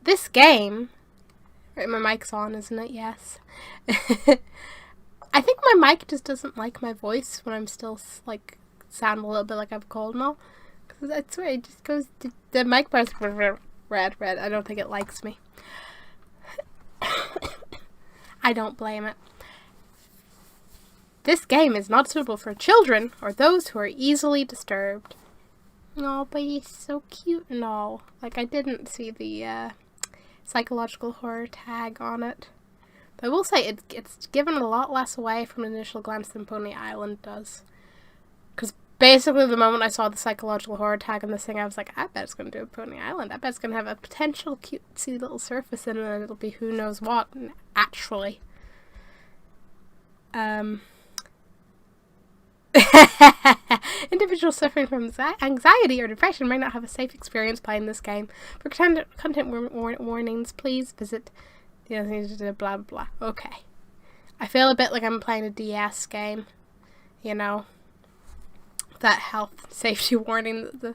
This game... Right, my mic's on, isn't it? Yes. I think my mic just doesn't like my voice when I'm still, like, sound a little bit like I've cold and all. Because I swear, it just goes... The mic bars... Red. I don't think it likes me. I don't blame it. This game is not suitable for children or those who are easily disturbed. No, but he's so cute and all. Like, I didn't see the psychological horror tag on it. But I will say it's given a lot less away from an initial glance than Pony Island does. Because basically the moment I saw the psychological horror tag on this thing, I was like, I bet it's going to do a Pony Island. I bet it's going to have a potential cutesy little surface in it, and it'll be who knows what, actually. Individuals suffering from anxiety or depression might not have a safe experience playing this game. For content warnings, please visit blah blah blah. Okay. I feel a bit like I'm playing a DS game. You know, that health safety warning at the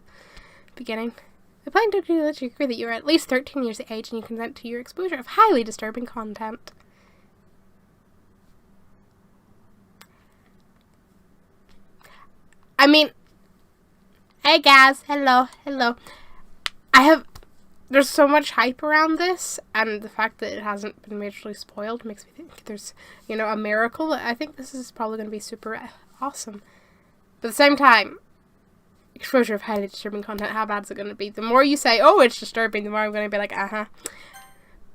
beginning. The playing Doki lets you agree that you are at least 13 years of age and you consent to your exposure of highly disturbing content. I mean, hey guys, hello. There's so much hype around this, and the fact that it hasn't been majorly spoiled makes me think there's, a miracle. I think this is probably going to be super awesome. But at the same time, exposure of highly disturbing content, how bad is it going to be? The more you say, oh, it's disturbing, the more I'm going to be like, uh-huh.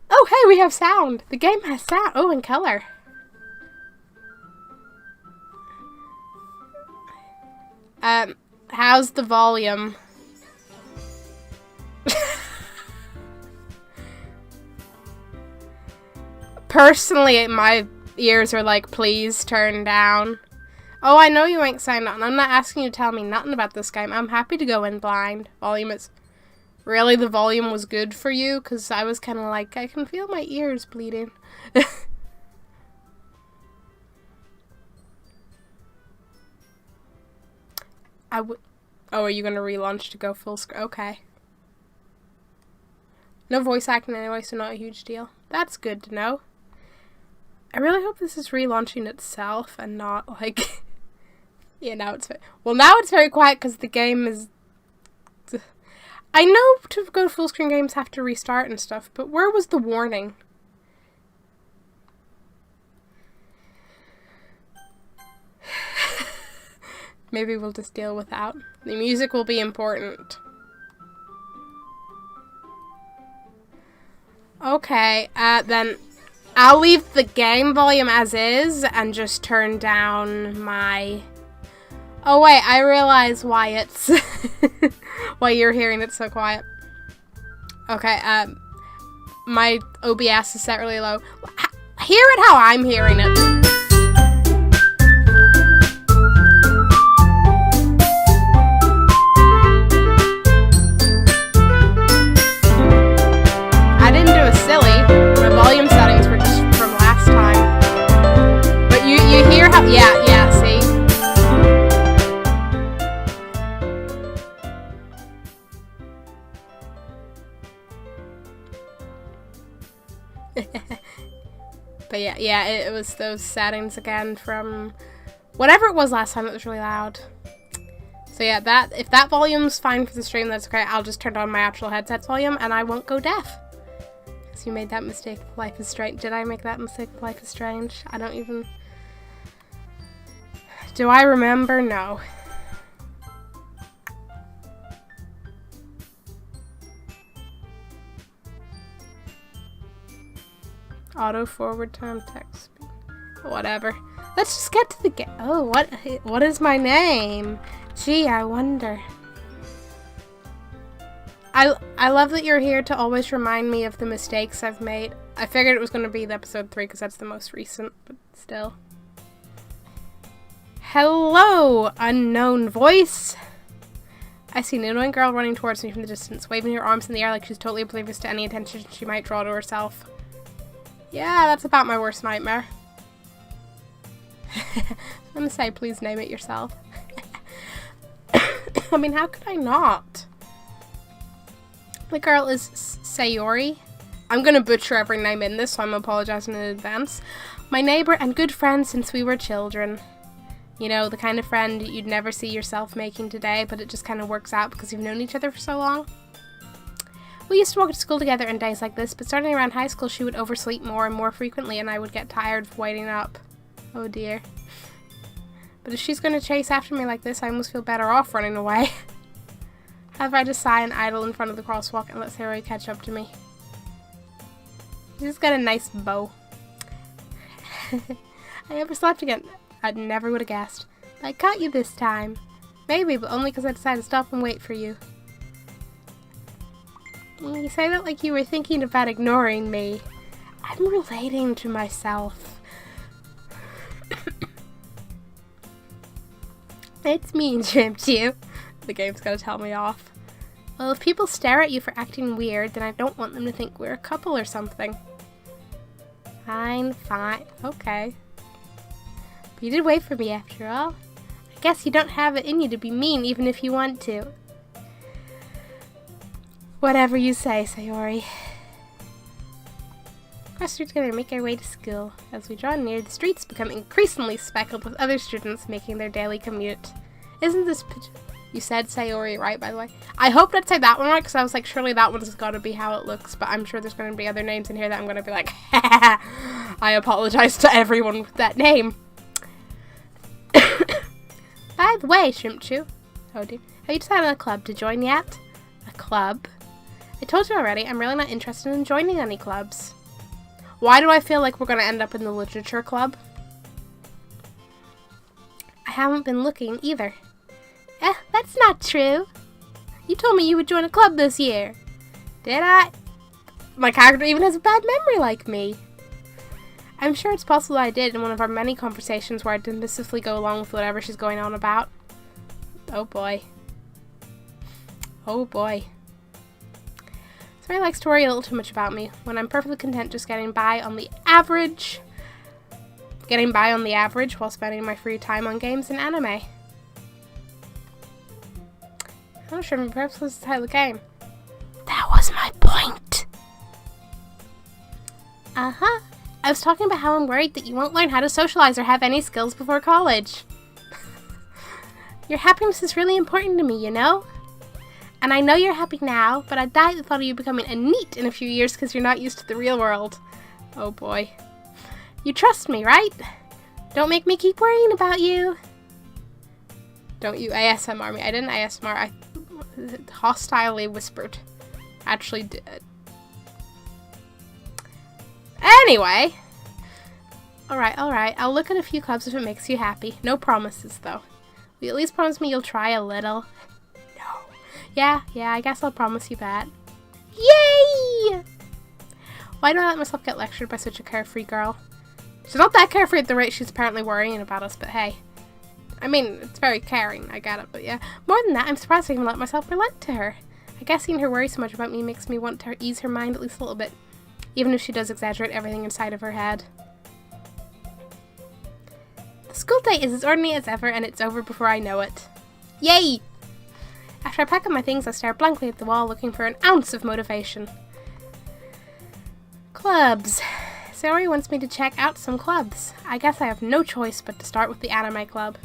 Oh, hey, we have sound. The game has sound. Oh, and color. How's the volume? Personally, my ears are like, please turn down. Oh, I know you ain't saying nothing. I'm not asking you to tell me nothing about this game. I'm happy to go in blind. Volume is... Really, the volume was good for you? Because I was kind of like, I can feel my ears bleeding. Oh, are you going to relaunch to go full screen? Okay. No voice acting anyway, so not a huge deal. That's good to know. I really hope this is relaunching itself and not, like... now it's... Well, now it's very quiet because the game is... I know to go to full screen games have to restart and stuff, but where was the warning? Maybe we'll just deal without. The music will be important. Okay, then I'll leave the game volume as is and just turn down my... Oh wait, I realize why it's... why you're hearing it so quiet. Okay, my OBS is set really low. Hear it how I'm hearing it. Yeah, see? But yeah, it was those settings again from whatever it was last time. It was really loud. So yeah, if that volume's fine for the stream, that's okay. I'll just turn on my actual headset's volume and I won't go deaf. Because you made that mistake with Life is Strange. Did I make that mistake with Life is Strange? I don't even... Do I remember? No. Auto forward time text speed. Whatever. Let's just get to the game. Oh, what is my name? Gee, I wonder. I love that you're here to always remind me of the mistakes I've made. I figured it was going to be the episode 3 because that's the most recent, but still. Hello, unknown voice. I see an annoying girl running towards me from the distance, waving her arms in the air like she's totally oblivious to any attention she might draw to herself. Yeah, that's about my worst nightmare. I'm gonna say, please name it yourself. I mean, how could I not? The girl is Sayori. I'm gonna butcher every name in this, so I'm apologizing in advance. My neighbor and good friend since we were children. You know, the kind of friend you'd never see yourself making today, but it just kind of works out because you've known each other for so long. We used to walk to school together on days like this, but starting around high school she would oversleep more and more frequently and I would get tired of waiting up. Oh dear. But if she's going to chase after me like this, I almost feel better off running away. However, I just sigh and idle in front of the crosswalk and let Sayori catch up to me. She's got a nice bow. I overslept again. I never would have guessed. I caught you this time. Maybe, but only because I decided to stop and wait for you. You say that like you were thinking about ignoring me. I'm relating to myself. It's mean, Shrimp. The game's gonna tell me off. Well, if people stare at you for acting weird, then I don't want them to think we're a couple or something. Fine. Okay. But you did wait for me after all. I guess you don't have it in you to be mean even if you want to. Whatever you say, Sayori. Across the street together and make our way to school. As we draw near, the streets become increasingly speckled with other students making their daily commute. Isn't this... You said Sayori, right, by the way? I hope I'd say that one right, because I was like, surely that one's got to be how it looks, but I'm sure there's going to be other names in here that I'm going to be like, I apologize to everyone with that name. By the way, Shrimpchu. Oh dear. Have you decided on a club to join yet? A club? I told you already, I'm really not interested in joining any clubs. Why do I feel like we're going to end up in the literature club? I haven't been looking either. That's not true. You told me you would join a club this year. Did I? My character even has a bad memory like me. I'm sure it's possible I did in one of our many conversations where I dismissively go along with whatever she's going on about. Oh boy. Oh boy. Sorry likes to worry a little too much about me when I'm perfectly content just getting by on the average while spending my free time on games and anime. I'm not sure my purpose was to title the game. That was my point. Uh-huh. I was talking about how I'm worried that you won't learn how to socialize or have any skills before college. Your happiness is really important to me, you know? And I know you're happy now, but I die at the thought of you becoming a NEET in a few years because you're not used to the real world. Oh boy. You trust me, right? Don't make me keep worrying about you. Don't you ASMR me. I didn't ASMR. I hostilely whispered. Actually did. Anyway. Alright. I'll look at a few clubs if it makes you happy. No promises, though. Will you at least promise me you'll try a little? No. Yeah, I guess I'll promise you that. Yay! Why do I let myself get lectured by such a carefree girl? She's not that carefree at the rate she's apparently worrying about us, but hey. I mean, it's very caring, I get it, but yeah. More than that, I'm surprised I even let myself relent to her. I guess seeing her worry so much about me makes me want to ease her mind at least a little bit. Even if she does exaggerate everything inside of her head. The school day is as ordinary as ever, and it's over before I know it. Yay! After I pack up my things, I stare blankly at the wall, looking for an ounce of motivation. Clubs. Sayori wants me to check out some clubs. I guess I have no choice but to start with the anime club.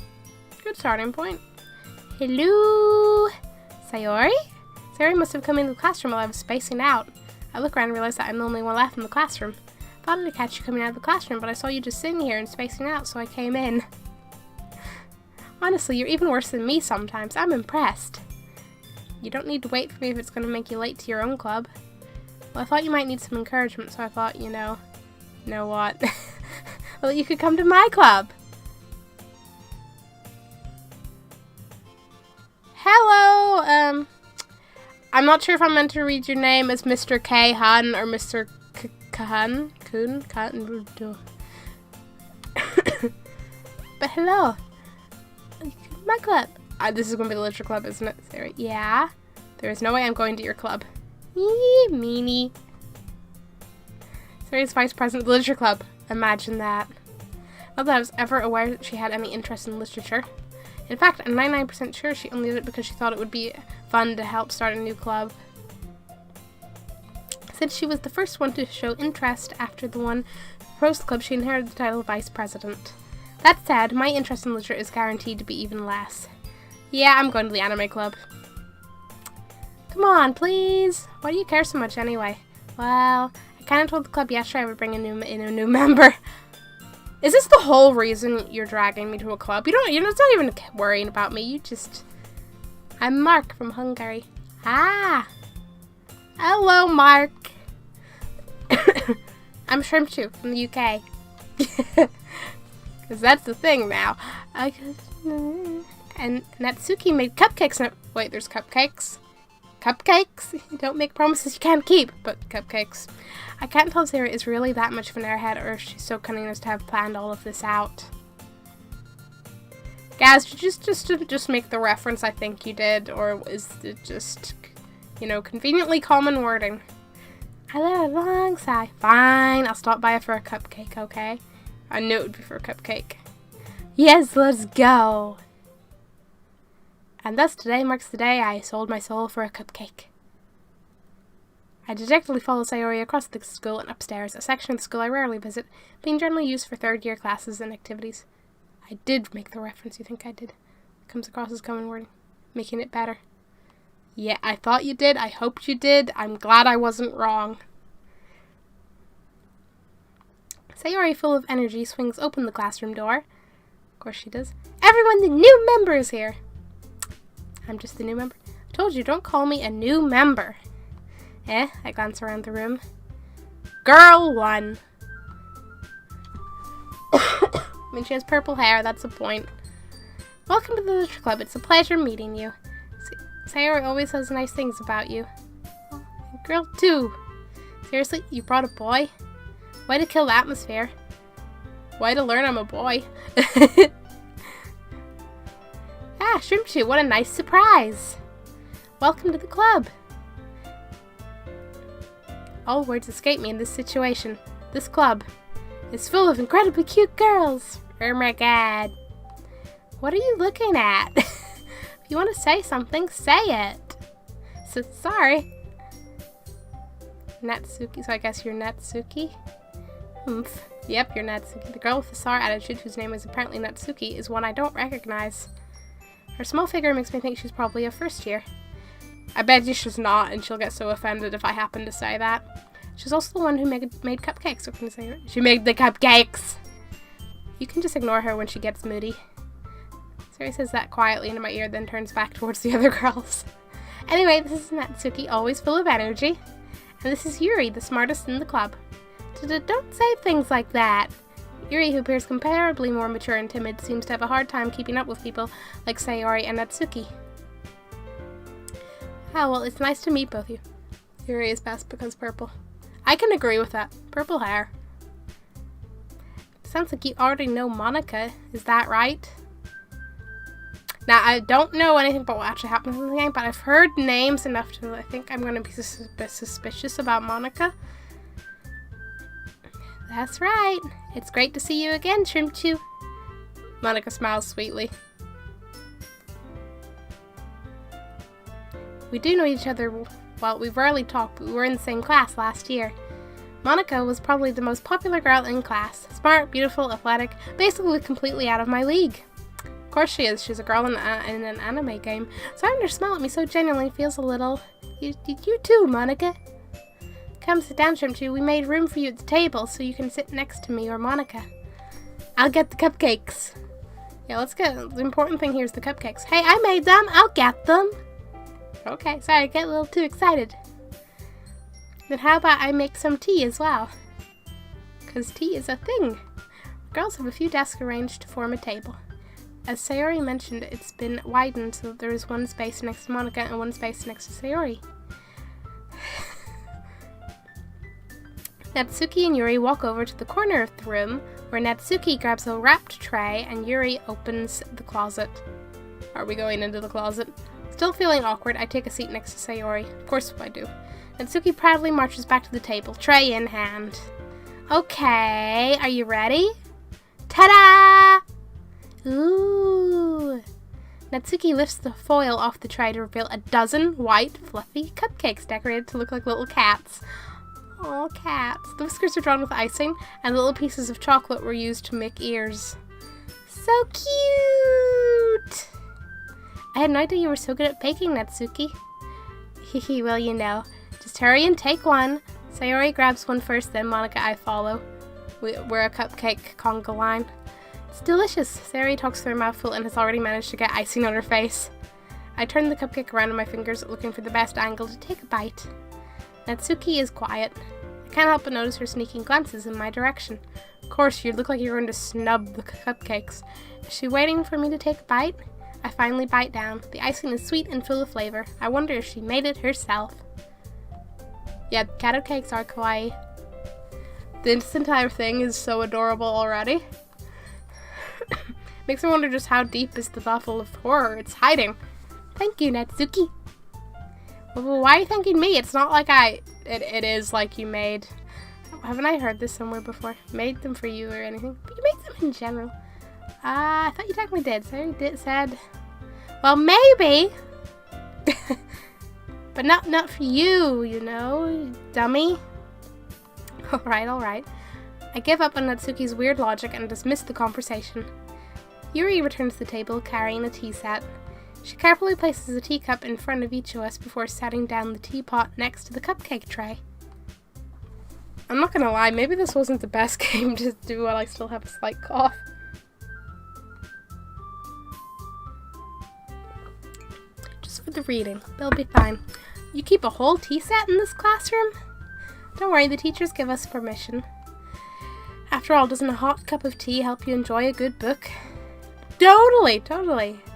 Good starting point. Hello? Sayori? Sayori must have come into the classroom while I was spacing out. I look around and realize that I'm the only one left in the classroom. I thought I'd catch you coming out of the classroom, but I saw you just sitting here and spacing out, so I came in. Honestly, you're even worse than me sometimes. I'm impressed. You don't need to wait for me if it's going to make you late to your own club. Well, I thought you might need some encouragement, so I thought, you know what? Well, you could come to my club. Hello, I'm not sure if I'm meant to read your name as Mr. K. Hun or Mr. Kun. But hello. My club. This is going to be the literature club, isn't it? Sarah? Yeah. There is no way I'm going to your club. Yee, meanie. Sarah's vice president of the literature club. Imagine that. Not that I was ever aware that she had any interest in literature. In fact, I'm 99% sure she only did it because she thought it would be fun to help start a new club. Since she was the first one to show interest after the one who proposed the club, she inherited the title of vice president. That said, my interest in literature is guaranteed to be even less. Yeah, I'm going to the anime club. Come on, please. Why do you care so much anyway? Well, I kind of told the club yesterday I would bring in a new member. Is this the whole reason you're dragging me to a club? You're not even worrying about me. I'm Mark from Hungary. Ah. Hello, Mark. I'm Shrimpchu from the UK. Because that's the thing now. And Natsuki made cupcakes. Wait, there's cupcakes? Cupcakes? You don't make promises you can't keep, but cupcakes. I can't tell if Sarah is really that much of an airhead or if she's so cunning as to have planned all of this out. Guys, just make the reference I think you did, or is it just, conveniently common wording? I let a long sigh. Fine, I'll stop by for a cupcake, okay? I knew it would be for a cupcake. Yes, let's go! And thus today marks the day I sold my soul for a cupcake. I dejectedly follow Sayori across the school and upstairs, a section of the school I rarely visit, being generally used for third-year classes and activities. I did make the reference you think I did. It comes across as common wording, making it better. Yeah, I thought you did. I hoped you did. I'm glad I wasn't wrong. Sayori, full of energy, swings open the classroom door. Of course she does. Everyone, the new member is here. I'm just the new member. I told you, don't call me a new member. I glance around the room. Girl 1. I mean, she has purple hair, that's a point. Welcome to the literature club. It's a pleasure meeting you. Sayori always says nice things about you. Girl 2. Seriously, you brought a boy? Way to kill the atmosphere. Way to learn I'm a boy. Ah, Shrimpchu, what a nice surprise. Welcome to the club. All words escape me in this situation. This club is full of incredibly cute girls. Oh my god. What are you looking at? If you want to say something, say it. So, sorry. Natsuki, so I guess you're Natsuki? Yep, you're Natsuki. The girl with the sour attitude, whose name is apparently Natsuki, is one I don't recognize. Her small figure makes me think she's probably a first year. I bet you she's not, and she'll get so offended if I happen to say that. She's also the one who made cupcakes. What can I say? She made the cupcakes! You can just ignore her when she gets moody. Sari says that quietly into my ear, then turns back towards the other girls. Anyway, this is Natsuki, always full of energy. And this is Yuri, the smartest in the club. Don't say things like that. Yuri, who appears comparably more mature and timid, seems to have a hard time keeping up with people like Sayori and Natsuki. Ah, well, it's nice to meet both of you. Yuri is best because purple. I can agree with that. Purple hair. Sounds like you already know Monica. Is that right? Now, I don't know anything about what actually happens in the game, but I've heard names enough to I think I'm going to be suspicious about Monica. That's right. It's great to see you again, Shrimpchu. Monica smiles sweetly. We do know each other well. We rarely talk, but we were in the same class last year. Monica was probably the most popular girl in class. Smart, beautiful, athletic, basically completely out of my league. Of course she is. She's a girl in an anime game. So having her smile at me so genuinely feels a little... You too, Monica. Come sit down, Shrimpchu. We made room for you at the table so you can sit next to me or Monica. I'll get the cupcakes. Yeah, let's get... The important thing here is the cupcakes. Hey, I made them. I'll get them. Okay, sorry, I get a little too excited. Then how about I make some tea as well? Because tea is a thing. Girls have a few desks arranged to form a table. As Sayori mentioned, it's been widened so that there is one space next to Monica and one space next to Sayori. Natsuki and Yuri walk over to the corner of the room, where Natsuki grabs a wrapped tray and Yuri opens the closet. Are we going into the closet? Still feeling awkward, I take a seat next to Sayori. Of course I do. Natsuki proudly marches back to the table, tray in hand. Okay, are you ready? Ta-da! Ooh! Natsuki lifts the foil off the tray to reveal a dozen white, fluffy cupcakes decorated to look like little cats. Aw, cats. The whiskers are drawn with icing, and little pieces of chocolate were used to make ears. So cute! I had no idea you were so good at baking, Natsuki. Hehe, well, you know. Just hurry and take one. Sayori grabs one first, then Monica I follow. We're a cupcake conga line. It's delicious. Sayori talks through her mouthful and has already managed to get icing on her face. I turn the cupcake around in my fingers, looking for the best angle to take a bite. Natsuki is quiet. I can't help but notice her sneaking glances in my direction. Of course, you look like you're going to snub the cupcakes. Is she waiting for me to take a bite? I finally bite down. The icing is sweet and full of flavor. I wonder if she made it herself. Yeah, cat cakes are kawaii. This entire thing is so adorable already. Makes me wonder just how deep is the bottle of horror it's hiding. Thank you, Natsuki. Well, why are you thanking me? It's not like it is like you made. Haven't I heard this somewhere before? Made them for you or anything? But you made them in general. I thought you technically did. So said, well, maybe. But not for you, you know, dummy. Alright. I give up on Natsuki's weird logic and dismiss the conversation. Yuri returns to the table carrying a tea set. She carefully places a teacup in front of each of us before setting down the teapot next to the cupcake tray. I'm not gonna lie, maybe this wasn't the best game to do while I still have a slight cough. Just for the reading, they'll be fine. You keep a whole tea set in this classroom? Don't worry, the teachers give us permission. After all, doesn't a hot cup of tea help you enjoy a good book? Totally.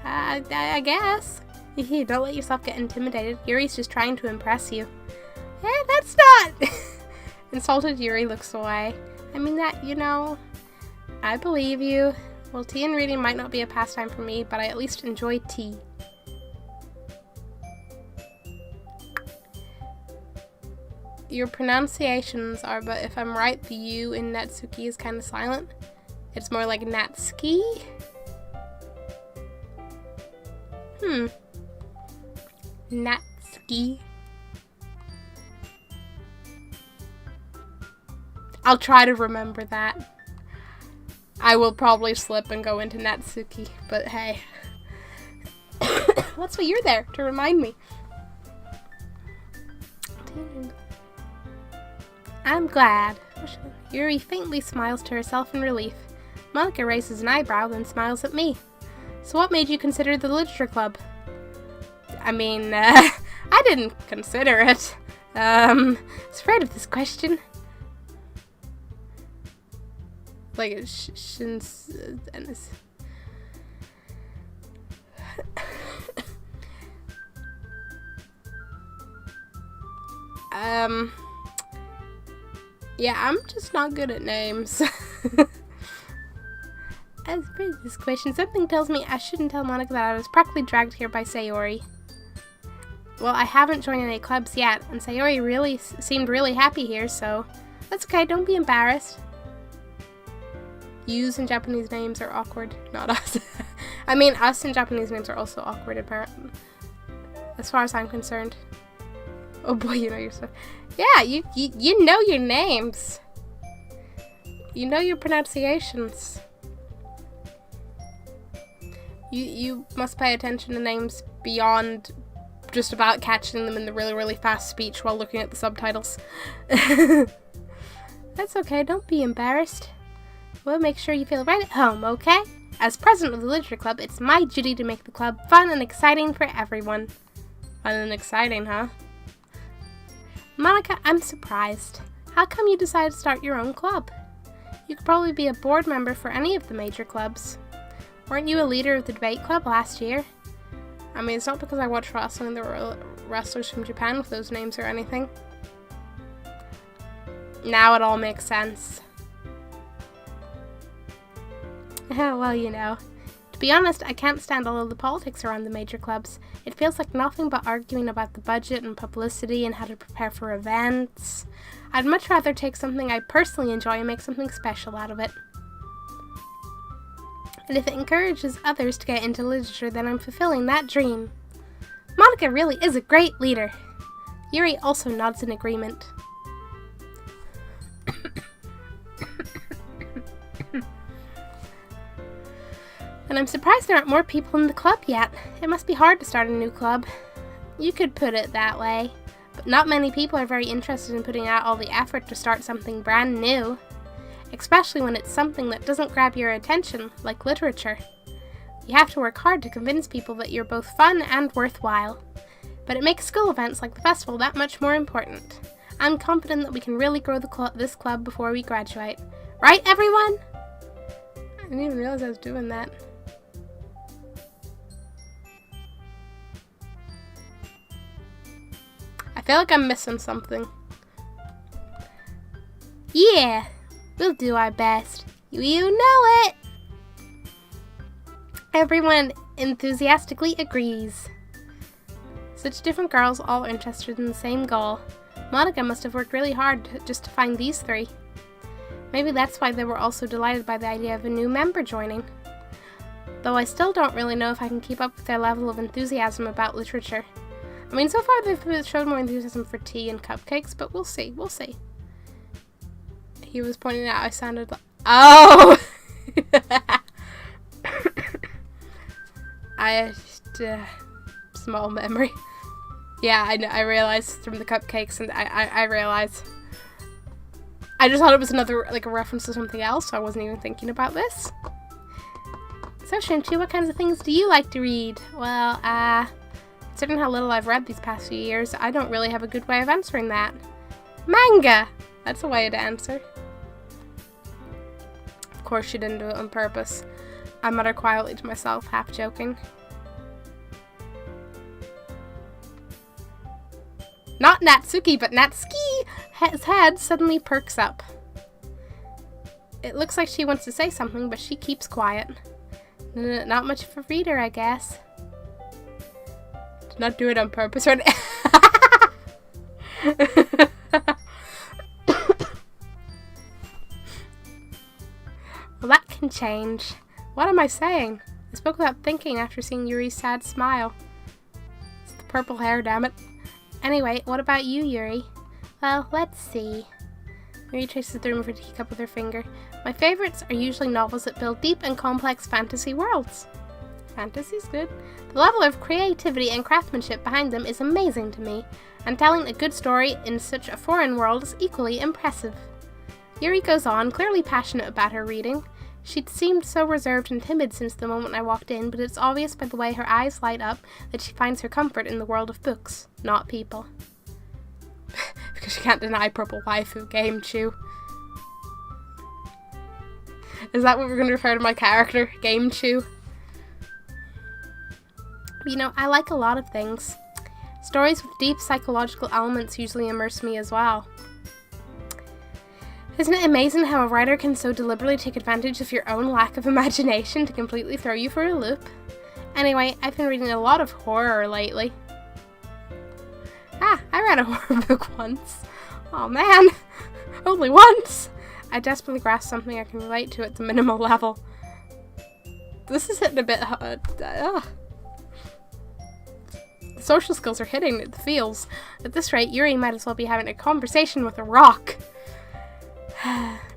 I guess. Don't let yourself get intimidated. Yuri's just trying to impress you. That's not... Insulted Yuri looks away. I mean that, you know... I believe you. Well, tea and reading might not be a pastime for me, but I at least enjoy tea. Your pronunciations are, but if I'm right, the U in Natsuki is kind of silent. It's more like Natsuki. Natsuki. I'll try to remember that. I will probably slip and go into Natsuki, but hey. That's why you're there, to remind me. I'm glad. Yuri faintly smiles to herself in relief. Monica raises an eyebrow, then smiles at me. So what made you consider the literature club? I mean, I didn't consider it. I was afraid of this question. Like, yeah, I'm just not good at names. I was afraid of this question. Something tells me I shouldn't tell Monica that I was practically dragged here by Sayori. Well, I haven't joined any clubs yet, and Sayori really seemed really happy here, so that's okay, don't be embarrassed. Yous in Japanese names are awkward, not us. I mean, us in Japanese names are also awkward, apparently. As far as I'm concerned. Oh boy, you know your stuff. Yeah, you know your names. You know your pronunciations. You must pay attention to names beyond just about catching them in the really, really fast speech while looking at the subtitles. That's okay, don't be embarrassed. We'll make sure you feel right at home, okay? As president of the Literature Club, it's my duty to make the club fun and exciting for everyone. Fun and exciting, huh? Monica, I'm surprised. How come you decided to start your own club? You could probably be a board member for any of the major clubs. Weren't you a leader of the debate club last year? I mean, it's not because I watch wrestling, there were wrestlers from Japan with those names or anything. Now it all makes sense. Well, you know. To be honest, I can't stand all of the politics around the major clubs. It feels like nothing but arguing about the budget and publicity and how to prepare for events. I'd much rather take something I personally enjoy and make something special out of it. And if it encourages others to get into literature, then I'm fulfilling that dream. Monica really is a great leader. Yuri also nods in agreement. And I'm surprised there aren't more people in the club yet. It must be hard to start a new club. You could put it that way. But not many people are very interested in putting out all the effort to start something brand new. Especially when it's something that doesn't grab your attention, like literature. You have to work hard to convince people that you're both fun and worthwhile. But it makes school events like the festival that much more important. I'm confident that we can really grow this club before we graduate. Right, everyone? I didn't even realize I was doing that. I feel like I'm missing something. Yeah, we'll do our best. You know it! Everyone enthusiastically agrees. Such different girls all interested in the same goal. Monica must have worked really hard just to find these three. Maybe that's why they were all so delighted by the idea of a new member joining. Though I still don't really know if I can keep up with their level of enthusiasm about literature. I mean, so far they've showed more enthusiasm for tea and cupcakes, but we'll see, we'll see. He was pointing out I sounded like... Oh! Small memory. Yeah, I realized from the cupcakes, and I realized. I just thought it was another, like, a reference to something else, so I wasn't even thinking about this. So, Shinchi, what kinds of things do you like to read? Well, considering how little I've read these past few years, I don't really have a good way of answering that. Manga! That's a way to answer. Of course she didn't do it on purpose. I muttered quietly to myself, half joking. Not Natsuki, but Natsuki! His head suddenly perks up. It looks like she wants to say something, but she keeps quiet. Not much of a reader, I guess. Did not do it on purpose or Well, that can change. What am I saying? I spoke without thinking after seeing Yuri's sad smile. It's the purple hair, damn it. Anyway, what about you, Yuri? Well, let's see. Yuri traces the rim of her teacup with her finger. My favorites are usually novels that build deep and complex fantasy worlds. Fantasy's good. The level of creativity and craftsmanship behind them is amazing to me, and telling a good story in such a foreign world is equally impressive. Yuri goes on, clearly passionate about her reading. She'd seemed so reserved and timid since the moment I walked in, but it's obvious by the way her eyes light up that she finds her comfort in the world of books, not people. Because she can't deny purple waifu game chew. Is that what we're going to refer to my character? Game chew? You know, I like a lot of things. Stories with deep psychological elements usually immerse me as well. Isn't it amazing how a writer can so deliberately take advantage of your own lack of imagination to completely throw you for a loop? Anyway, I've been reading a lot of horror lately. I read a horror book once. Oh man, only once! I desperately grasped something I can relate to at the minimal level. This is hitting a bit hard. The social skills are hitting the feels. At this rate, Yuri might as well be having a conversation with a rock.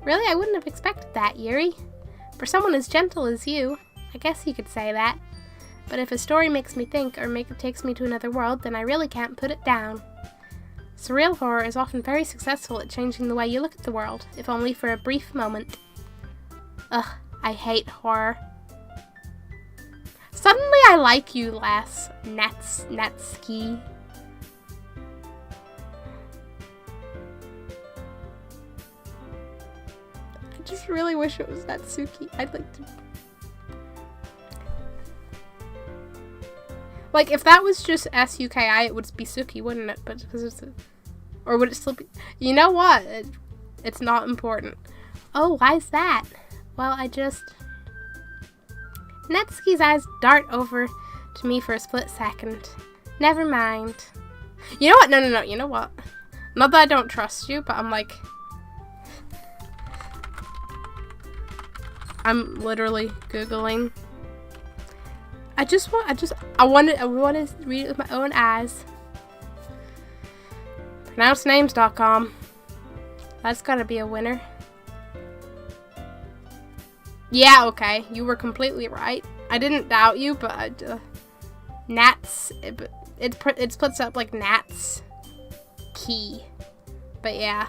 Really, I wouldn't have expected that, Yuri. For someone as gentle as you, I guess you could say that. But if a story makes me think or takes me to another world, then I really can't put it down. Surreal horror is often very successful at changing the way you look at the world, if only for a brief moment. Ugh, I hate horror. Suddenly I like you less, Natsuki. I just really wish it was Natsuki. I'd like to... Like, if that was just S-U-K-I, it would be Suki, wouldn't it? But because it's... Or would it still be... You know what? It's not important. Oh, why's that? Well, I just... Natsuki's eyes dart over to me for a split second. Never mind. You know what? No. You know what? Not that I don't trust you, but I'm like... I'm literally Googling. I want to read it with my own eyes. PronounceNames.com. That's gotta be a winner. Yeah, okay. You were completely right. I didn't doubt you, but Nats, it splits up like Nats key. But yeah.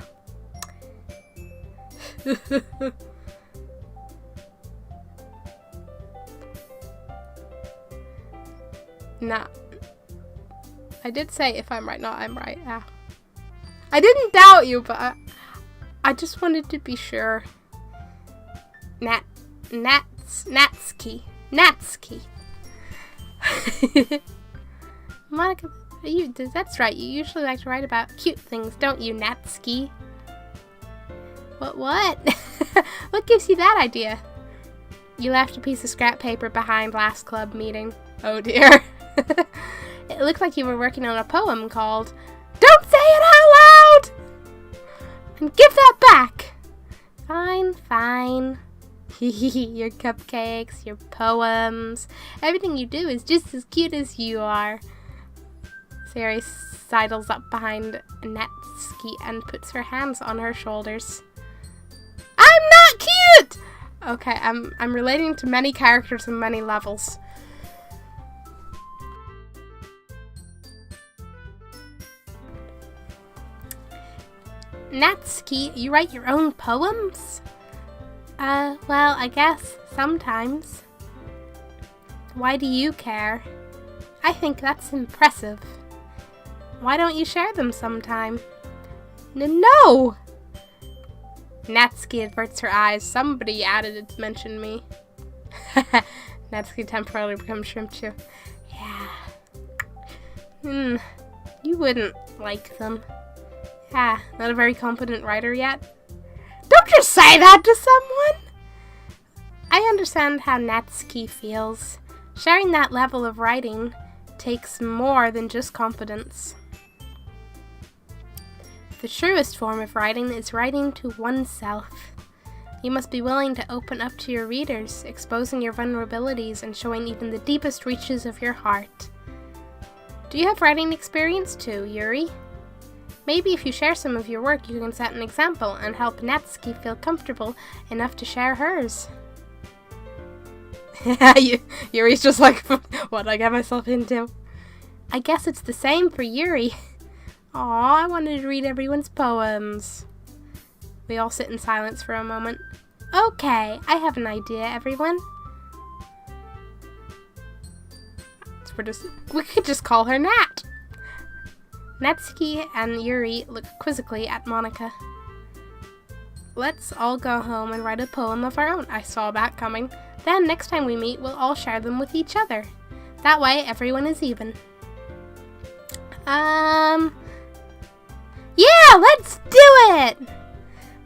Nah. I did say if I'm right, not I'm right. Yeah. I didn't doubt you, but I just wanted to be sure. Natsuki. Monica, that's right. You usually like to write about cute things, don't you, Natsuki? What? What gives you that idea? You left a piece of scrap paper behind last club meeting. Oh dear. It looked like you were working on a poem called Don't Say It Out Loud! And give that back! Fine. Your cupcakes, your poems, everything you do is just as cute as you are. Sayori sidles up behind Natsuki and puts her hands on her shoulders. I'm not cute! Okay, I'm relating to many characters on many levels. Natsuki, you write your own poems? Well, I guess sometimes. Why do you care? I think that's impressive. Why don't you share them sometime? No! Natsuki averts her eyes. Somebody added it to mention me. Natsuki temporarily becomes Shrimpchu. Yeah. You wouldn't like them. Yeah, not a very competent writer yet. Don't just say that to someone! I understand how Natsuki feels. Sharing that level of writing takes more than just confidence. The truest form of writing is writing to oneself. You must be willing to open up to your readers, exposing your vulnerabilities and showing even the deepest reaches of your heart. Do you have writing experience too, Yuri? Maybe if you share some of your work, you can set an example and help Natsuki feel comfortable enough to share hers. Yuri's just like, what I got myself into? I guess it's the same for Yuri. Aw, I wanted to read everyone's poems. We all sit in silence for a moment. Okay, I have an idea, everyone. We could just call her Nat. Natsuki and Yuri look quizzically at Monica. Let's all go home and write a poem of our own. I saw that coming. Then next time we meet, we'll all share them with each other. That way, everyone is even. Yeah, let's do it!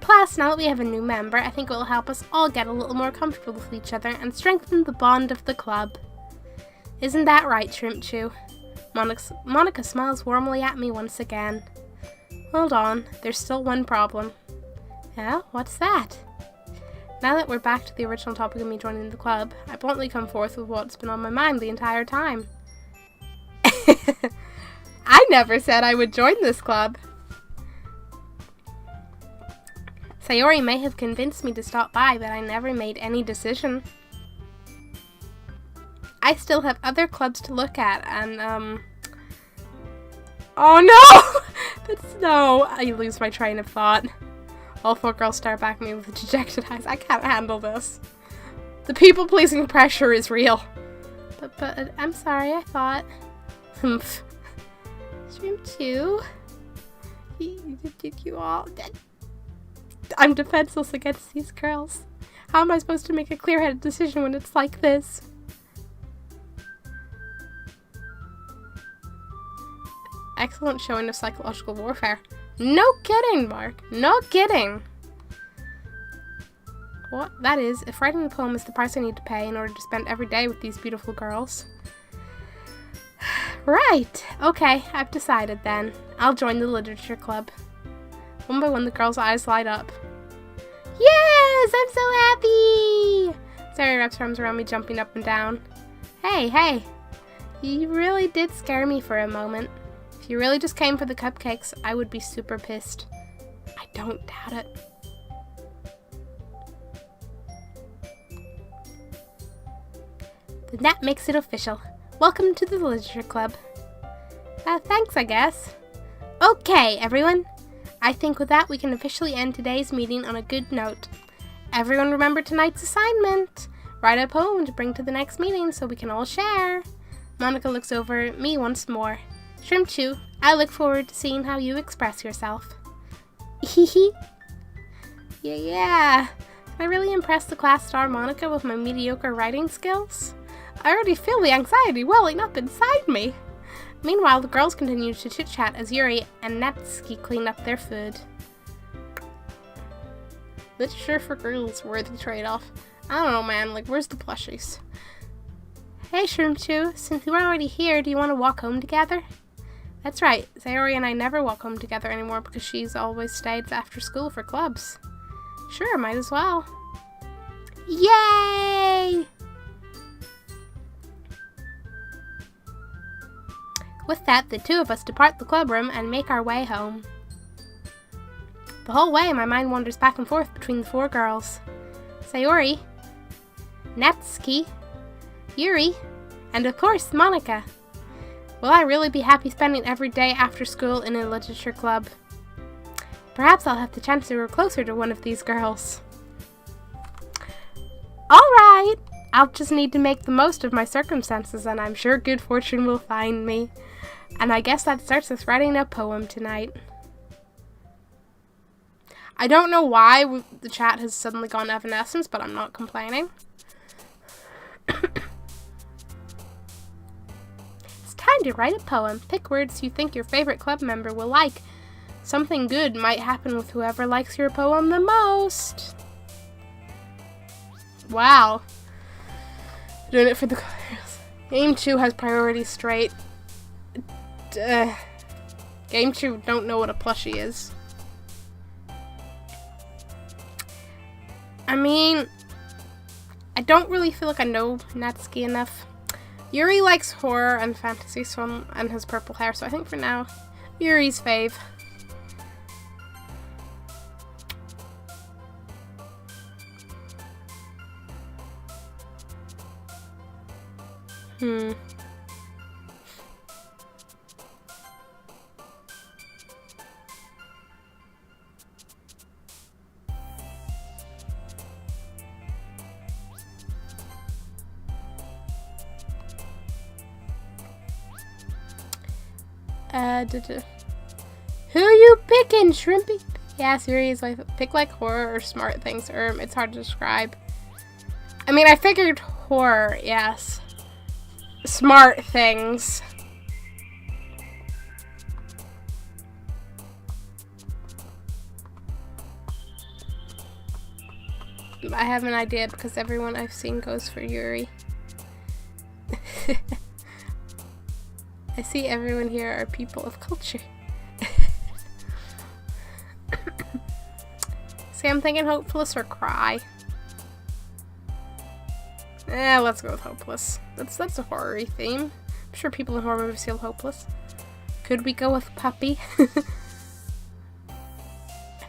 Plus, now that we have a new member, I think it will help us all get a little more comfortable with each other and strengthen the bond of the club. Isn't that right, Shrimpchu? Monica smiles warmly at me once again. Hold on, there's still one problem. Yeah, what's that? Now that we're back to the original topic of me joining the club, I bluntly come forth with what's been on my mind the entire time. I never said I would join this club. Sayori may have convinced me to stop by, but I never made any decision. I still have other clubs to look at, and, oh no! No! I lose my train of thought. All four girls stare back at me with dejected eyes. I can't handle this. The people-pleasing pressure is real. But, I'm sorry, I thought. Shrimpchu? You all... I'm defenseless against these girls. How am I supposed to make a clear-headed decision when it's like this? Excellent showing of psychological warfare. No kidding, Mark. No kidding. What? That is, if writing the poem is the price I need to pay in order to spend every day with these beautiful girls. Right. Okay, I've decided then. I'll join the literature club. One by one, the girls' eyes light up. Yes! I'm so happy! Sayori wraps her arms around me, jumping up and down. Hey. You really did scare me for a moment. If you really just came for the cupcakes, I would be super pissed. I don't doubt it. Then that makes it official. Welcome to the Literature Club. Thanks, I guess. Okay, everyone. I think with that we can officially end today's meeting on a good note. Everyone remember tonight's assignment. Write a poem to bring to the next meeting so we can all share. Monica looks over at me once more. Shrimp Chew, I look forward to seeing how you express yourself. Hehe. Yeah. Can I really impress the class star Monica with my mediocre writing skills? I already feel the anxiety welling up inside me. Meanwhile, the girls continue to chit-chat as Yuri and Natsuki clean up their food. Literature for girls, worthy trade-off. I don't know, man. Like, where's the plushies? Hey, Shrimp Chew. Since we're already here, do you want to walk home together? That's right. Sayori and I never walk home together anymore because she's always stayed after school for clubs. Sure, might as well. Yay! With that, the two of us depart the clubroom and make our way home. The whole way, my mind wanders back and forth between the four girls. Sayori, Natsuki, Yuri, and of course, Monica. Will I really be happy spending every day after school in a literature club? Perhaps I'll have the chance to grow closer to one of these girls. Alright, I'll just need to make the most of my circumstances and I'm sure good fortune will find me. And I guess that starts us writing a poem tonight. I don't know why the chat has suddenly gone evanescence, but I'm not complaining. It's time to write a poem. Pick words you think your favorite club member will like. Something good might happen with whoever likes your poem the most. Wow. Doing it for the girls. Game 2 has priorities straight. Game 2 don't know what a plushie is. I mean, I don't really feel like I know Natsuki enough. Yuri likes horror and fantasy and has purple hair, so I think for now, Yuri's fave. Who you picking, Shrimpy? Yeah, Yuri's like, pick like horror or smart things, or it's hard to describe. I mean, I figured horror, yes. Smart things. I have an idea because everyone I've seen goes for Yuri. I see everyone here are people of culture. See, I'm thinking hopeless or cry. Let's go with hopeless. That's a horror-y theme. I'm sure people in horror movies feel hopeless. Could we go with puppy? I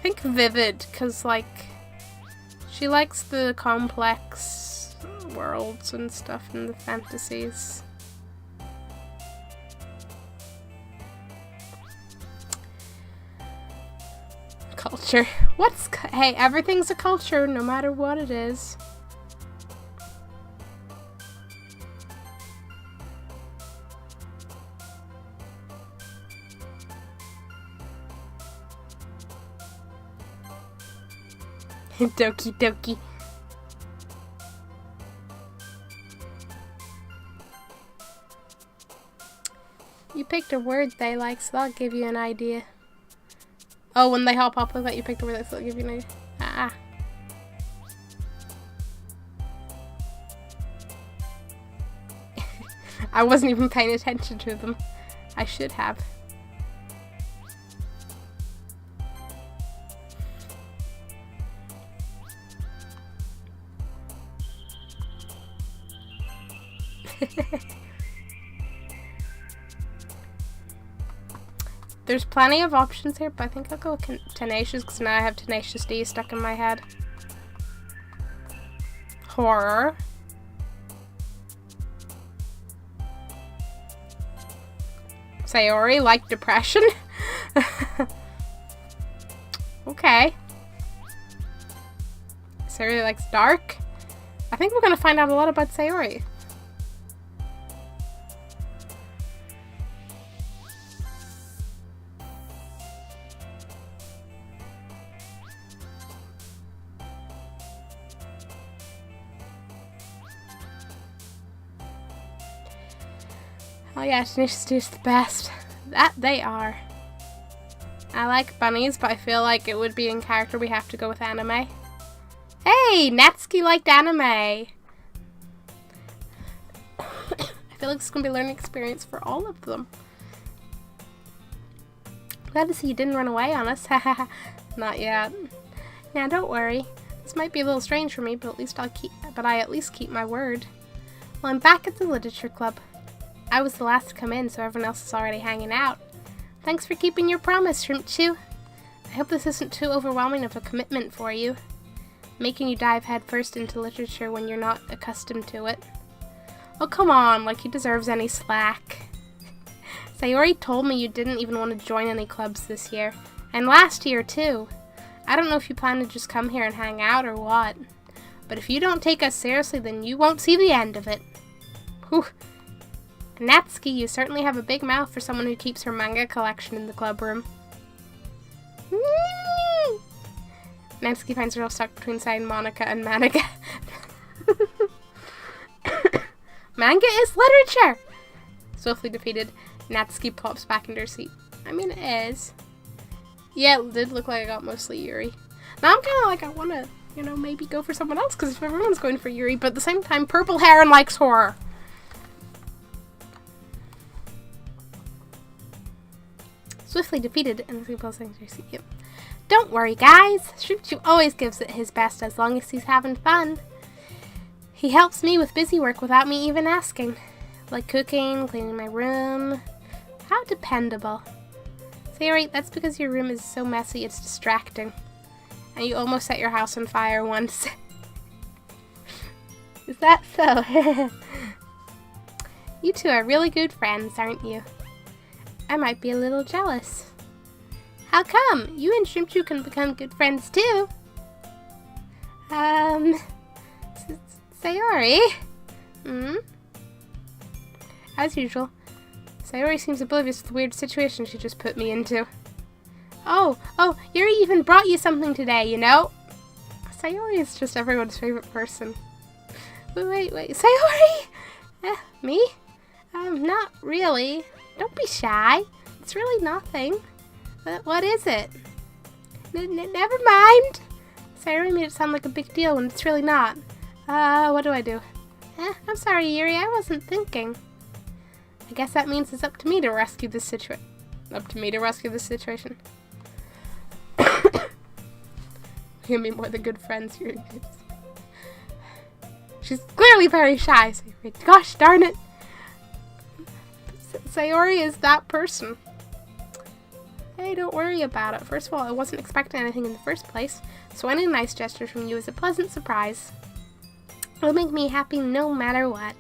think vivid, because, like, she likes the complex worlds and stuff and the fantasies. Culture. Hey, everything's a culture, no matter what it is. Doki Doki. You picked a word they like, so that'll give you an idea. Oh, when they hop up with that, you picked a word that'll give you an idea. Ah. I wasn't even paying attention to them. I should have. There's plenty of options here, but I think I'll go with Tenacious because now I have Tenacious D stuck in my head. Horror. Sayori, like depression? Okay. Sayori likes dark? I think we're gonna find out a lot about Sayori. Oh yeah, Tanisha's just the best. That they are. I like bunnies, but I feel like it would be in character we have to go with anime. Hey, Natsuki liked anime. I feel like it's going to be a learning experience for all of them. Glad to see you didn't run away on us. Not yet. Now don't worry. This might be a little strange for me, but I at least keep my word. Well, I'm back at the literature club. I was the last to come in, so everyone else is already hanging out. Thanks for keeping your promise, Shrimp Chew. I hope this isn't too overwhelming of a commitment for you, making you dive headfirst into literature when you're not accustomed to it. Oh, come on, like he deserves any slack. Sayori told me you didn't even want to join any clubs this year, and last year too. I don't know if you plan to just come here and hang out or what, but if you don't take us seriously, then you won't see the end of it. Whew. Natsuki, you certainly have a big mouth for someone who keeps her manga collection in the club room. Natsuki finds herself stuck between saying Monica and Managa. Manga is literature! Swiftly defeated, Natsuki plops back into her seat. I mean, it is. Yeah, it did look like I got mostly Yuri. Now I'm kind of like, I want to, maybe go for someone else, because if everyone's going for Yuri, but at the same time, purple hair and likes horror. Swiftly defeated, and don't worry, guys. Shrimp always gives it his best as long as he's having fun. He helps me with busy work without me even asking, like cooking, cleaning my room. How dependable. Sayori, that's because your room is so messy it's distracting, and you almost set your house on fire once. Is that so? You two are really good friends, aren't you? I might be a little jealous. How come? You and Shrimp Chew can become good friends too. Sayori? As usual, Sayori seems oblivious to the weird situation she just put me into. Oh, Yuri even brought you something today, you know? Sayori is just everyone's favorite person. Wait, Sayori? Me? Not really. Don't be shy. It's really nothing. What is it? Never mind. Sayori made it sound like a big deal when it's really not. What do I do? I'm sorry, Yuri. I wasn't thinking. I guess that means it's up to me to rescue this situation. We can be more than good friends, Yuri. She's clearly very shy, Sayori. Gosh darn it. Sayori is that person. Hey, don't worry about it. First of all, I wasn't expecting anything in the first place, so any nice gesture from you is a pleasant surprise. It'll make me happy no matter what.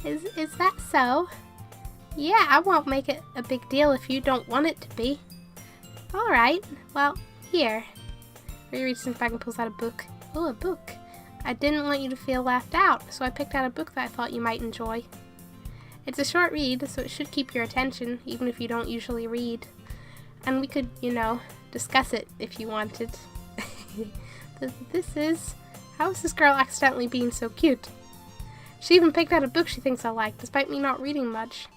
Is that so? Yeah, I won't make it a big deal if you don't want it to be. Alright, well, here. Ray reaches in his bag and pulls out a book. Oh, a book. I didn't want you to feel left out, so I picked out a book that I thought you might enjoy. It's a short read, so it should keep your attention, even if you don't usually read. And we could, discuss it if you wanted. How is this girl accidentally being so cute? She even picked out a book she thinks I'll like, despite me not reading much.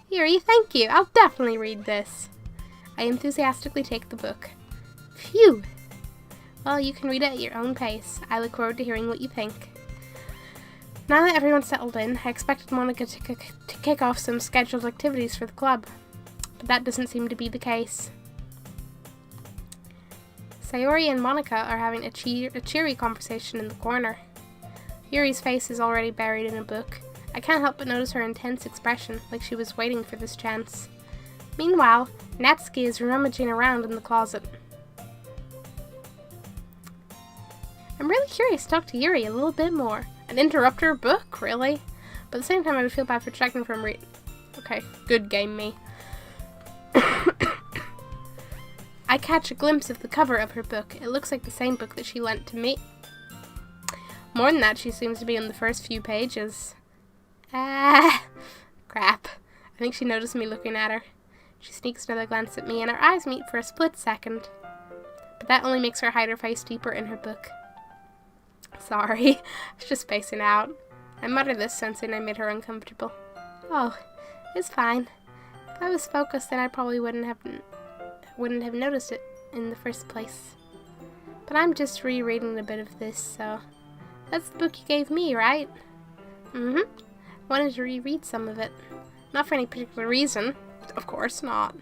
Yuri, thank you. I'll definitely read this. I enthusiastically take the book. Phew. Well, you can read it at your own pace. I look forward to hearing what you think. Now that everyone's settled in, I expected Monica to kick off some scheduled activities for the club, but that doesn't seem to be the case. Sayori and Monica are having a cheery conversation in the corner. Yuri's face is already buried in a book. I can't help but notice her intense expression, like she was waiting for this chance. Meanwhile, Natsuki is rummaging around in the closet. I'm really curious to talk to Yuri a little bit more. And interrupt her book, really? But at the same time, I would feel bad for checking from reading. Okay, good game, me. I catch a glimpse of the cover of her book. It looks like the same book that she lent to me. More than that, she seems to be in the first few pages. Crap. I think she noticed me looking at her. She sneaks another glance at me, and our eyes meet for a split second. But that only makes her hide her face deeper in her book. Sorry, I was just spacing out. I muttered this, sensing I made her uncomfortable. Oh, it's fine. If I was focused, then I probably wouldn't have noticed it in the first place. But I'm just rereading a bit of this, so... That's the book you gave me, right? Mm-hmm. I wanted to reread some of it. Not for any particular reason. Of course not.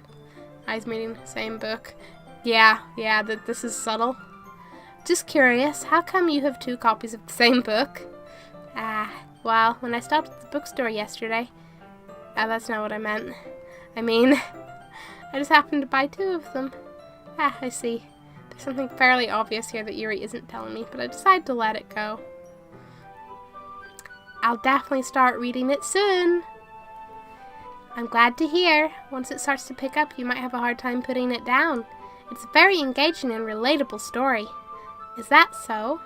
Eyes meeting, same book. Yeah, this is subtle. Just curious, how come you have 2 copies of the same book? Well, when I stopped at the bookstore yesterday... that's not what I meant. I mean, I just happened to buy 2 of them. I see. There's something fairly obvious here that Yuri isn't telling me, but I decided to let it go. I'll definitely start reading it soon. I'm glad to hear. Once it starts to pick up, you might have a hard time putting it down. It's a very engaging and relatable story. Is that so?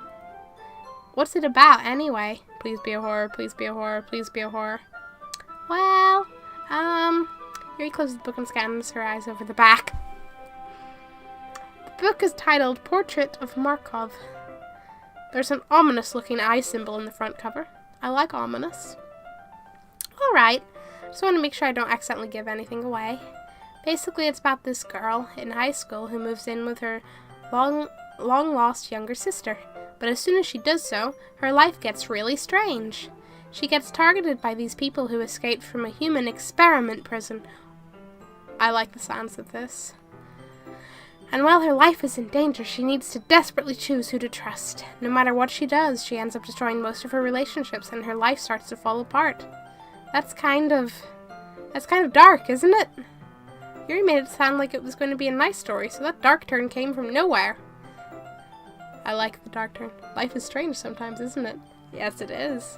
What's it about, anyway? Please be a horror, please be a horror, please be a horror. Well, Yuri closes the book and scans her eyes over the back. The book is titled Portrait of Markov. There's an ominous-looking eye symbol in the front cover. I like ominous. Alright, just want to make sure I don't accidentally give anything away. Basically, it's about this girl in high school who moves in with her long-lost younger sister. But as soon as she does so, her life gets really strange. She gets targeted by these people who escaped from a human experiment prison. I like the sounds of this. And while her life is in danger, she needs to desperately choose who to trust. No matter what she does, she ends up destroying most of her relationships, and her life starts to fall apart. That's kind of dark, isn't it? Yuri made it sound like it was going to be a nice story, so that dark turn came from nowhere. I like the dark turn. Life is strange sometimes, isn't it? Yes, it is.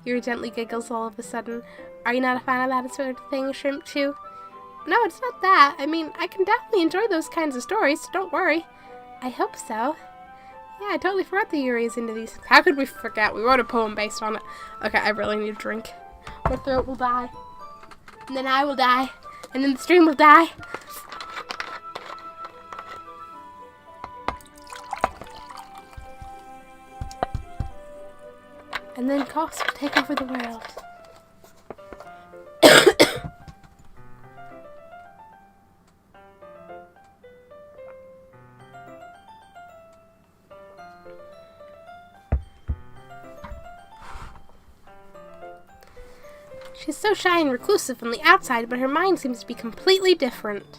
Yuri gently giggles all of a sudden. Are you not a fan of that sort of thing, Shrimp Chew? No, it's not that. I mean, I can definitely enjoy those kinds of stories, so don't worry. I hope so. Yeah, I totally forgot that Yuri is into these. How could we forget? We wrote a poem based on it. Okay, I really need a drink. My throat will die. And then I will die. And then the stream will die. And then coughs will take over the world. She's so shy and reclusive on the outside, but her mind seems to be completely different.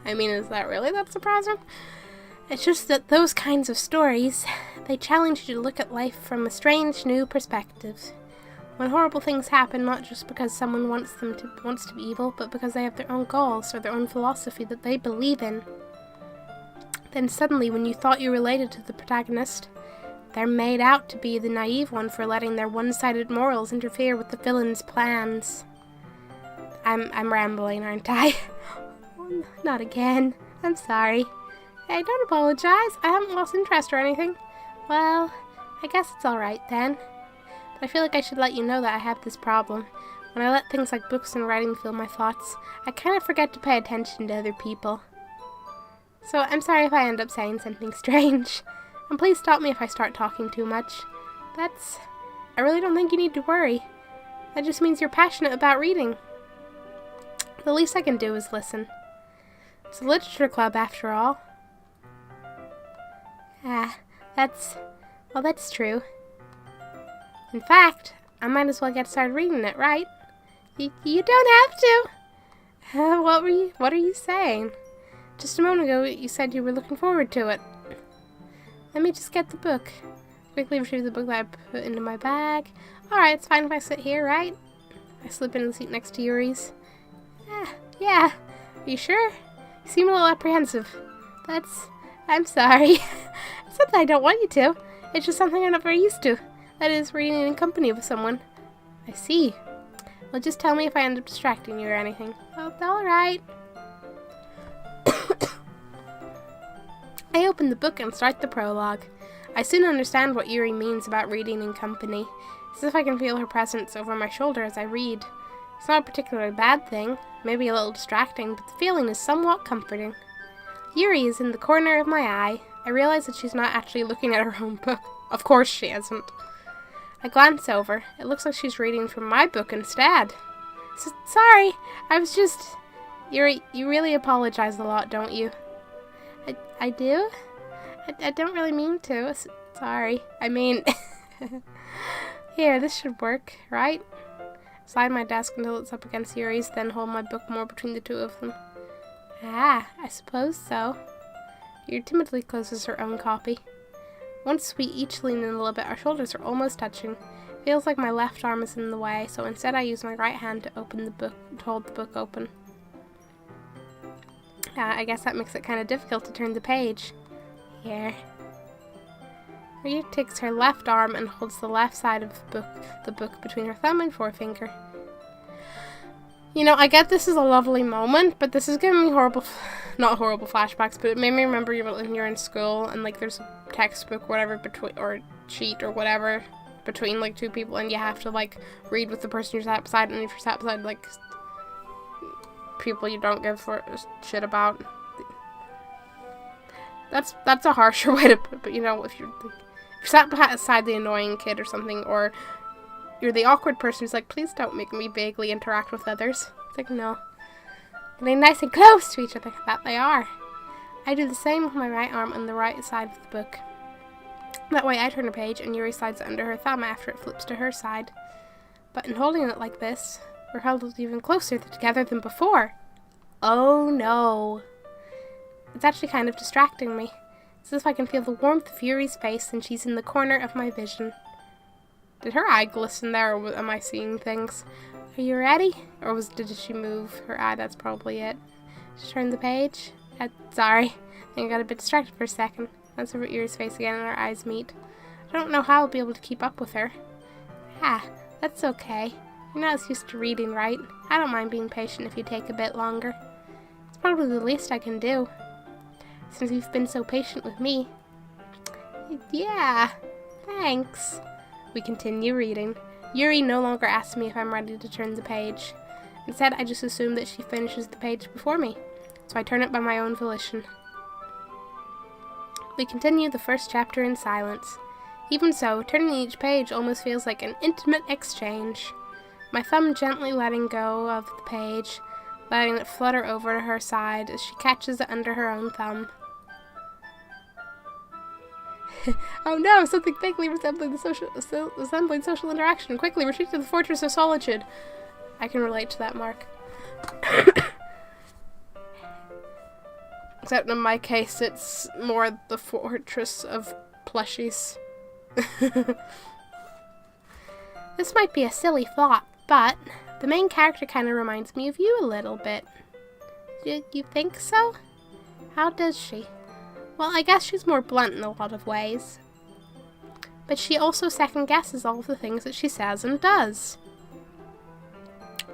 I mean, is that really that surprising? It's just that those kinds of stories, they challenge you to look at life from a strange new perspective. When horrible things happen, not just because someone wants to be evil, but because they have their own goals or their own philosophy that they believe in. Then suddenly, when you thought you related to the protagonist, they're made out to be the naive one for letting their one-sided morals interfere with the villain's plans. I'm rambling, aren't I? Not again. I'm sorry. Hey, don't apologize. I haven't lost interest or anything. Well, I guess it's alright then. But I feel like I should let you know that I have this problem. When I let things like books and writing fill my thoughts, I kind of forget to pay attention to other people. So I'm sorry if I end up saying something strange. And please stop me if I start talking too much. I really don't think you need to worry. That just means you're passionate about reading. The least I can do is listen. It's a literature club, after all. That's true. In fact, I might as well get started reading it, right? You don't have to! What are you saying? Just a moment ago, you said you were looking forward to it. Let me just get the book. Quickly retrieve the book that I put into my bag. Alright, it's fine if I sit here, right? I slip into the seat next to Yuri's. Yeah. Are you sure? You seem a little apprehensive. I'm sorry. It's not that I don't want you to. It's just something I'm not very used to. That is, reading in company with someone. I see. Well, just tell me if I end up distracting you or anything. Oh, alright. open the book and start the prologue. I soon understand what Yuri means about reading in company. It's as if I can feel her presence over my shoulder as I read. It's not a particularly bad thing, maybe a little distracting, but the feeling is somewhat comforting. Yuri is in the corner of my eye. I realize that she's not actually looking at her own book. Of course she isn't. I glance over. It looks like she's reading from my book instead. Sorry, I was just... Yuri, you really apologize a lot, don't you? I do? I don't really mean to. Sorry. I mean... Here, this should work, right? Slide my desk until it's up against Yuri's, then hold my book more between the two of them. Ah, I suppose so. Yuri timidly closes her own copy. Once we each lean in a little bit, our shoulders are almost touching. It feels like my left arm is in the way, so instead I use my right hand to hold the book open. I guess that makes it kind of difficult to turn the page. Here. Rhea takes her left arm and holds the left side of the book between her thumb and forefinger. You know, I get this is a lovely moment, but this is giving me not horrible flashbacks, but it made me remember when you're in school and like there's a textbook, whatever, or sheet or whatever between like two people, and you have to like read with the person you're sat beside, and if you're sat beside like people you don't give a shit about. That's a harsher way to put it, but you know, if you're sat beside the annoying kid or something, or you're the awkward person who's like, please don't make me vaguely interact with others. It's like, no. Getting nice and close to each other. That they are. I do the same with my right arm on the right side of the book. That way I turn a page and Yuri slides it under her thumb after it flips to her side. But in holding it like this, we're held even closer together than before. Oh no. It's actually kind of distracting me. It's as if I can feel the warmth of Yuri's face and she's in the corner of my vision. Did her eye glisten there, or am I seeing things? Are you ready? Or did she move her eye? That's probably it. Just turn the page. Sorry. I think I got a bit distracted for a second. Glance over at Yuri's face again and our eyes meet. I don't know how I'll be able to keep up with her. That's okay. You're not as used to reading, right? I don't mind being patient if you take a bit longer. It's probably the least I can do. Since you've been so patient with me. Yeah, thanks. We continue reading. Yuri no longer asks me if I'm ready to turn the page. Instead, I just assume that she finishes the page before me, so I turn it by my own volition. We continue the first chapter in silence. Even so, turning each page almost feels like an intimate exchange. My thumb gently letting go of the page, letting it flutter over to her side as she catches it under her own thumb. Oh no, something vaguely resembling social interaction. Quickly, retreat to the Fortress of Solitude. I can relate to that, Mark. Except in my case, it's more the Fortress of Plushies. This might be a silly thought, but the main character kind of reminds me of you a little bit. You think so? How does she? Well, I guess she's more blunt in a lot of ways. But she also second-guesses all of the things that she says and does.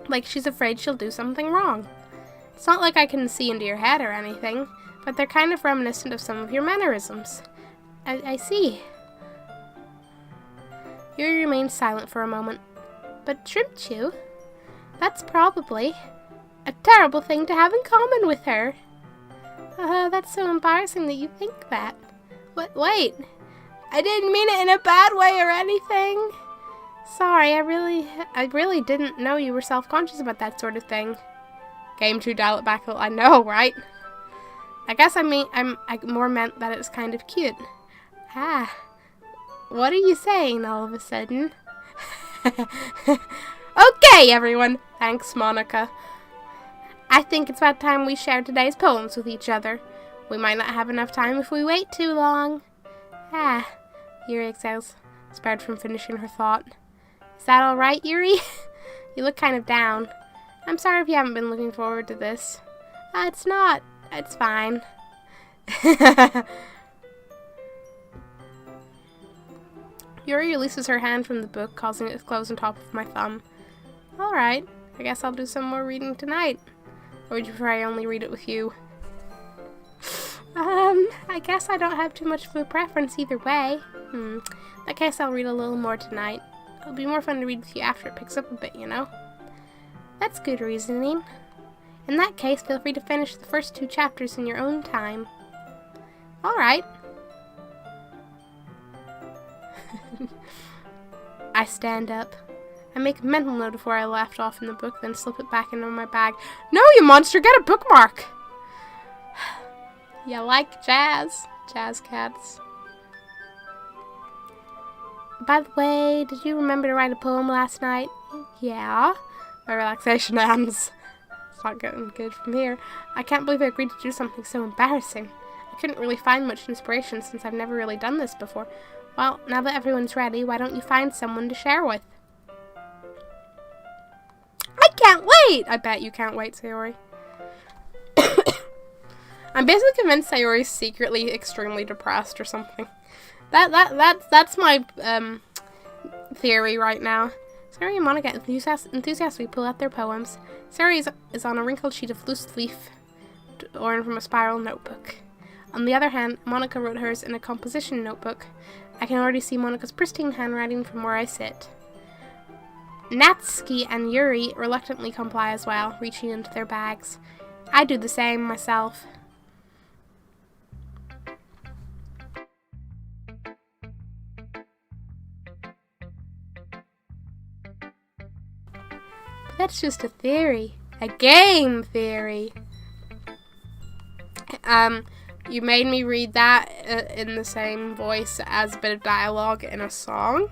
Like she's afraid she'll do something wrong. It's not like I can see into your head or anything, but they're kind of reminiscent of some of your mannerisms. I see. Yuri remains silent for a moment. But Shrimp Chew? That's probably a terrible thing to have in common with her. That's so embarrassing that you think that. Wait. I didn't mean it in a bad way or anything. Sorry, I really didn't know you were self-conscious about that sort of thing. Game to dial it back a little. I know, right? I guess I more meant that it's kind of cute. What are you saying all of a sudden? Okay, everyone. Thanks, Monica. I think it's about time we share today's poems with each other. We might not have enough time if we wait too long. Yuri exhales, spared from finishing her thought. Is that alright, Yuri? You look kind of down. I'm sorry if you haven't been looking forward to this. It's not. It's fine. Yuri releases her hand from the book, causing it to close on top of my thumb. Alright, I guess I'll do some more reading tonight. Or would you prefer I only read it with you? I guess I don't have too much of a preference either way. In that case, I'll read a little more tonight. It'll be more fun to read with you after it picks up a bit, you know? That's good reasoning. In that case, feel free to finish the first 2 chapters in your own time. Alright. I stand up. I make a mental note of where I left off in the book, then slip it back into my bag. No, you monster! Get a bookmark! You like jazz? Jazz cats. By the way, did you remember to write a poem last night? Yeah. My relaxation ends. It's not getting good from here. I can't believe I agreed to do something so embarrassing. I couldn't really find much inspiration since I've never really done this before. Well, now that everyone's ready, why don't you find someone to share with? I can't wait! I bet you can't wait, Sayori. I'm basically convinced Sayori's secretly extremely depressed or something. That's my theory right now. Sayori and Monica enthusiastically pull out their poems. Sayori is on a wrinkled sheet of loose leaf torn from a spiral notebook. On the other hand, Monica wrote hers in a composition notebook. I can already see Monica's pristine handwriting from where I sit. Natsuki and Yuri reluctantly comply as well, reaching into their bags. I do the same myself. But that's just a theory. A game theory. You made me read that in the same voice as a bit of dialogue in a song,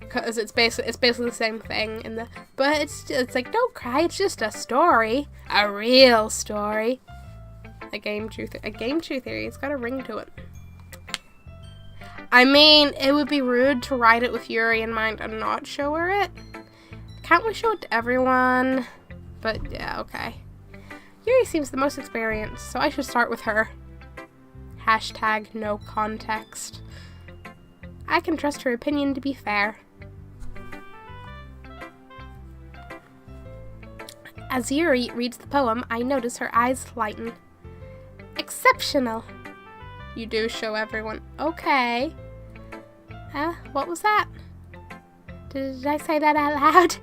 because it's basically the same thing but it's like, don't cry, it's just a story, a real story, a game true theory. It's got a ring to it. I mean, it would be rude to write it with Yuri in mind and not show her it. Can't we show it to everyone? But yeah, okay. Yuri seems the most experienced, so I should start with her. Hashtag no context. I can trust her opinion to be fair. As Yuri reads the poem, I notice her eyes lighten. Exceptional! You do show everyone. Okay. What was that? Did I say that out loud?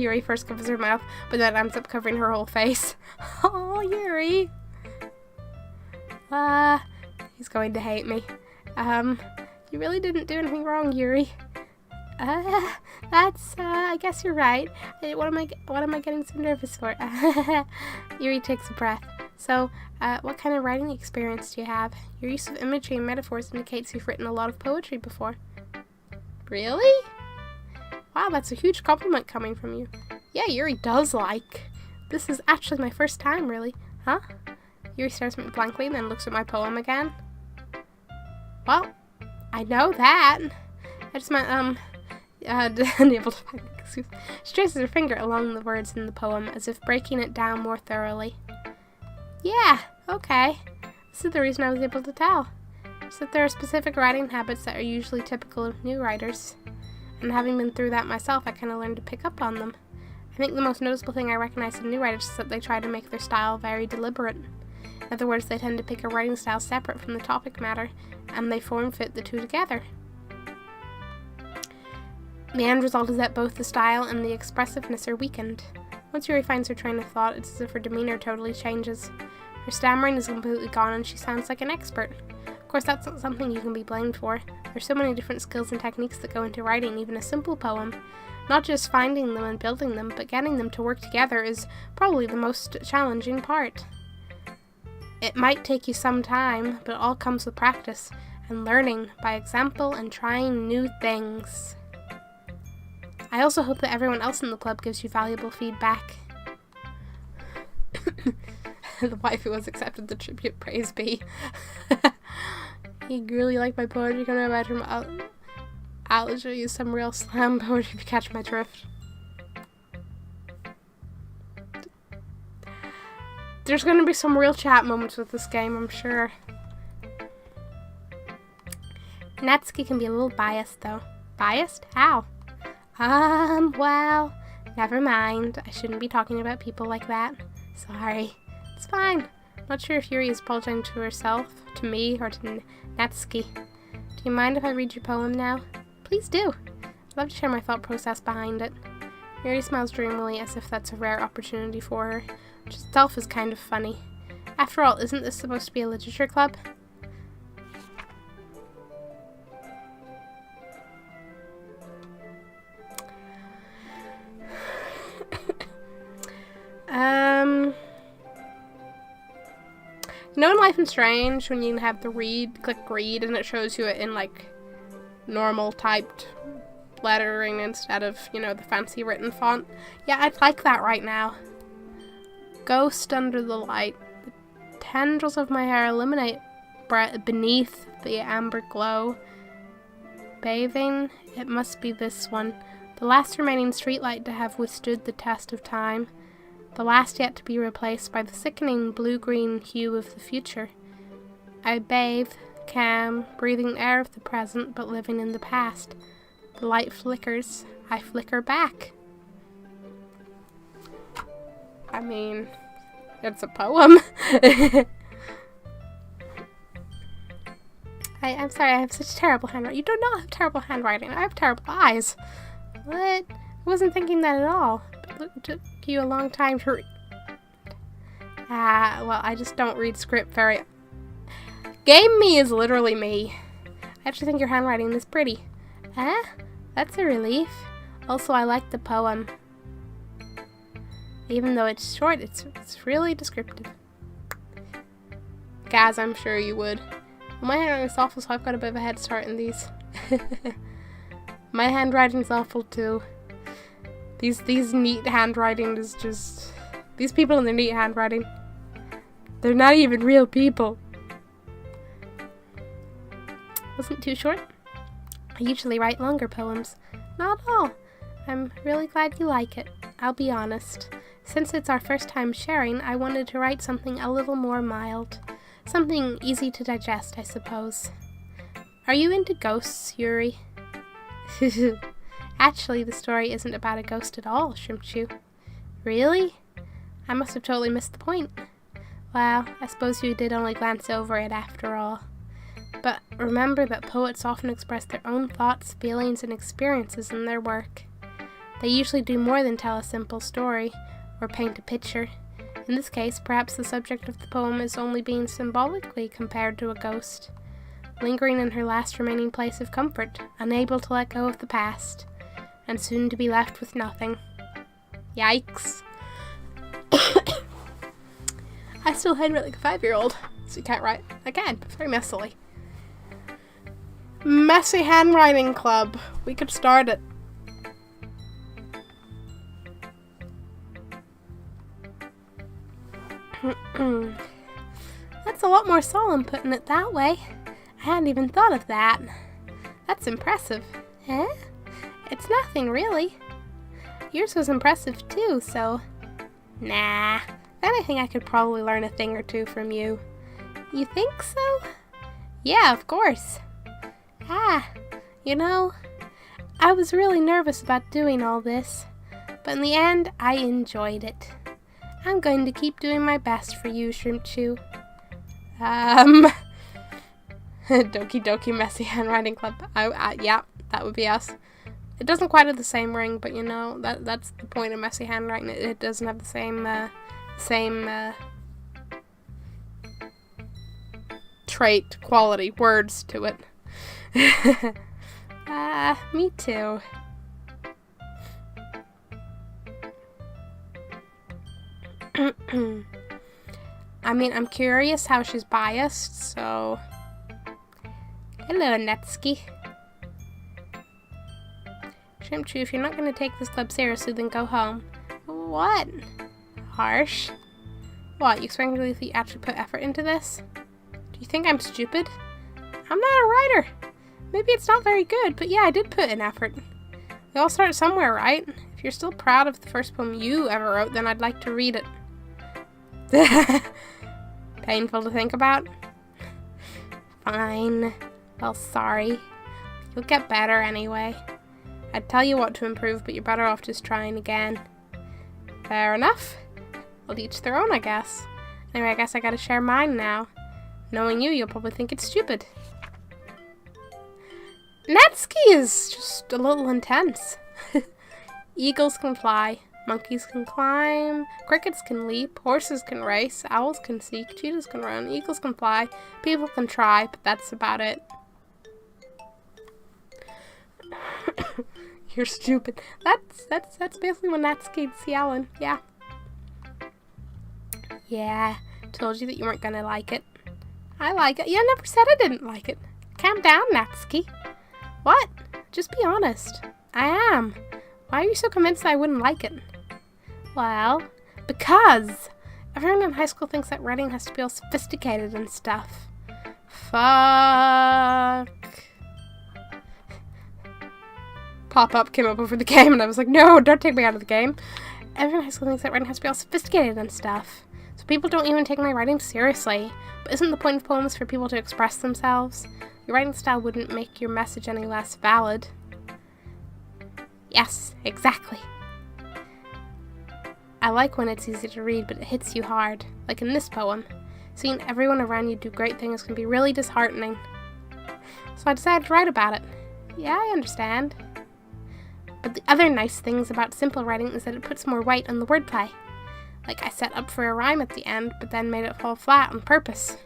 Yuri first covers her mouth, but then ends up covering her whole face. Oh, Yuri! He's going to hate me. You really didn't do anything wrong, Yuri. I guess you're right. What am I getting so nervous for? Yuri takes a breath. So, what kind of writing experience do you have? Your use of imagery and metaphors indicates you've written a lot of poetry before. Really? Wow, that's a huge compliment coming from you. Yeah, Yuri does like. This is actually my first time, really. Huh? Yuri stares at me blankly and then looks at my poem again. Well, I know that. I just meant, unable to find an excuse. She traces her finger along the words in the poem as if breaking it down more thoroughly. Yeah, okay. This is the reason I was able to tell. Just that there are specific writing habits that are usually typical of new writers. And having been through that myself, I kind of learned to pick up on them. I think the most noticeable thing I recognize in new writers is that they try to make their style very deliberate. In other words, they tend to pick a writing style separate from the topic matter, and they form-fit the two together. The end result is that both the style and the expressiveness are weakened. Once Yuri finds her train of thought, it's as if her demeanor totally changes. Her stammering is completely gone and she sounds like an expert. Of course, that's not something you can be blamed for. There's so many different skills and techniques that go into writing even a simple poem. Not just finding them and building them, but getting them to work together is probably the most challenging part. It might take you some time, but it all comes with practice and learning by example and trying new things. I also hope that everyone else in the club gives you valuable feedback. The waifu has accepted the tribute, praise be. He really liked my poetry coming about from I'll show you some real slam poetry if you catch my drift. There's gonna be some real chat moments with this game, I'm sure. Natsuki can be a little biased, though. Biased? How? Well, never mind. I shouldn't be talking about people like that. Sorry. It's fine. Not sure if Yuri is apologizing to herself, to me, or to Natsuki. Do you mind if I read your poem now? Please do. I'd love to share my thought process behind it. Yuri smiles dreamily as if that's a rare opportunity for her, which itself is kind of funny. After all, isn't this supposed to be a literature club? You know in Life is Strange when you have the click read, and it shows you it in like normal typed lettering instead of, you know, the fancy written font? Yeah, I'd like that right now. Ghost under the light. The tendrils of my hair illuminate beneath the amber glow. Bathing, it must be this one. The last remaining streetlight to have withstood the test of time. The last yet to be replaced by the sickening blue-green hue of the future. I bathe, calm, breathing air of the present but living in the past. The light flickers. I flicker back. I mean, it's a poem. I'm sorry, I have such terrible handwriting. You do not have terrible handwriting. I have terrible eyes. What? I wasn't thinking that at all. It took you a long time to read. Well, I just don't read script very... Game me is literally me. I actually think your handwriting is pretty. That's a relief. Also, I like the poem. Even though it's short, it's really descriptive. Gaz, I'm sure you would. Well, my handwriting is awful, so I've got a bit of a head start in these. My handwriting's awful too. These neat handwriting is just... These people in their neat handwriting, they're not even real people. Wasn't too short? I usually write longer poems. Not at all. I'm really glad you like it. I'll be honest. Since it's our first time sharing, I wanted to write something a little more mild. Something easy to digest, I suppose. Are you into ghosts, Yuri? Actually, the story isn't about a ghost at all, Shrimp. Really? I must have totally missed the point. Well, I suppose you did only glance over it after all. But remember that poets often express their own thoughts, feelings, and experiences in their work. They usually do more than tell a simple story, or paint a picture. In this case, perhaps the subject of the poem is only being symbolically compared to a ghost, lingering in her last remaining place of comfort, unable to let go of the past, and soon to be left with nothing. Yikes. I still handwrite like a 5-year-old, so you can't write again, but very messily. Messy handwriting club. We could start it. That's a lot more solemn putting it that way. I hadn't even thought of that. That's impressive. Eh? It's nothing, really. Yours was impressive, too, so... Nah. If anything, I could probably learn a thing or two from you. You think so? Yeah, of course. You know, I was really nervous about doing all this, but in the end, I enjoyed it. I'm going to keep doing my best for you, Shrimp Chew. Doki Doki Messy Handwriting Club. Yeah, that would be us. It doesn't quite have the same ring, but you know, that's the point of messy handwriting. It doesn't have the same trait, quality, words to it. Me too. I mean, I'm curious how she's biased, so... Hello, Natsuki. Shrimp Chew, if you're not going to take this club seriously, then go home. What? Harsh. What, you expect me to actually put effort into this? Do you think I'm stupid? I'm not a writer. Maybe it's not very good, but yeah, I did put in effort. We all start somewhere, right? If you're still proud of the first poem you ever wrote, then I'd like to read it. Painful to think about? Fine. Well, sorry. You'll get better anyway. I'd tell you what to improve, but you're better off just trying again. Fair enough. Well, each their own, I guess. Anyway, I guess I gotta share mine now. Knowing you, you'll probably think it's stupid. Natsuki is just a little intense. Eagles can fly, monkeys can climb, crickets can leap, horses can race, owls can sneak, cheetahs can run, eagles can fly, people can try, but that's about it. You're stupid. That's basically what Natsuki's yelling. Yeah. Yeah. Told you that you weren't gonna like it. I like it. Yeah, I never said I didn't like it. Calm down, Natsuki. What? Just be honest. I am. Why are you so convinced that I wouldn't like it? Well, because everyone in high school thinks that writing has to be all sophisticated and stuff. Fuck. Pop-up came up over the game and I was like, no, don't take me out of the game. Everyone in high school thinks that writing has to be all sophisticated and stuff. So people don't even take my writing seriously. But isn't the point of poems for people to express themselves? Your writing style wouldn't make your message any less valid. Yes, exactly. I like when it's easy to read, but it hits you hard. Like in this poem. Seeing everyone around you do great things can be really disheartening. So I decided to write about it. Yeah, I understand. But the other nice things about simple writing is that it puts more weight on the wordplay. Like I set up for a rhyme at the end, but then made it fall flat on purpose.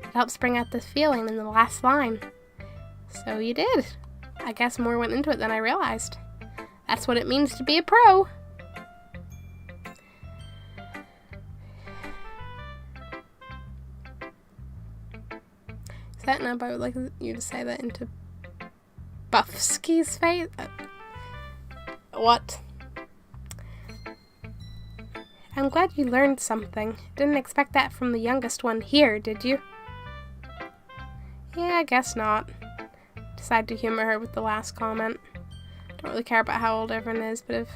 It helps bring out the feeling in the last line. So you did. I guess more went into it than I realized. That's what it means to be a pro. Is that enough? I would like you to say that into Buffski's face. What? I'm glad you learned something. Didn't expect that from the youngest one here, did you? Yeah, I guess not. Decided to humor her with the last comment. Don't really care about how old everyone is, but if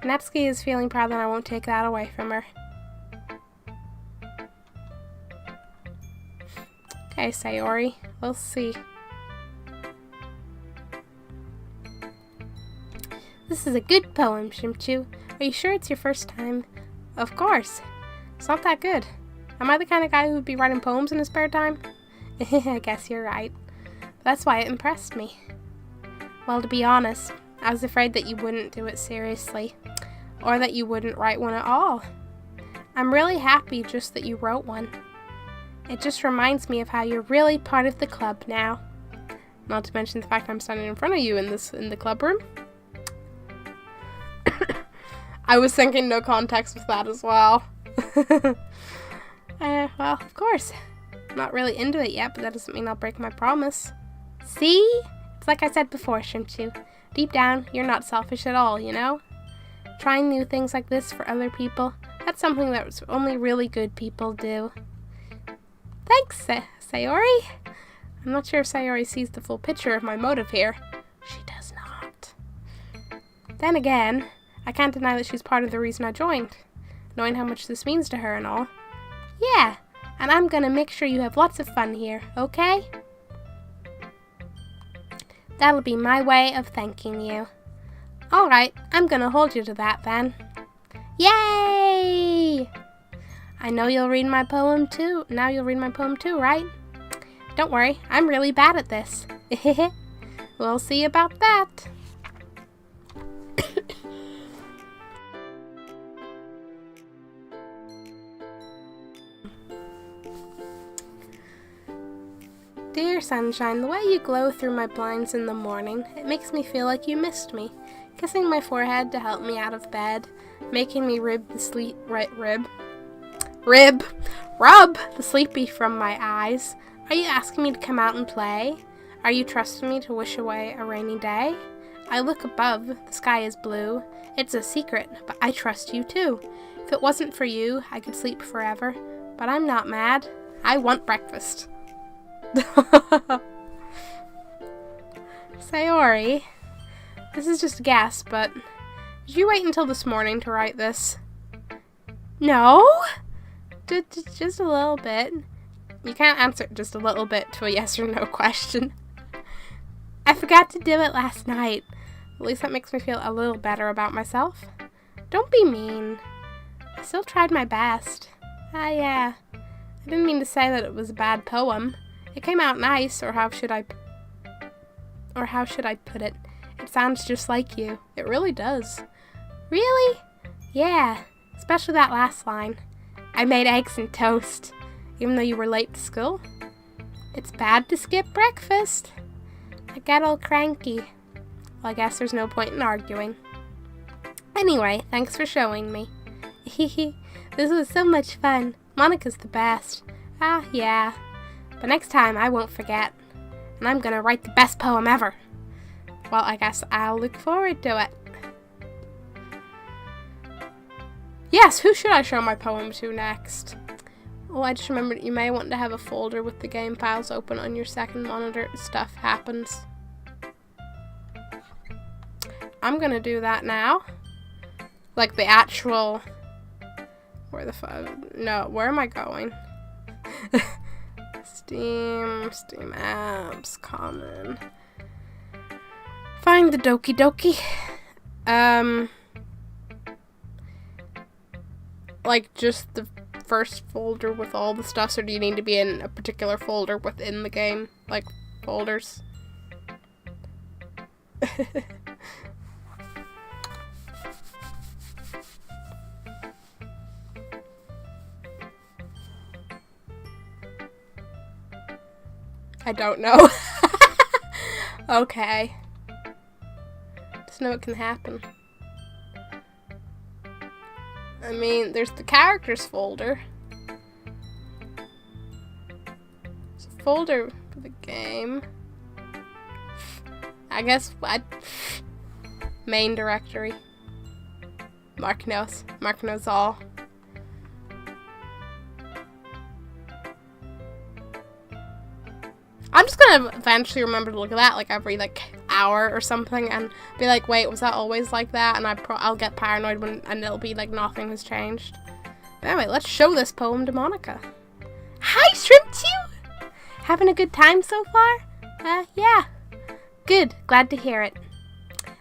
Natsuki is feeling proud, then I won't take that away from her. Okay, Sayori. We'll see. This is a good poem, Shimchu. Are you sure it's your first time? Of course. It's not that good. Am I the kind of guy who would be writing poems in his spare time? I guess you're right. That's why it impressed me. Well, to be honest, I was afraid that you wouldn't do it seriously, or that you wouldn't write one at all. I'm really happy just that you wrote one. It just reminds me of how you're really part of the club now. Not to mention the fact I'm standing in front of you in the club room. I was thinking no context with that as well. Well, of course. I'm not really into it yet, but that doesn't mean I'll break my promise. See? It's like I said before, Shimchu. Deep down, you're not selfish at all, you know? Trying new things like this for other people, that's something that only really good people do. Thanks, Sayori. I'm not sure if Sayori sees the full picture of my motive here. She does not. Then again, I can't deny that she's part of the reason I joined, knowing how much this means to her and all. Yeah, and I'm gonna make sure you have lots of fun here, okay? That'll be my way of thanking you. Alright, I'm gonna hold you to that then. Yay! I know you'll read my poem too. Now you'll read my poem too, right? Don't worry, I'm really bad at this. We'll see about that. Dear sunshine, the way you glow through my blinds in the morning, it makes me feel like you missed me. Kissing my forehead to help me out of bed, making me rub the sleepy from my eyes. Are you asking me to come out and play? Are you trusting me to wish away a rainy day? I look above, the sky is blue. It's a secret, but I trust you too. If it wasn't for you, I could sleep forever. But I'm not mad. I want breakfast. Sayori, this is just a guess, but did you wait until this morning to write this? No? Just a little bit. You can't answer just a little bit to a yes or no question. I forgot to do it last night. At least that makes me feel a little better about myself. Don't be mean. I still tried my best. Ah, yeah. I didn't mean to say that it was a bad poem. It came out nice, or how should I put it? It sounds just like you. It really does. Really? Yeah, especially that last line. I made eggs and toast, even though you were late to school. It's bad to skip breakfast. I get all cranky. Well, I guess there's no point in arguing. Anyway, thanks for showing me. This was so much fun. Monica's the best. Ah, yeah. But next time I won't forget. And I'm gonna write the best poem ever. Well, I guess I'll look forward to it. Yes, who should I show my poem to next? Oh, I just remembered you may want to have a folder with the game files open on your second monitor. Stuff happens. I'm gonna do that now. Like the actual... Where am I going? Steam apps, common. Find the Doki. Like just the first folder with all the stuff, or do you need to be in a particular folder within the game? Like folders? I don't know. Okay. Just know it can happen. I mean, there's the characters folder. There's a folder for the game. I guess what? Main directory. Mark knows. Mark knows all. I'm just gonna eventually remember to look at that like every hour or something and be like, wait, was that always like that? And I'll get paranoid and it'll be like nothing has changed. But anyway, let's show this poem to Monica. Hi, Shrimp2! Having a good time so far? Yeah. Good. Glad to hear it.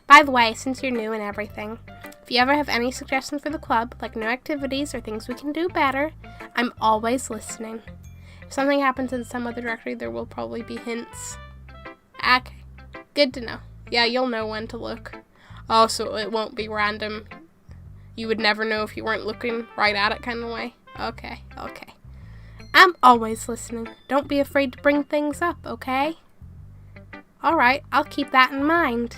By the way, since you're new and everything, if you ever have any suggestions for the club, like new activities or things we can do better, I'm always listening. If something happens in some other directory, there will probably be hints. Okay. Good to know. Yeah, you'll know when to look. Oh, so it won't be random. You would never know if you weren't looking right at it kind of way. Okay. I'm always listening. Don't be afraid to bring things up, okay? Alright, I'll keep that in mind.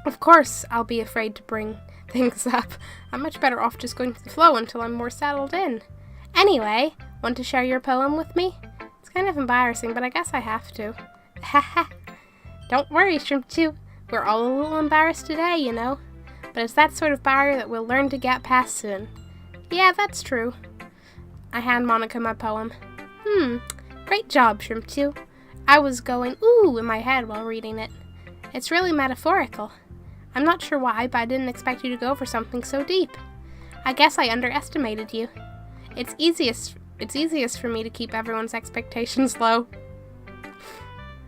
Of course, I'll be afraid to bring things up. I'm much better off just going with the flow until I'm more settled in. Anyway, want to share your poem with me? It's kind of embarrassing, but I guess I have to. Haha. Don't worry, Shrimp2. We're all a little embarrassed today, you know. But it's that sort of barrier that we'll learn to get past soon. Yeah, that's true. I hand Monica my poem. Great job, Shrimp2. I was going ooh in my head while reading it. It's really metaphorical. I'm not sure why, but I didn't expect you to go for something so deep. I guess I underestimated you. It's easiest for me to keep everyone's expectations low.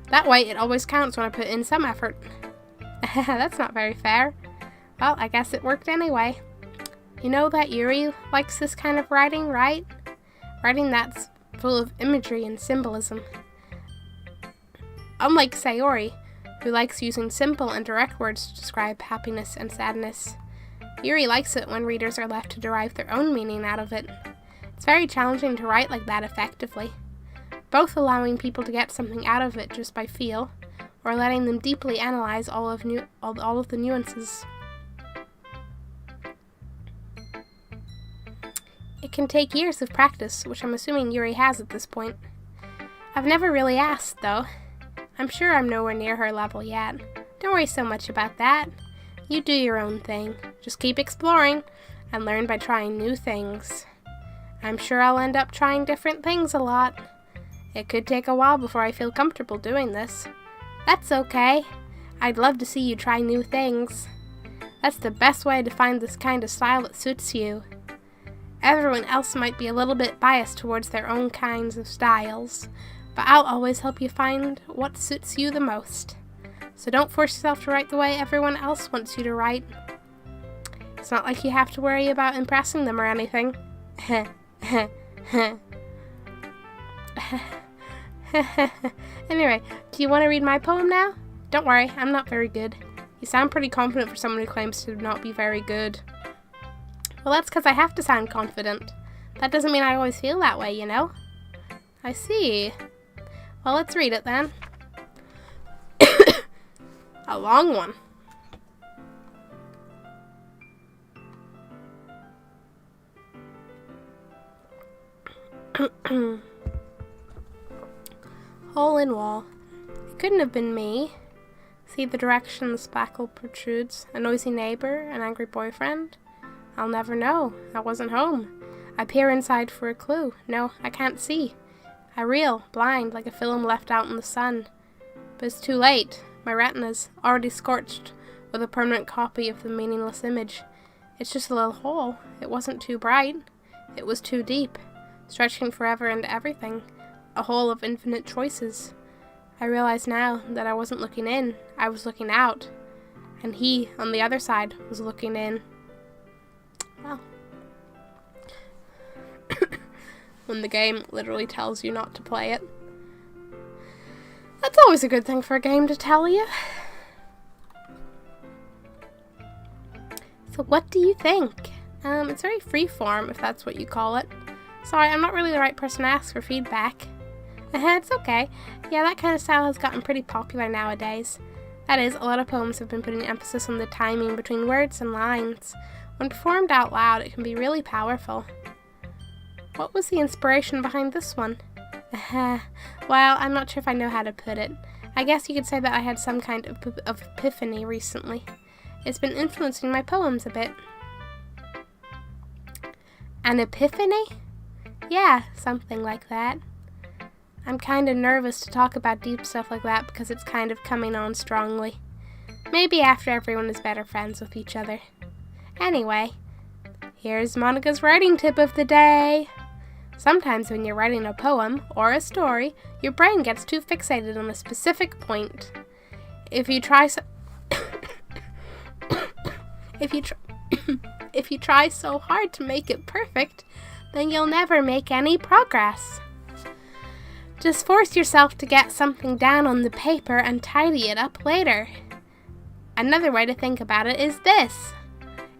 That way, it always counts when I put in some effort. That's not very fair. Well, I guess it worked anyway. You know that Yuri likes this kind of writing, right? Writing that's full of imagery and symbolism. Unlike Sayori, who likes using simple and direct words to describe happiness and sadness, Yuri likes it when readers are left to derive their own meaning out of it. It's very challenging to write like that effectively, both allowing people to get something out of it just by feel, or letting them deeply analyze all of the nuances. It can take years of practice, which I'm assuming Yuri has at this point. I've never really asked, though. I'm sure I'm nowhere near her level yet. Don't worry so much about that. You do your own thing. Just keep exploring, and learn by trying new things. I'm sure I'll end up trying different things a lot. It could take a while before I feel comfortable doing this. That's okay. I'd love to see you try new things. That's the best way to find this kind of style that suits you. Everyone else might be a little bit biased towards their own kinds of styles, but I'll always help you find what suits you the most. So don't force yourself to write the way everyone else wants you to write. It's not like you have to worry about impressing them or anything. Anyway, do you want to read my poem now? Don't worry, I'm not very good. You sound pretty confident for someone who claims to not be very good. Well, that's because I have to sound confident. That doesn't mean I always feel that way, you know? I see. Well, let's read it then. A long one. Hole in wall. It couldn't have been me. See the direction the spackle protrudes. A noisy neighbor, an angry boyfriend. I'll never know. I wasn't home. I peer inside for a clue. No, I can't see. I reel, blind, like a film left out in the sun. But it's too late. My retina's already scorched with a permanent copy of the meaningless image. It's just a little hole. It wasn't too bright. It was too deep, stretching forever into everything. A hole of infinite choices. I realize now that I wasn't looking in. I was looking out. And he, on the other side, was looking in. Well. When the game literally tells you not to play it. That's always a good thing for a game to tell you. So what do you think? It's very freeform, if that's what you call it. Sorry, I'm not really the right person to ask for feedback. It's okay. Yeah, that kind of style has gotten pretty popular nowadays. That is, a lot of poems have been putting emphasis on the timing between words and lines. When performed out loud, it can be really powerful. What was the inspiration behind this one? Well, I'm not sure if I know how to put it. I guess you could say that I had some kind of epiphany recently. It's been influencing my poems a bit. An epiphany? Yeah, something like that. I'm kind of nervous to talk about deep stuff like that because it's kind of coming on strongly. Maybe after everyone is better friends with each other. Anyway, here's Monica's writing tip of the day. Sometimes when you're writing a poem or a story, your brain gets too fixated on a specific point. If you try so hard to make it perfect, then you'll never make any progress. Just force yourself to get something down on the paper and tidy it up later. Another way to think about it is this.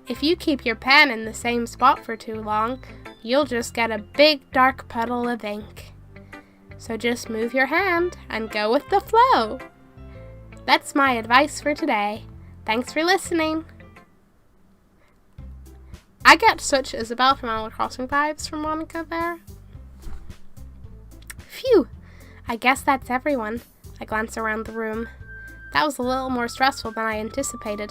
If you keep your pen in the same spot for too long, you'll just get a big dark puddle of ink. So just move your hand and go with the flow. That's my advice for today. Thanks for listening. I get such Isabel from Animal Crossing vibes from Monica there. Phew! I guess that's everyone. I glance around the room. That was a little more stressful than I anticipated.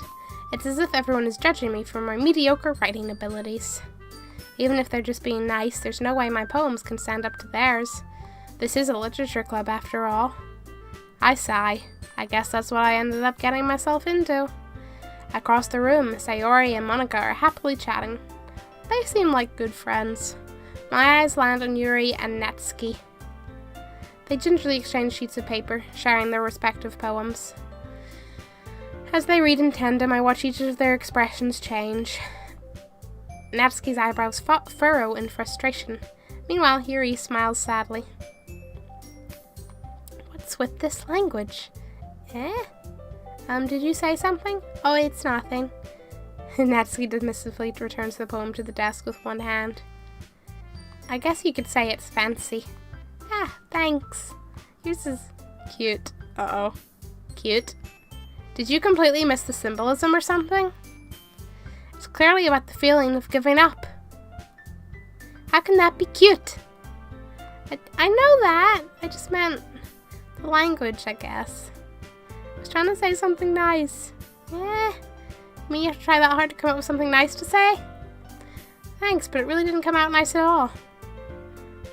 It's as if everyone is judging me for my mediocre writing abilities. Even if they're just being nice, there's no way my poems can stand up to theirs. This is a literature club after all. I sigh. I guess that's what I ended up getting myself into. Across the room, Sayori and Monica are happily chatting. They seem like good friends. My eyes land on Yuri and Netsuki. They gingerly exchange sheets of paper, sharing their respective poems. As they read in tandem, I watch each of their expressions change. Natsuki's eyebrows furrow in frustration. Meanwhile, Yuri smiles sadly. What's with this language? Did you say something? Oh, it's nothing. Natsuki dismissively returns the poem to the desk with one hand. I guess you could say it's fancy. Ah, thanks. Yours is cute. Uh-oh. Cute? Did you completely miss the symbolism or something? It's clearly about the feeling of giving up. How can that be cute? I know that. I just meant the language, I guess. I was trying to say something nice. Me have to try that hard to come up with something nice to say? Thanks, but it really didn't come out nice at all.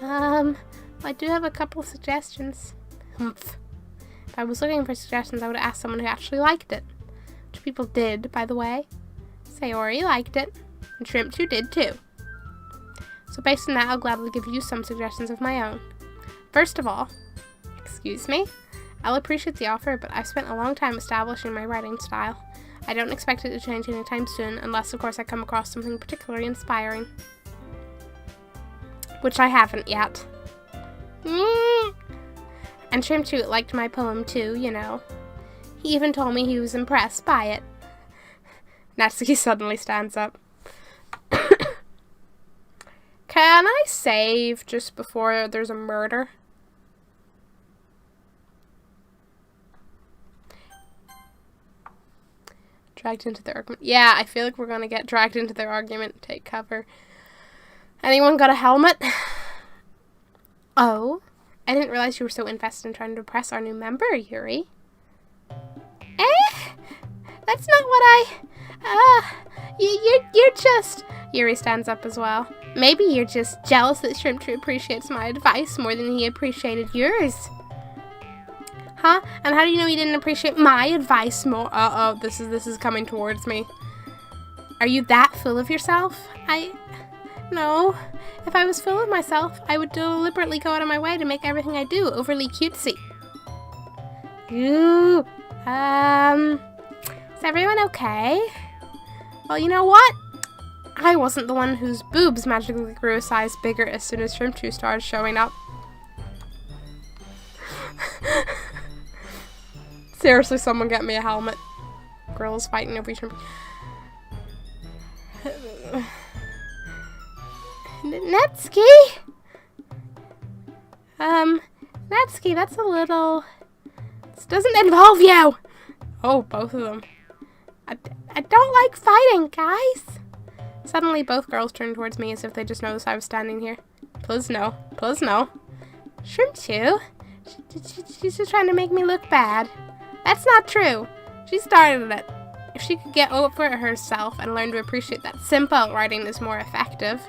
I do have a couple of suggestions. Humph. If I was looking for suggestions, I would have asked someone who actually liked it. Which people did, by the way. Sayori liked it, and Shrimp 2 did too. So based on that, I'll gladly give you some suggestions of my own. First of all, excuse me, I'll appreciate the offer, but I've spent a long time establishing my writing style. I don't expect it to change anytime soon, unless of course I come across something particularly inspiring. which I haven't yet. And Shrimchu liked my poem too, you know. He even told me he was impressed by it. Natsuki suddenly stands up. Can I save just before there's a murder? Dragged into their argument. Yeah, I feel like we're gonna get dragged into their argument. Take cover. Anyone got a helmet? Oh, I didn't realize you were so invested in trying to impress our new member, Yuri. That's not what you're just... Yuri stands up as well. Maybe you're just jealous that Shrimptree appreciates my advice more than he appreciated yours. Huh? And how do you know he didn't appreciate my advice more? Uh-oh, this is coming towards me. Are you that full of yourself? No. If I was full of myself, I would deliberately go out of my way to make everything I do overly cutesy. Ooh. Is everyone okay? Well, you know what? I wasn't the one whose boobs magically grew a size bigger as soon as Shrimptree started showing up. Seriously, someone get me a helmet. Girls fighting over Shrimptree. Natsuki? Natsuki, that's a little... This doesn't involve you! Oh, both of them. I don't like fighting, guys! Suddenly, both girls turned towards me as if they just noticed I was standing here. Please no. Please no. Shrimpchu? She's just trying to make me look bad. That's not true. She started it. If she could get over it herself and learn to appreciate that simple writing is more effective,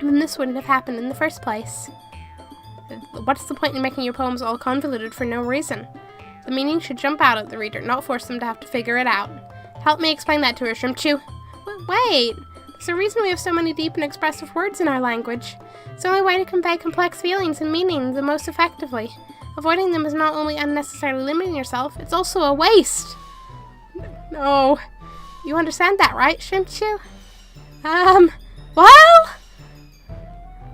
then this wouldn't have happened in the first place. What's the point in making your poems all convoluted for no reason? The meaning should jump out at the reader, not force them to have to figure it out. Help me explain that to her, Shrimpchu. Wait! There's a reason we have so many deep and expressive words in our language. It's the only way to convey complex feelings and meanings the most effectively. Avoiding them is not only unnecessarily limiting yourself, it's also a waste. No. You understand that, right, Shrimpchu? Well?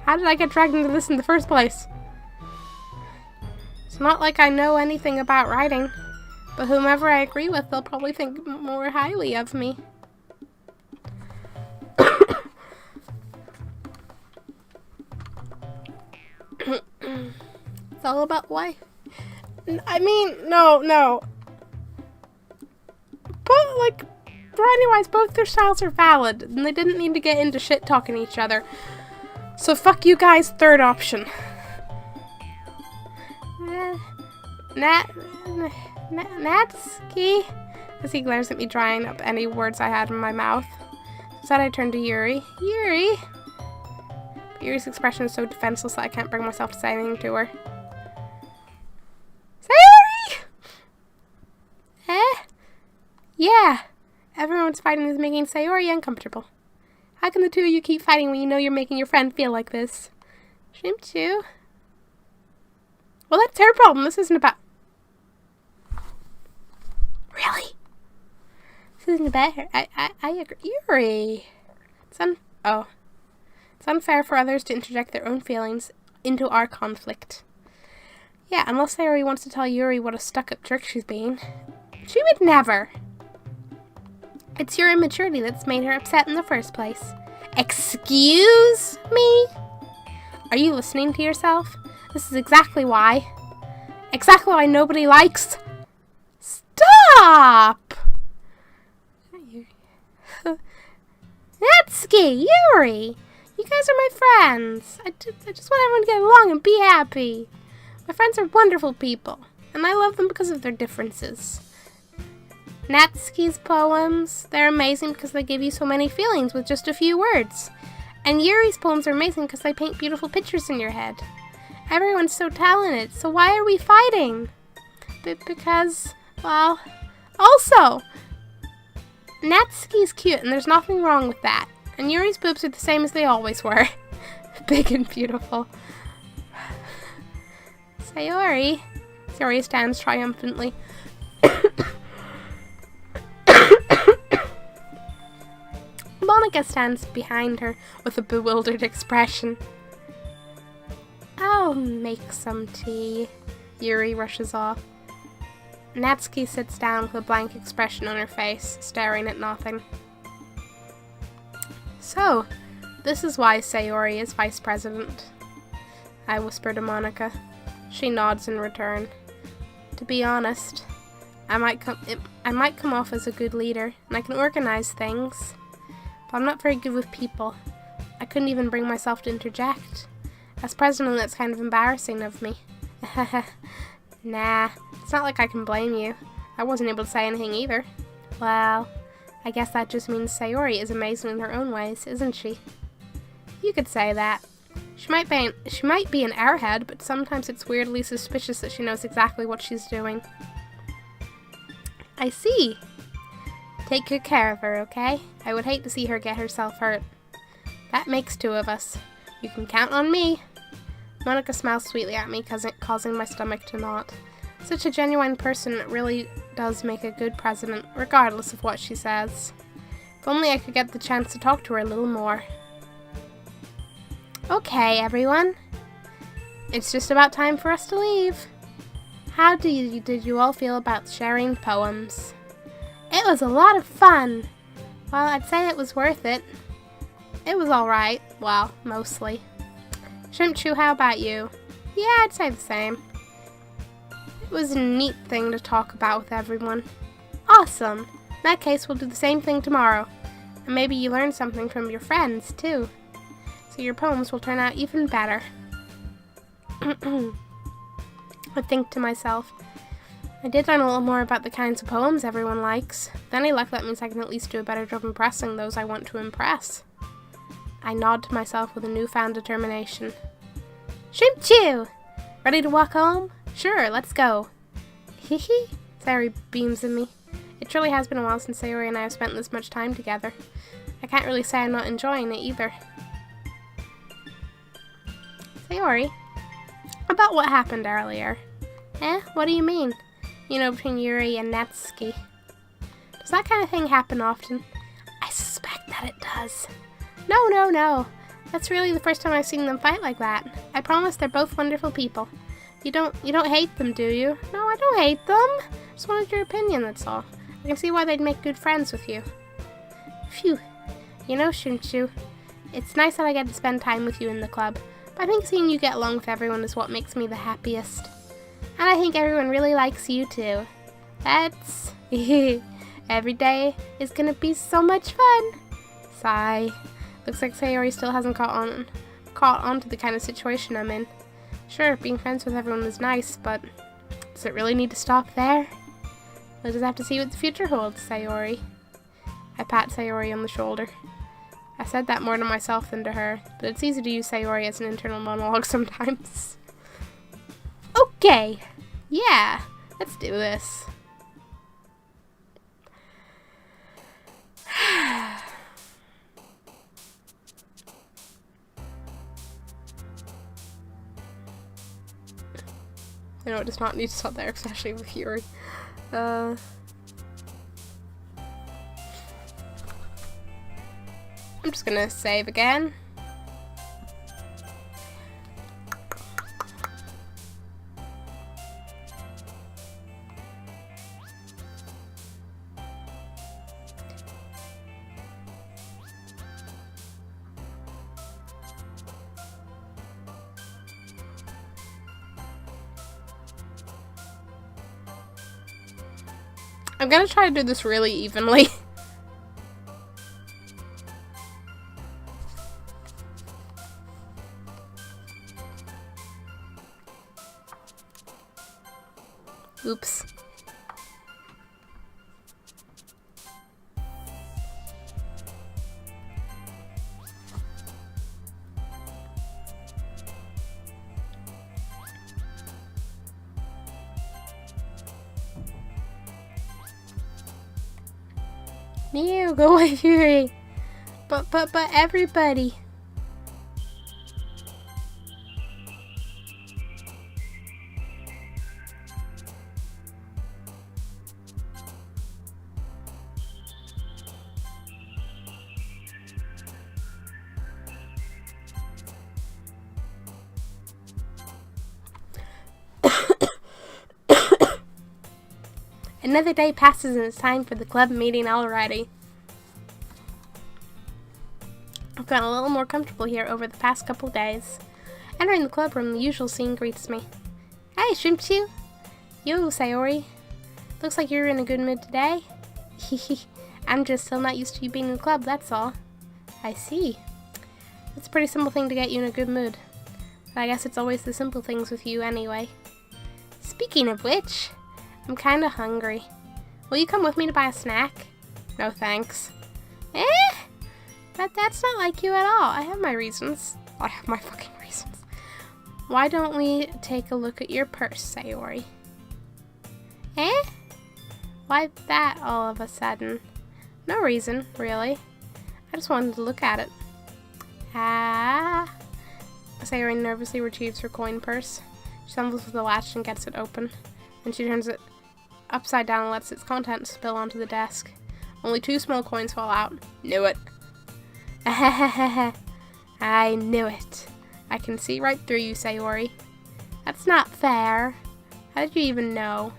How did I get dragged into this in the first place? It's not like I know anything about writing, but whomever I agree with, they'll probably think more highly of me. It's all about life. I mean, no. But, like, writing-wise, both their styles are valid, and they didn't need to get into shit-talking each other. So fuck you guys, third option. Natsuki? As he glares at me, drying up any words I had in my mouth. Instead, I turned to Yuri. Yuri? But Yuri's expression is so defenseless that I can't bring myself to say anything to her. Sayori! Yeah. Everyone's fighting is making Sayori uncomfortable. How can the two of you keep fighting when you know you're making your friend feel like this? Shrimpchu? Well, that's her problem. This isn't about... Really? This isn't about her. I agree. Yuri. It's unfair for others to interject their own feelings into our conflict. Yeah, unless Sayori wants to tell Yuri what a stuck-up jerk she's being. She would never. It's your immaturity that's made her upset in the first place. Excuse me? Are you listening to yourself? This is exactly why. Exactly why nobody likes... Stop! Natsuki, Yuri! You guys are my friends. I just want everyone to get along and be happy. My friends are wonderful people, and I love them because of their differences. Natsuki's poems, they're amazing because they give you so many feelings with just a few words. And Yuri's poems are amazing because they paint beautiful pictures in your head. Everyone's so talented, so why are we fighting? Because, well, also, Natsuki's cute and there's nothing wrong with that. And Yuri's boobs are the same as they always were. Big and beautiful. Sayori stands triumphantly. Monica stands behind her with a bewildered expression. I'll make some tea. Yuri rushes off. Natsuki sits down with a blank expression on her face, staring at nothing. So, this is why Sayori is vice president, I whisper to Monica. She nods in return. To be honest, I might come off as a good leader, and I can organize things, but I'm not very good with people. I couldn't even bring myself to interject. As president, that's kind of embarrassing of me. Nah, it's not like I can blame you. I wasn't able to say anything either. Well, I guess that just means Sayori is amazing in her own ways, isn't she? You could say that. She might be an airhead, but sometimes it's weirdly suspicious that she knows exactly what she's doing. I see. Take good care of her, okay? I would hate to see her get herself hurt. That makes two of us. You can count on me. Monica smiles sweetly at me, causing my stomach to knot. Such a genuine person really does make a good president, regardless of what she says. If only I could get the chance to talk to her a little more. Okay, everyone. It's just about time for us to leave. How did you all feel about sharing poems? It was a lot of fun. Well, I'd say it was worth it. It was alright. Well, mostly. Shrimp-Chew, how about you? Yeah, I'd say the same. It was a neat thing to talk about with everyone. Awesome! In that case, we'll do the same thing tomorrow. And maybe you learn something from your friends, too. So your poems will turn out even better. I think to myself, I did learn a little more about the kinds of poems everyone likes. With any luck, that means I can at least do a better job impressing those I want to impress. I nod to myself with a newfound determination. Shrimp-Chew! Ready to walk home? Sure, let's go. Hee. Sayori beams at me. It truly has been a while since Sayori and I have spent this much time together. I can't really say I'm not enjoying it either. Sayori, about what happened earlier. What do you mean? You know, between Yuri and Natsuki. Does that kind of thing happen often? I suspect that it does. No. That's really the first time I've seen them fight like that. I promise they're both wonderful people. You don't hate them, do you? No, I don't hate them. Just wanted your opinion, that's all. I can see why they'd make good friends with you. Phew. You know, Shrimp-Chew, it's nice that I get to spend time with you in the club, but I think seeing you get along with everyone is what makes me the happiest. And I think everyone really likes you, too. That's... Every day is gonna be so much fun. Sigh. Looks like Sayori still hasn't caught on to the kind of situation I'm in. Sure, being friends with everyone is nice, but does it really need to stop there? We'll just have to see what the future holds, Sayori. I pat Sayori on the shoulder. I said that more to myself than to her, but it's easy to use Sayori as an internal monologue sometimes. Okay, yeah, let's do this. I know it does not need to stop there, especially with Yuri. I'm just gonna save again. I'm gonna try to do this really evenly. Oops. Mew, go away, Fury. But everybody. Another day passes and it's time for the club meeting already. I've gotten a little more comfortable here over the past couple days. Entering the club room, the usual scene greets me. Hey, Shrimpchu! Yo, Sayori. Looks like you're in a good mood today. I'm just still not used to you being in the club, that's all. I see. It's a pretty simple thing to get you in a good mood. But I guess it's always the simple things with you anyway. Speaking of which, I'm kinda hungry. Will you come with me to buy a snack? No thanks. But that's not like you at all. I have my reasons. I have my fucking reasons. Why don't we take a look at your purse, Sayori? Why that all of a sudden? No reason, really. I just wanted to look at it. Sayori nervously retrieves her coin purse. She fumbles with the latch and gets it open. Then she turns it upside down and lets its contents spill onto the desk. Only 2 small coins fall out. Knew it. I knew it. I can see right through you, Sayori. That's not fair. How did you even know?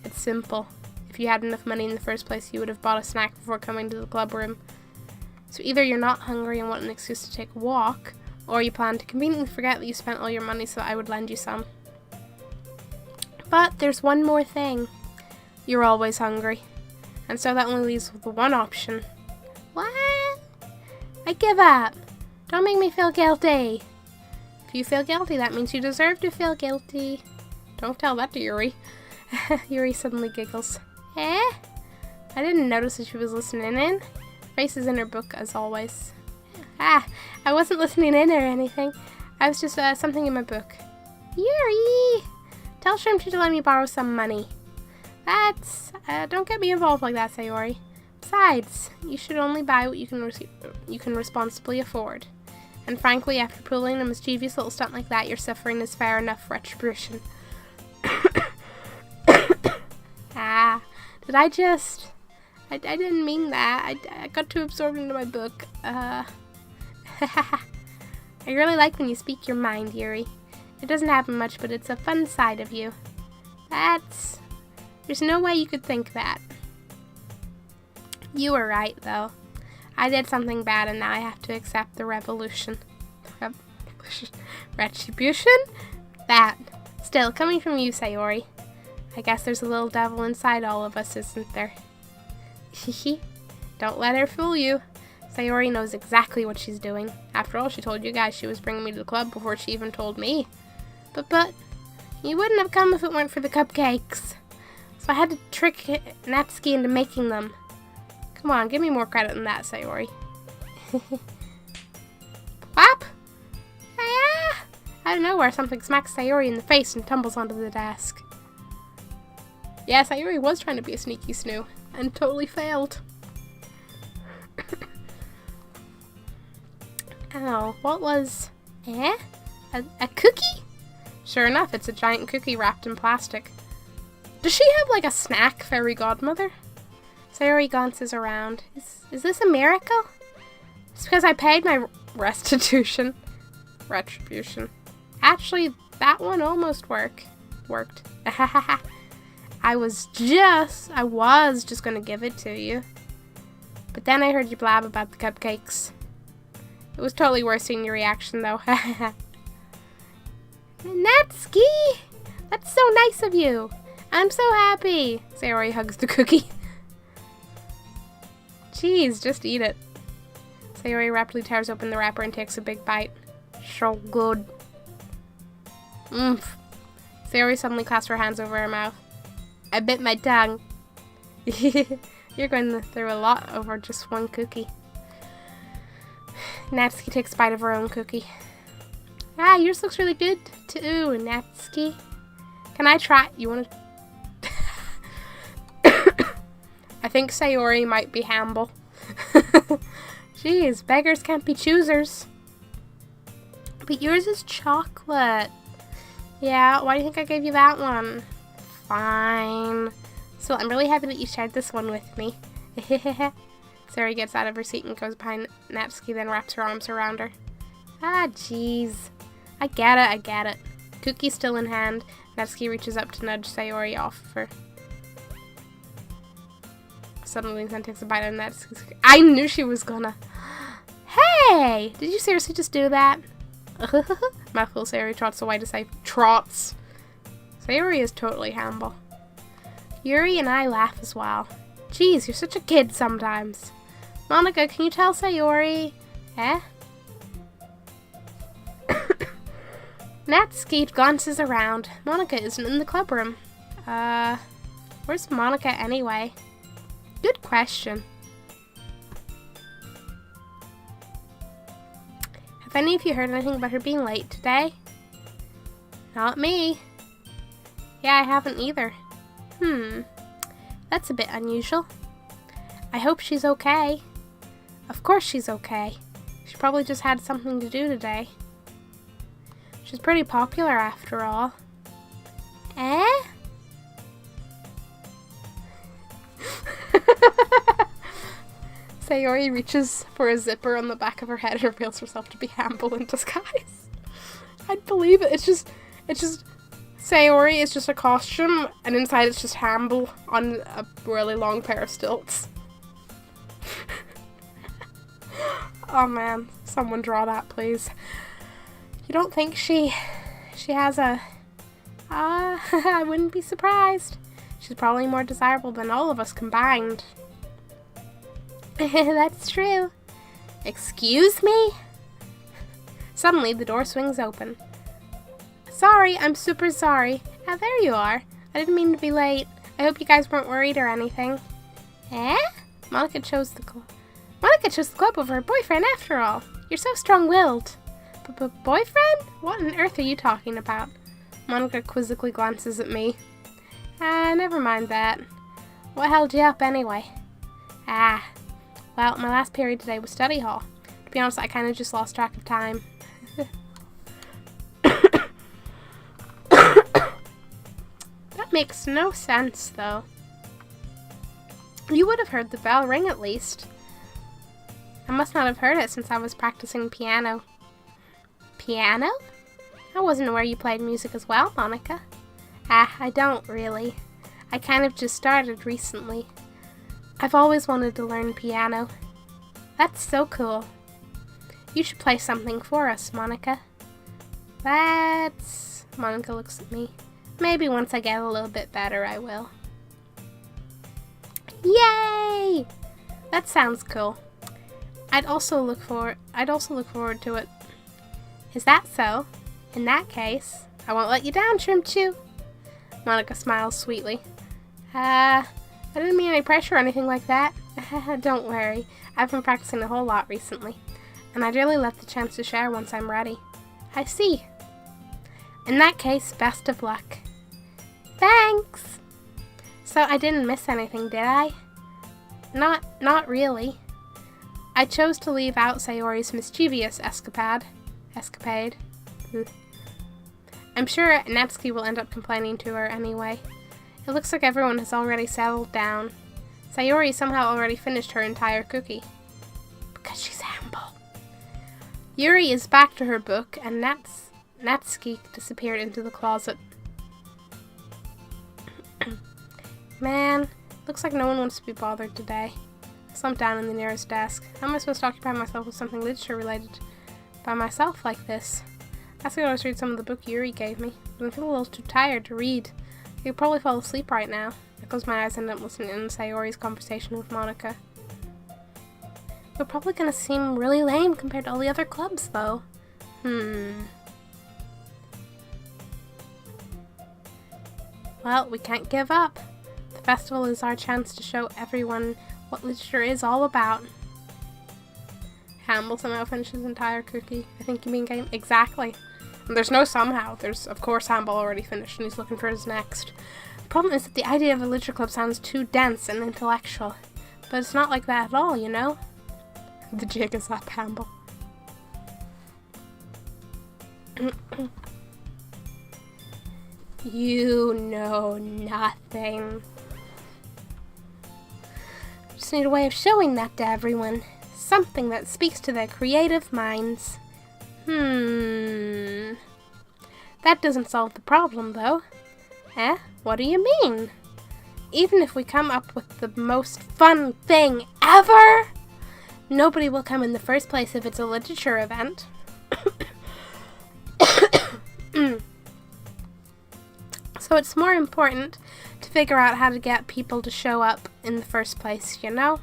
It's simple. If you had enough money in the first place, you would have bought a snack before coming to the club room. So either you're not hungry and want an excuse to take a walk, or you plan to conveniently forget that you spent all your money so that I would lend you some. But there's one more thing. You're always hungry. And so that only leaves with one option. What? I give up. Don't make me feel guilty. If you feel guilty, that means you deserve to feel guilty. Don't tell that to Yuri. Yuri suddenly giggles. I didn't notice that she was listening in. Face is in her book, as always. I wasn't listening in or anything. I was just something in my book. Yuri! Tell Shrimpchu to let me borrow some money. Don't get me involved like that, Sayori. Besides, you should only buy what you can responsibly afford. And frankly, after pulling a mischievous little stunt like that, your suffering is fair enough retribution. Did I just... I didn't mean that. I got too absorbed into my book. I really like when you speak your mind, Yuri. It doesn't happen much, but it's a fun side of you. There's no way you could think that. You were right, though. I did something bad, and now I have to accept the retribution? That. Still, coming from you, Sayori. I guess there's a little devil inside all of us, isn't there? Don't let her fool you. Sayori knows exactly what she's doing. After all, she told you guys she was bringing me to the club before she even told me. But, you wouldn't have come if it weren't for the cupcakes. So I had to trick Natsuki into making them. Come on, give me more credit than that, Sayori. Whap! Out of nowhere, something smacks Sayori in the face and tumbles onto the desk. Yeah, Sayori was trying to be a sneaky snoo, and totally failed. Oh, what was... A cookie? Sure enough, it's a giant cookie wrapped in plastic. Does she have, like, a snack fairy godmother? Sayori glances around. Is this a miracle? It's because I paid my retribution. Actually, that one almost worked. I was just gonna give it to you. But then I heard you blab about the cupcakes. It was totally worth seeing your reaction, though. Natsuki! That's so nice of you. I'm so happy. Sayori hugs the cookie. Jeez, just eat it. Sayori rapidly tears open the wrapper and takes a big bite. So good. Sayori suddenly clasps her hands over her mouth. I bit my tongue. You're going through a lot over just one cookie. Natsuki takes a bite of her own cookie. Yours looks really good too, Natsuki. Can I try? You want to? I think Sayori might be humble. Jeez, beggars can't be choosers. But yours is chocolate. Yeah, why do you think I gave you that one? Fine. So I'm really happy that you shared this one with me. Sayori gets out of her seat and goes behind Natsuki, then wraps her arms around her. Jeez. I get it. Cookie's still in hand. Natsuki reaches up to nudge Sayori off of her. suddenly then takes a bite of that. I knew she was gonna. Hey! Did you seriously just do that? Mouthful Sayori trots away to say, trots. Sayori is totally humble. Yuri and I laugh as well. Geez, you're such a kid sometimes. Monica, can you tell Sayori? Eh? Natsuki glances around. Monica isn't in the club room. Where's Monica anyway? Good question. Have any of you heard anything about her being late today? Not me. Yeah, I haven't either. That's a bit unusual. I hope she's okay. Of course she's okay. She probably just had something to do today. She's pretty popular after all. Eh? Sayori reaches for a zipper on the back of her head and reveals herself to be Hamble in disguise. I'd believe it. It's just Sayori is just a costume, and inside it's just Hamble on a really long pair of stilts. Oh man, someone draw that, please. You don't think she has a... I wouldn't be surprised. She's probably more desirable than all of us combined. That's true. Excuse me? Suddenly, the door swings open. Sorry, I'm super sorry. Ah, there you are. I didn't mean to be late. I hope you guys weren't worried or anything. Eh? Monica chose the club over her boyfriend after all. You're so strong-willed. But boyfriend? What on earth are you talking about? Monica quizzically glances at me. Never mind that. What held you up anyway? Well, my last period today was study hall. To be honest, I kind of just lost track of time. That makes no sense, though. You would have heard the bell ring at least. I must not have heard it since I was practicing piano. Piano? I wasn't aware you played music as well, Monica. I don't really. I kind of just started recently. I've always wanted to learn piano. That's so cool. You should play something for us, Monica. Monica looks at me. Maybe once I get a little bit better, I will. Yay! That sounds cool. I'd also look forward to it. Is that so? In that case, I won't let you down, Shrimp Chew. Monica smiles sweetly. I didn't mean any pressure or anything like that. Don't worry. I've been practicing a whole lot recently, and I'd really love the chance to share once I'm ready. I see. In that case, best of luck. Thanks! So I didn't miss anything, did I? Not really. I chose to leave out Sayori's mischievous escapade. I'm sure Natsuki will end up complaining to her anyway. It looks like everyone has already settled down. Sayori somehow already finished her entire cookie. Because she's humble. Yuri is back to her book, and Natsuki disappeared into the closet. Man, looks like no one wants to be bothered today. I slumped down in the nearest desk. How am I supposed to occupy myself with something literature related by myself like this? I could always read some of the book Yuri gave me, but I'm feeling a little too tired to read. I could probably fall asleep right now. I close my eyes and end up listening to Sayori's conversation with Monica. We're probably gonna seem really lame compared to all the other clubs, though. Well, we can't give up. The festival is our chance to show everyone what literature is all about. Hamble somehow finished his entire cookie. I think you mean game. Exactly. And there's no somehow. There's, of course, Hamble already finished and he's looking for his next. The problem is that the idea of a literature club sounds too dense and intellectual. But it's not like that at all, you know? The jig is up, Hamble. You know nothing. Just need a way of showing that to everyone. Something that speaks to their creative minds. That doesn't solve the problem, though. Eh? What do you mean? Even if we come up with the most fun thing ever, nobody will come in the first place if it's a literature event. So it's more important to figure out how to get people to show up in the first place, you know?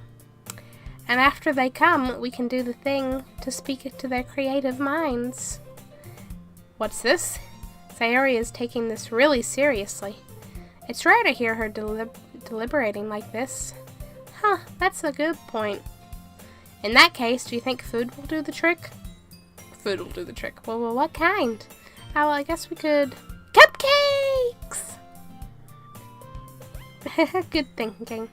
And after they come, we can do the thing to speak to their creative minds. What's this? Sayori is taking this really seriously. It's rare to hear her deliberating like this. Huh, that's a good point. In that case, do you think food will do the trick? Food will do the trick. Well, what kind? Oh, well, I guess we could... Cupcakes! Good thinking.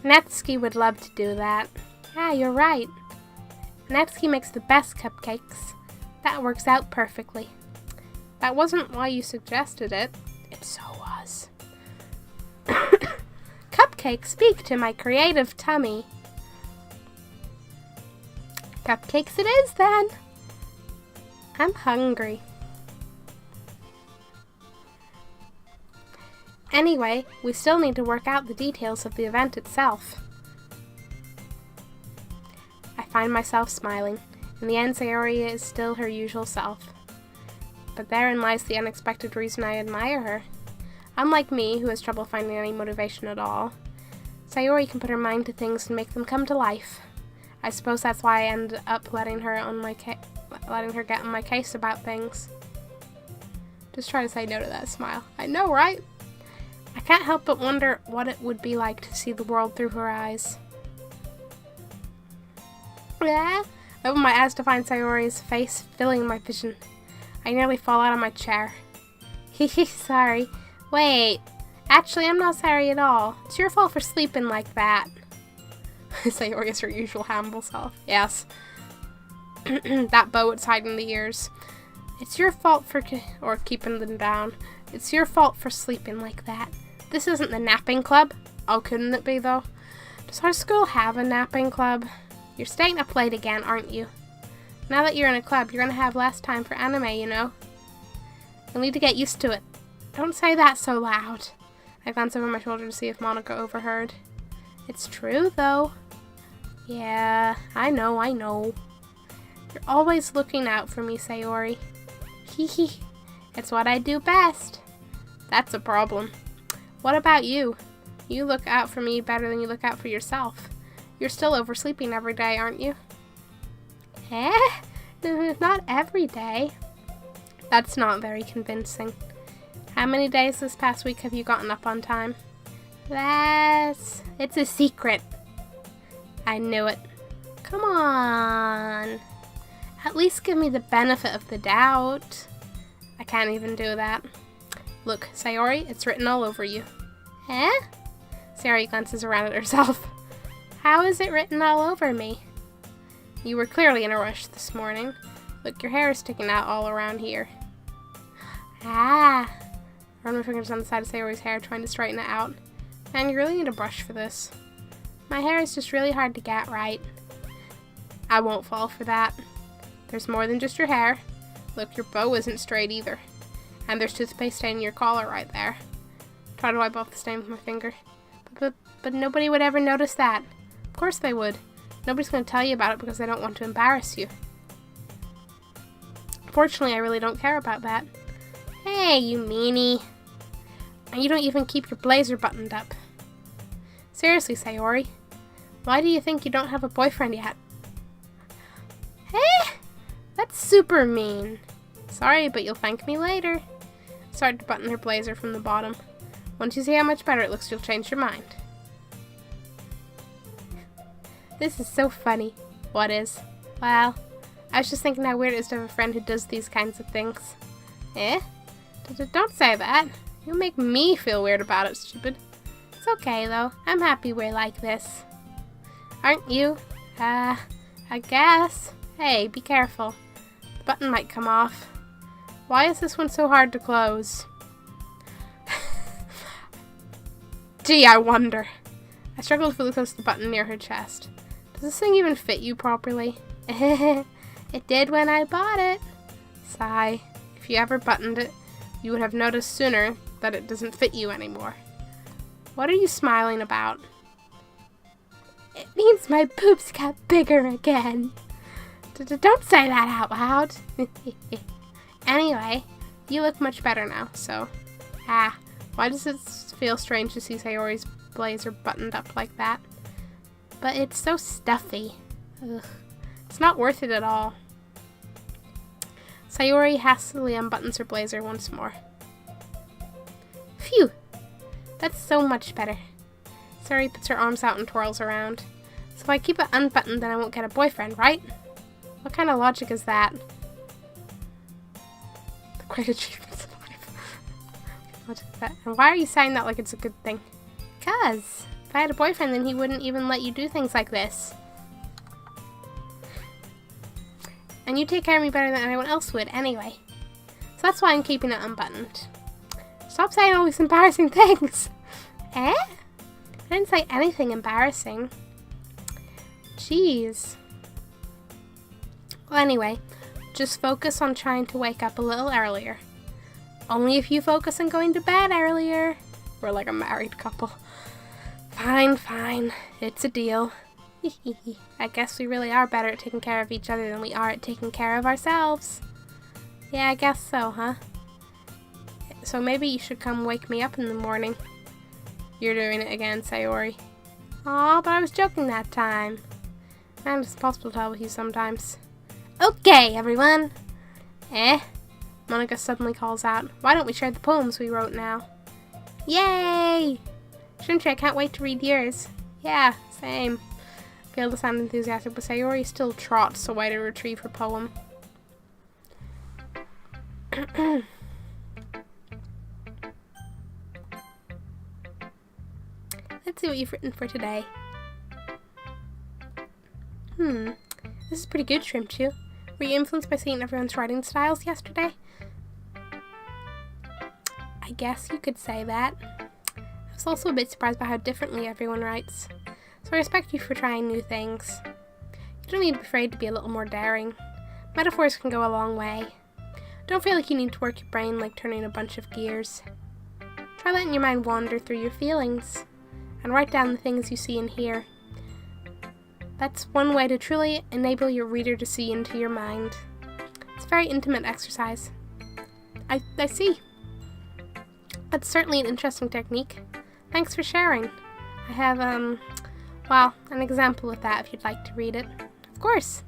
Natsuki would love to do that. Yeah, you're right. Natsuki makes the best cupcakes. That works out perfectly. That wasn't why you suggested it. It so was. Cupcakes speak to my creative tummy. Cupcakes it is, then. I'm hungry. Anyway, we still need to work out the details of the event itself. I find myself smiling. In the end, Sayori is still her usual self. But therein lies the unexpected reason I admire her. Unlike me, who has trouble finding any motivation at all, Sayori can put her mind to things and make them come to life. I suppose that's why I end up letting her get on my case about things. Just try to say no to that smile. I know, right? I can't help but wonder what it would be like to see the world through her eyes. I open my eyes to find Sayori's face filling my vision. I nearly fall out of my chair. Hehe, sorry. Wait, actually I'm not sorry at all. It's your fault for sleeping like that. Sayori is her usual humble self. Yes. That bow it's hiding the ears. It's your fault for keeping them down. It's your fault for sleeping like that. This isn't the napping club. Oh, couldn't it be, though? Does our school have a napping club? You're staying up late again, aren't you? Now that you're in a club, you're going to have less time for anime, you know? You'll need to get used to it. Don't say that so loud. I glance over my shoulder to see if Monica overheard. It's true, though. Yeah, I know. You're always looking out for me, Sayori. Hee. It's what I do best. That's a problem. What about you? You look out for me better than you look out for yourself. You're still oversleeping every day, aren't you? Not every day. That's not very convincing. How many days this past week have you gotten up on time? It's a secret. I knew it. Come on. At least give me the benefit of the doubt. I can't even do that. Look, Sayori, it's written all over you. Sayori glances around at herself. How is it written all over me? You were clearly in a rush this morning. Look, your hair is sticking out all around here. I run my fingers on the side of Sayori's hair, trying to straighten it out. Man, you really need a brush for this. My hair is just really hard to get right. I won't fall for that. There's more than just your hair. Look, your bow isn't straight either. And there's toothpaste staining your collar right there. Try to wipe off the stain with my finger. But nobody would ever notice that. Of course they would. Nobody's going to tell you about it because they don't want to embarrass you. Fortunately, I really don't care about that. Hey, you meanie. And you don't even keep your blazer buttoned up. Seriously, Sayori. Why do you think you don't have a boyfriend yet? That's super mean. Sorry, but you'll thank me later. Started to button her blazer from the bottom. Once you see how much better it looks, you'll change your mind. This is so funny. What is? Well, I was just thinking how weird it is to have a friend who does these kinds of things. Don't say that. You'll make me feel weird about it, stupid. It's okay, though. I'm happy we're like this. Aren't you? I guess. Hey, be careful. The button might come off. Why is this one so hard to close? Gee, I wonder. I struggled to fully close the button near her chest. Does this thing even fit you properly? It did when I bought it. Sigh. If you ever buttoned it, you would have noticed sooner that it doesn't fit you anymore. What are you smiling about? It means my boobs got bigger again. Don't say that out loud. Anyway, you look much better now, so... why does it feel strange to see Sayori's blazer buttoned up like that? But it's so stuffy. Ugh. It's not worth it at all. Sayori hastily unbuttons her blazer once more. Phew! That's so much better. Sayori puts her arms out and twirls around. So if I keep it unbuttoned, then I won't get a boyfriend, right? What kind of logic is that? The great achievements of life. And why are you saying that like it's a good thing? Because if I had a boyfriend, then he wouldn't even let you do things like this. And you take care of me better than anyone else would, anyway. So that's why I'm keeping it unbuttoned. Stop saying all these embarrassing things. Eh? I didn't say anything embarrassing. Jeez. Well, anyway, just focus on trying to wake up a little earlier. Only if you focus on going to bed earlier. We're like a married couple. Fine, fine. It's a deal. I guess we really are better at taking care of each other than we are at taking care of ourselves. Yeah, I guess so, huh? So maybe you should come wake me up in the morning. You're doing it again, Sayori. Aw, but I was joking that time. And it's possible to tell with you sometimes. Okay, everyone! Monica suddenly calls out. Why don't we share the poems we wrote now? Yay! Shouldn't you? I can't wait to read yours. Yeah, same. Failed to sound enthusiastic, but Sayori still trots away to retrieve her poem. Let's see what you've written for today. This is pretty good, Shrimpchu. Were you influenced by seeing everyone's writing styles yesterday? I guess you could say that. I was also a bit surprised by how differently everyone writes. So I respect you for trying new things. You don't need to be afraid to be a little more daring. Metaphors can go a long way. Don't feel like you need to work your brain like turning a bunch of gears. Try letting your mind wander through your feelings, and write down the things you see and hear. That's one way to truly enable your reader to see into your mind. It's a very intimate exercise. I see. That's certainly an interesting technique. Thanks for sharing. I have, well, an example of that if you'd like to read it. Of course.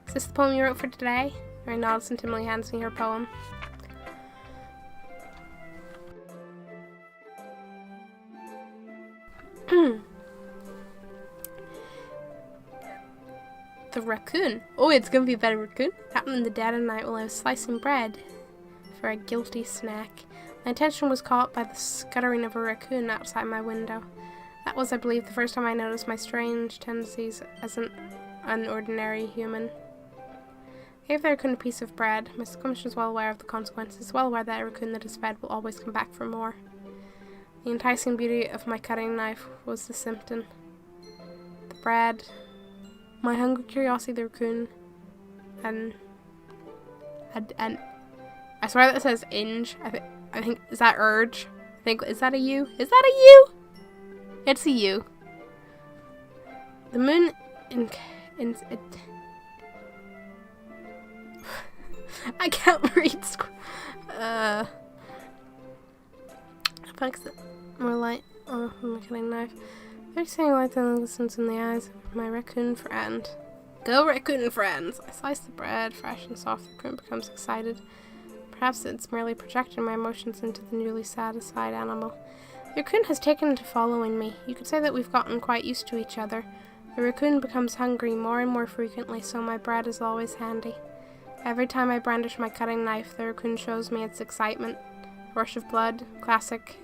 Is this the poem you wrote for today? Mary nods and timidly hands me her poem. The raccoon. Oh, it's gonna be a better raccoon. Happened in the dead of night while I was slicing bread for a guilty snack. My attention was caught by the scuttering of a raccoon outside my window. That was, I believe, the first time I noticed my strange tendencies as an unordinary human. I gave the raccoon a piece of bread. My subconscious was well aware of the consequences, well aware that a raccoon that is fed will always come back for more. The enticing beauty of my cutting knife was the symptom. The bread, my hungry curiosity, the raccoon, and I swear that says inge. I think is that urge? Is that a U? Is that a U? It's a U. The moon I can't read. Affects more light on my cutting knife. Fixing light and glistens in the eyes of my raccoon friend. Go, raccoon friends! I slice the bread, fresh and soft. The raccoon becomes excited. Perhaps it's merely projecting my emotions into the newly satisfied animal. The raccoon has taken to following me. You could say that we've gotten quite used to each other. The raccoon becomes hungry more and more frequently, so my bread is always handy. Every time I brandish my cutting knife, the raccoon shows me its excitement. A rush of blood, classic.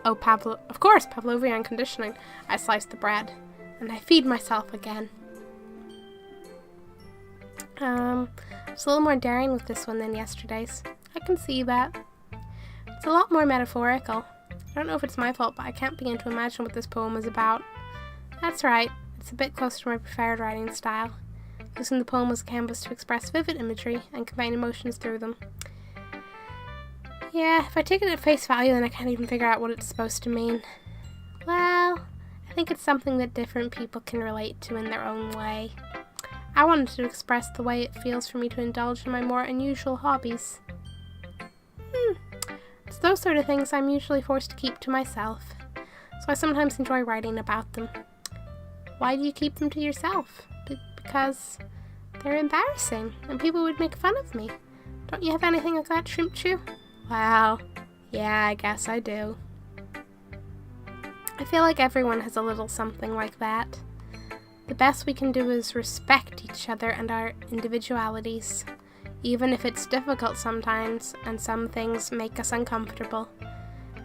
Of course, Pavlovian conditioning. I slice the bread, and I feed myself again. I was a little more daring with this one than yesterday's. I can see that. It's a lot more metaphorical. I don't know if it's my fault, but I can't begin to imagine what this poem is about. That's right, it's a bit closer to my preferred writing style, using the poem as a canvas to express vivid imagery and convey emotions through them. Yeah, if I take it at face value, then I can't even figure out what it's supposed to mean. Well, I think it's something that different people can relate to in their own way. I wanted to express the way it feels for me to indulge in my more unusual hobbies. It's those sort of things I'm usually forced to keep to myself, so I sometimes enjoy writing about them. Why do you keep them to yourself? Because they're embarrassing, and people would make fun of me. Don't you have anything like that, Shrimp Chew? Well, yeah, I guess I do. I feel like everyone has a little something like that. The best we can do is respect each other and our individualities, even if it's difficult sometimes and some things make us uncomfortable.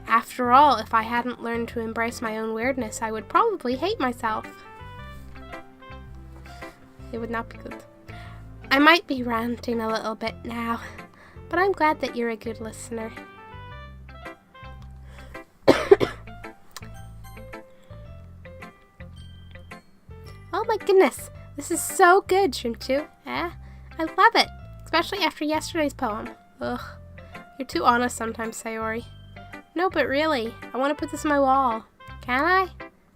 After all, if I hadn't learned to embrace my own weirdness, I would probably hate myself. It would not be good. I might be ranting a little bit now, but I'm glad that you're a good listener. Oh my goodness, this is so good, Shrimchu. I love it, especially after yesterday's poem. Ugh, you're too honest sometimes, Sayori. No, but really, I want to put this on my wall. Can I?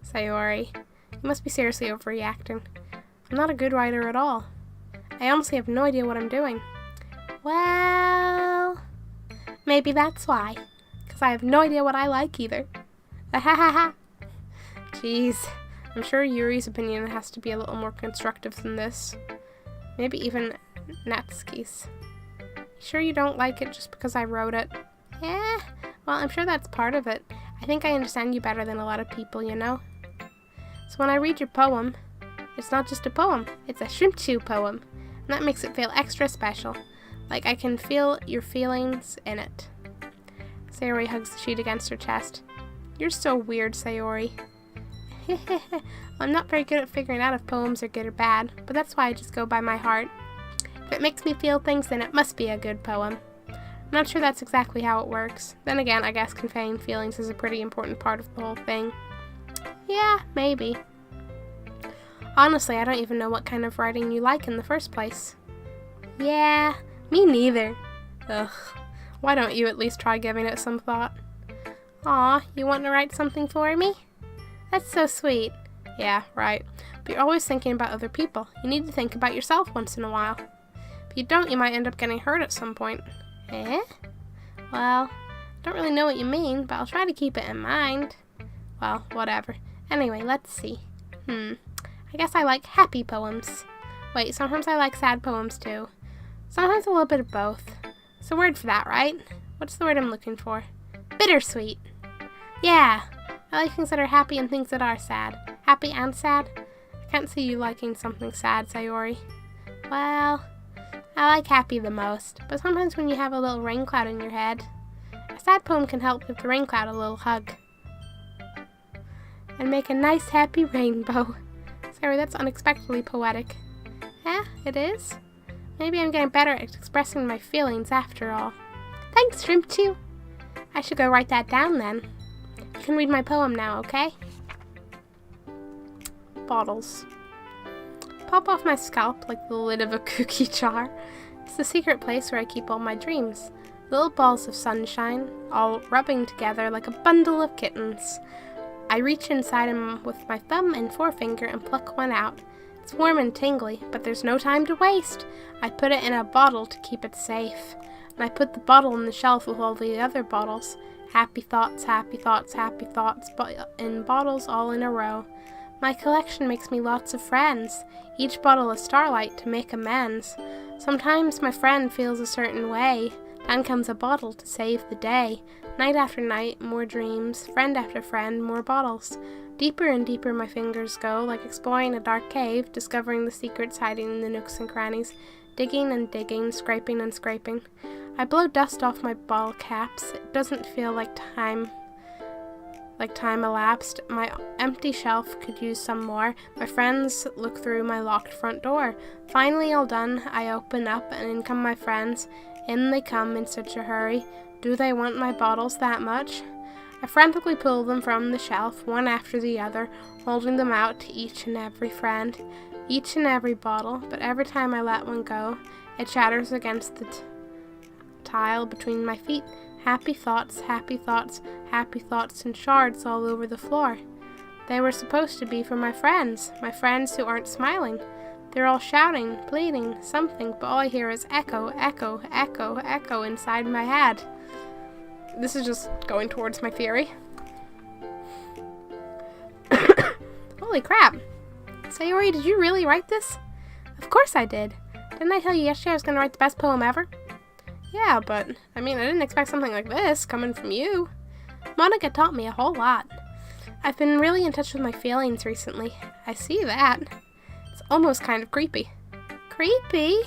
Sayori, you must be seriously overreacting. I'm not a good writer at all. I honestly have no idea what I'm doing. Well, maybe that's why. Because I have no idea what I like either. Ahahaha. Jeez, I'm sure Yuri's opinion has to be a little more constructive than this. Maybe even Natsuki's. Sure you don't like it just because I wrote it? Yeah, well, I'm sure that's part of it. I think I understand you better than a lot of people, you know? So when I read your poem, it's not just a poem, it's a Shrimp Chew poem. And that makes it feel extra special. Like I can feel your feelings in it. Sayori hugs the sheet against her chest. You're so weird, Sayori. I'm not very good at figuring out if poems are good or bad, but that's why I just go by my heart. If it makes me feel things, then it must be a good poem. I'm not sure that's exactly how it works. Then again, I guess conveying feelings is a pretty important part of the whole thing. Yeah, maybe. Honestly, I don't even know what kind of writing you like in the first place. Yeah, me neither. Ugh, why don't you at least try giving it some thought? Aw, you want to write something for me? That's so sweet. Yeah, right. But you're always thinking about other people. You need to think about yourself once in a while. If you don't, you might end up getting hurt at some point. Eh? Well, I don't really know what you mean, but I'll try to keep it in mind. Well, whatever. Anyway, let's see. I guess I like happy poems. Wait, sometimes I like sad poems too. Sometimes a little bit of both. It's a word for that, right? What's the word I'm looking for? Bittersweet. Yeah, I like things that are happy and things that are sad. Happy and sad? I can't see you liking something sad, Sayori. Well, I like happy the most, but sometimes when you have a little rain cloud in your head, a sad poem can help give the rain cloud a little hug. And make a nice happy rainbow. Sorry, that's unexpectedly poetic. Yeah, it is. Maybe I'm getting better at expressing my feelings after all. Thanks, Shrimp Chew. I should go write that down then. You can read my poem now, okay? Bottles. Pop off my scalp like the lid of a cookie jar. It's the secret place where I keep all my dreams. Little balls of sunshine, all rubbing together like a bundle of kittens. I reach inside them with my thumb and forefinger and pluck one out. It's warm and tingly, but there's no time to waste. I put it in a bottle to keep it safe. And I put the bottle on the shelf with all the other bottles. Happy thoughts, happy thoughts, happy thoughts, in bottles all in a row. My collection makes me lots of friends, each bottle a starlight to make amends. Sometimes my friend feels a certain way, then comes a bottle to save the day. Night after night, more dreams, friend after friend, more bottles. Deeper and deeper my fingers go, like exploring a dark cave, discovering the secrets hiding in the nooks and crannies, digging and digging, scraping and scraping. I blow dust off my bottle caps. It doesn't feel like time elapsed. My empty shelf could use some more. My friends look through my locked front door. Finally all done, I open up and in come my friends. In they come in such a hurry. Do they want my bottles that much? I frantically pull them from the shelf, one after the other, holding them out to each and every friend, each and every bottle, but every time I let one go, it shatters against the tile between my feet. Happy thoughts, happy thoughts, happy thoughts in shards all over the floor. They were supposed to be for my friends who aren't smiling. They're all shouting, pleading, something, but all I hear is echo, echo, echo, echo inside my head. This is just going towards my theory. Holy crap. Sayori, did you really write this? Of course I did. Didn't I tell you yesterday I was going to write the best poem ever? Yeah, but, I didn't expect something like this coming from you. Monica taught me a whole lot. I've been really in touch with my feelings recently. I see that. It's almost kind of creepy. Creepy?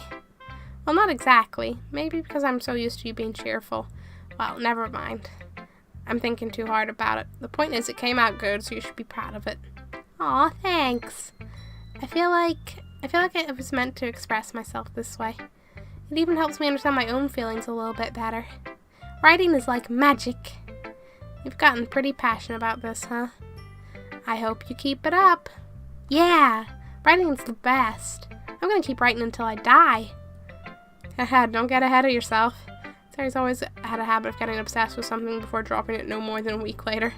Well, not exactly. Maybe because I'm so used to you being cheerful. Well, never mind. I'm thinking too hard about it. The point is, it came out good, so you should be proud of it. Aw, thanks. I feel like it was meant to express myself this way. It even helps me understand my own feelings a little bit better. Writing is like magic. You've gotten pretty passionate about this, huh? I hope you keep it up. Yeah, writing's the best. I'm gonna keep writing until I die. Haha, don't get ahead of yourself. Sarah's always had a habit of getting obsessed with something before dropping it no more than a week later.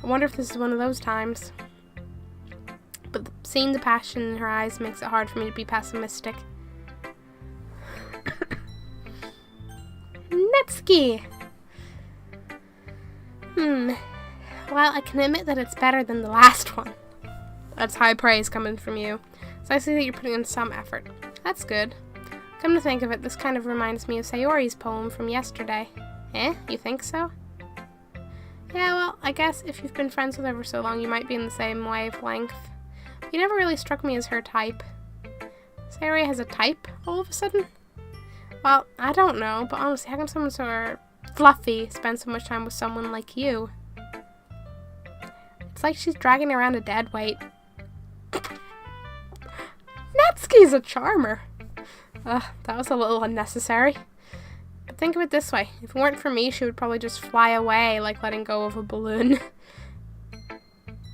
I wonder if this is one of those times. But seeing the passion in her eyes makes it hard for me to be pessimistic. Netsuki! Well, I can admit that it's better than the last one. That's high praise coming from you. So I see that you're putting in some effort. That's good. Come to think of it, this kind of reminds me of Sayori's poem from yesterday. Eh? You think so? Yeah, well, I guess if you've been friends with her for so long, you might be in the same wavelength. But you never really struck me as her type. Sayori has a type, all of a sudden? Well, I don't know, but honestly, how can someone so fluffy spend so much time with someone like you? It's like she's dragging around a dead weight. Natsuki's a charmer. That was a little unnecessary. But think of it this way. If it weren't for me, she would probably just fly away like letting go of a balloon.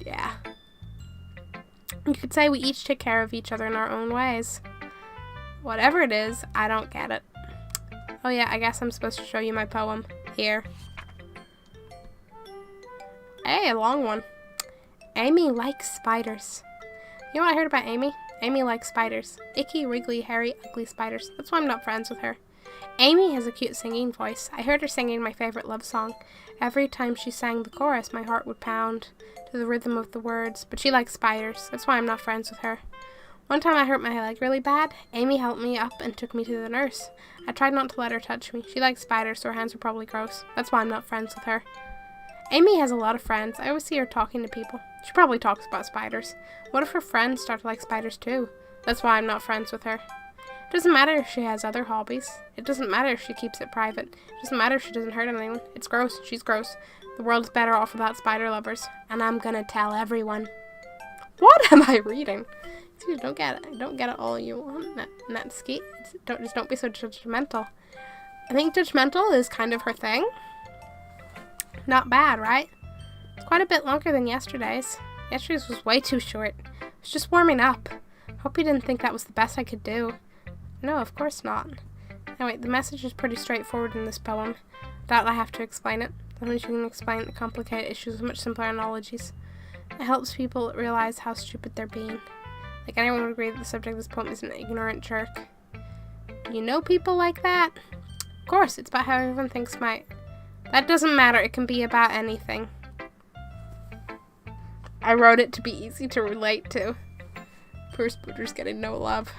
Yeah. You could say we each take care of each other in our own ways. Whatever it is, I don't get it. Oh yeah, I guess I'm supposed to show you my poem. Here. Hey, a long one. Amy likes spiders. You know what I heard about Amy? Amy likes spiders. Icky, wriggly, hairy, ugly spiders. That's why I'm not friends with her. Amy has a cute singing voice. I heard her singing my favorite love song. Every time she sang the chorus, my heart would pound to the rhythm of the words. But she likes spiders. That's why I'm not friends with her. One time I hurt my leg really bad. Amy helped me up and took me to the nurse. I tried not to let her touch me. She likes spiders, so her hands are probably gross. That's why I'm not friends with her. Amy has a lot of friends. I always see her talking to people. She probably talks about spiders. What if her friends start to like spiders too? That's why I'm not friends with her. It doesn't matter if she has other hobbies. It doesn't matter if she keeps it private. It doesn't matter if she doesn't hurt anyone. It's gross. She's gross. The world's better off without spider lovers. And I'm gonna tell everyone. What am I reading? Excuse me, don't get it. Don't get it all you want, Natsuki. Don't be so judgmental. I think judgmental is kind of her thing. Not bad, right? It's quite a bit longer than yesterday's. Yesterday's was way too short. It was just warming up. Hope you didn't think that was the best I could do. No, of course not. Anyway, the message is pretty straightforward in this poem. Doubt I have to explain it. Sometimes you can explain the complicated issues with much simpler analogies. It helps people realize how stupid they're being. Like, anyone would agree that the subject of this poem is an ignorant jerk. Do you know people like that? Of course, it's about how everyone thinks That doesn't matter, it can be about anything. I wrote it to be easy to relate to. Poor Spooter's getting no love.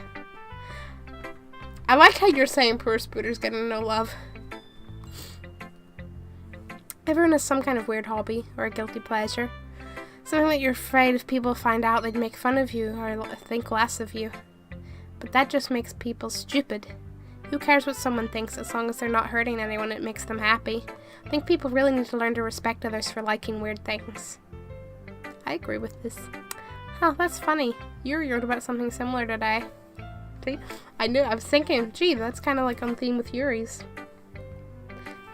I like how you're saying poor Spooter's getting no love. Everyone has some kind of weird hobby or a guilty pleasure. Something that you're afraid if people find out they'd make fun of you or think less of you. But that just makes people stupid. Who cares what someone thinks as long as they're not hurting anyone? It makes them happy. I think people really need to learn to respect others for liking weird things. I agree with this. Huh, that's funny. Yuri wrote about something similar today. See? I was thinking, gee, that's kind of like on theme with Yuri's.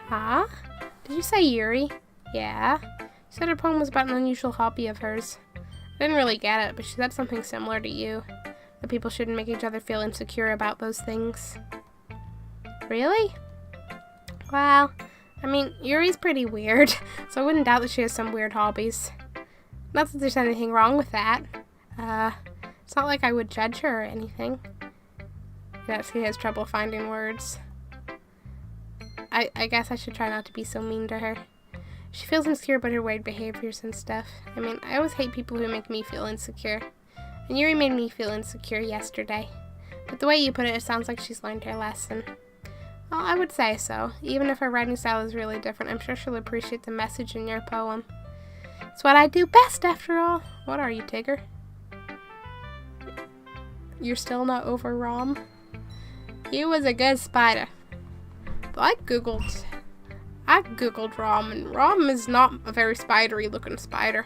Huh? Did you say Yuri? Yeah. She said her poem was about an unusual hobby of hers. I didn't really get it, but she said something similar to you. That people shouldn't make each other feel insecure about those things. Really? Well, I mean, Yuri's pretty weird, so I wouldn't doubt that she has some weird hobbies. Not that there's anything wrong with that. It's not like I would judge her or anything. Yes, he has trouble finding words. I guess I should try not to be so mean to her. She feels insecure about her weird behaviors and stuff. I mean, I always hate people who make me feel insecure. And Yuri made me feel insecure yesterday. But the way you put it, it sounds like she's learned her lesson. Well, I would say so. Even if her writing style is really different, I'm sure she'll appreciate the message in your poem. It's what I do best, after all. What are you, Tigger? You're still not over Rom? He was a good spider. But I googled Rom, and Rom is not a very spidery looking spider.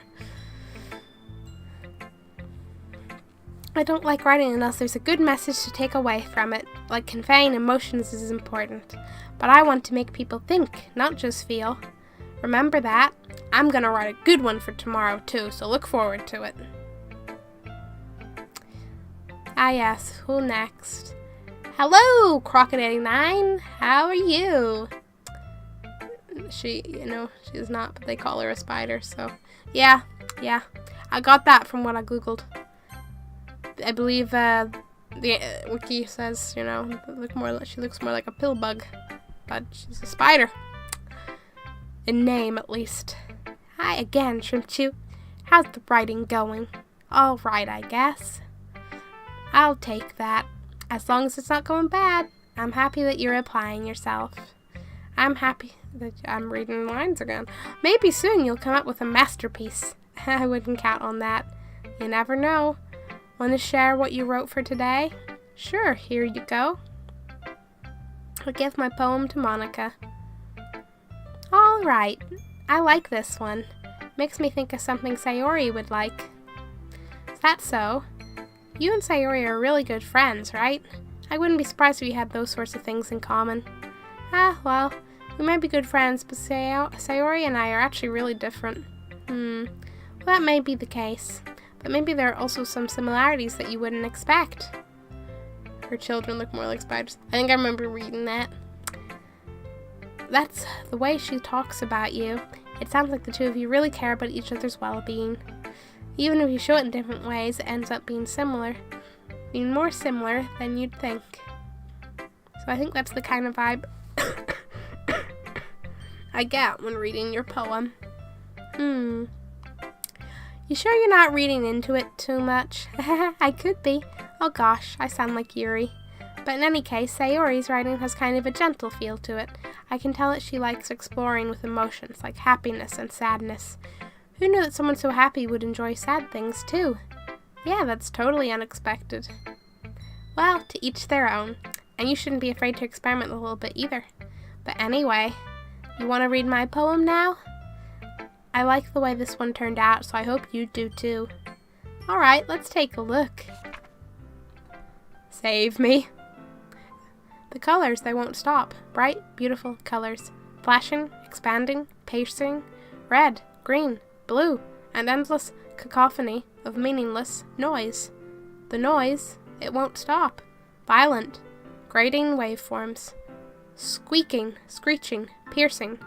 I don't like writing unless there's a good message to take away from it, like conveying emotions is important. But I want to make people think, not just feel. Remember that. I'm gonna write a good one for tomorrow too, so look forward to it. Ah yes, who next? Hello, Crocodile89. How are you? She's not, but they call her a spider, so yeah. I got that from what I googled. I believe the wiki says, she looks more like a pill bug, but she's a spider. In name, at least. Hi again, Shrimp Chew. How's the writing going? All right, I guess. I'll take that. As long as it's not going bad, I'm happy that you're applying yourself. I'm happy that I'm reading lines again. Maybe soon you'll come up with a masterpiece. I wouldn't count on that. You never know. Want to share what you wrote for today? Sure, here you go. I'll give my poem to Monica. All right. I like this one. Makes me think of something Sayori would like. Is that so? You and Sayori are really good friends, right? I wouldn't be surprised if you had those sorts of things in common. Well, we might be good friends, but Sayori and I are actually really different. Well, that may be the case, but maybe there are also some similarities that you wouldn't expect. Her children look more like spiders. I think I remember reading that. That's the way she talks about you. It sounds like the two of you really care about each other's well-being. Even if you show it in different ways, it ends up being similar. Being more similar than you'd think. So I think that's the kind of vibe I get when reading your poem. You sure you're not reading into it too much? I could be. Oh gosh, I sound like Yuri. But in any case, Sayori's writing has kind of a gentle feel to it. I can tell that she likes exploring with emotions like happiness and sadness. Who knew that someone so happy would enjoy sad things too? Yeah, that's totally unexpected. Well, to each their own. And you shouldn't be afraid to experiment a little bit either. But anyway, you want to read my poem now? I like the way this one turned out, so I hope you do too. Alright, let's take a look. Save me. The colors, they won't stop. Bright, beautiful colors. Flashing, expanding, piercing, red, green, blue, and endless cacophony of meaningless noise. The noise, it won't stop. Violent, grating waveforms. Squeaking, screeching, piercing.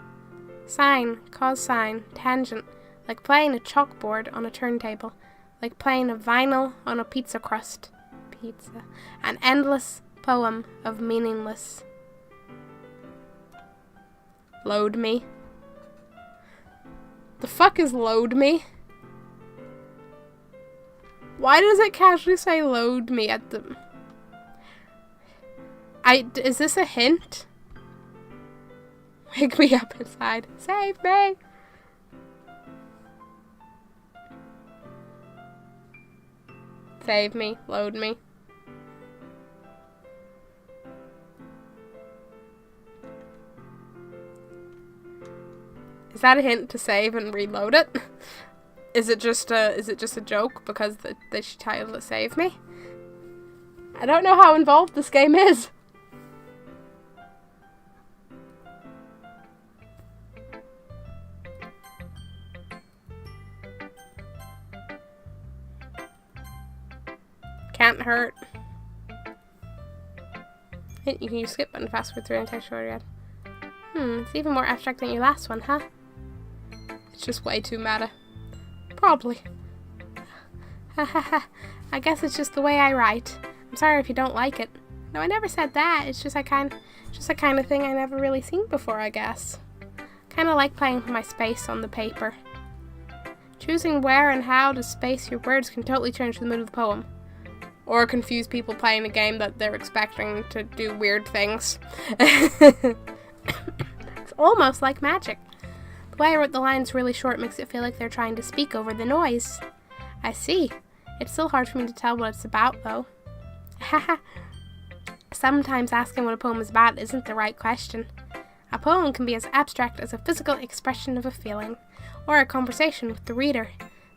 Sine, cosine, tangent, like playing a chalkboard on a turntable, like playing a vinyl on a pizza crust. An endless poem of meaningless. Load me. The fuck is load me? Why does it casually say load me at the... Is this a hint? Wake me up inside. Save me! Save me. Load me. Is that a hint to save and reload it? Is it just a joke because they should title it Save Me? I don't know how involved this game is. Can't hurt. You can use skip button fast forward through and text shorter. It's even more abstract than your last one, huh? It's just way too meta. Probably. I guess it's just the way I write. I'm sorry if you don't like it. No, I never said that. It's just a kind of thing I never really seen before, I guess. Kind of like playing with my space on the paper. Choosing where and how to space your words can totally change the mood of the poem. Or confuse people playing a game that they're expecting to do weird things. It's almost like magic. The way I wrote the lines really short makes it feel like they're trying to speak over the noise. I see. It's still hard for me to tell what it's about, though. Haha. Sometimes asking what a poem is about isn't the right question. A poem can be as abstract as a physical expression of a feeling, or a conversation with the reader.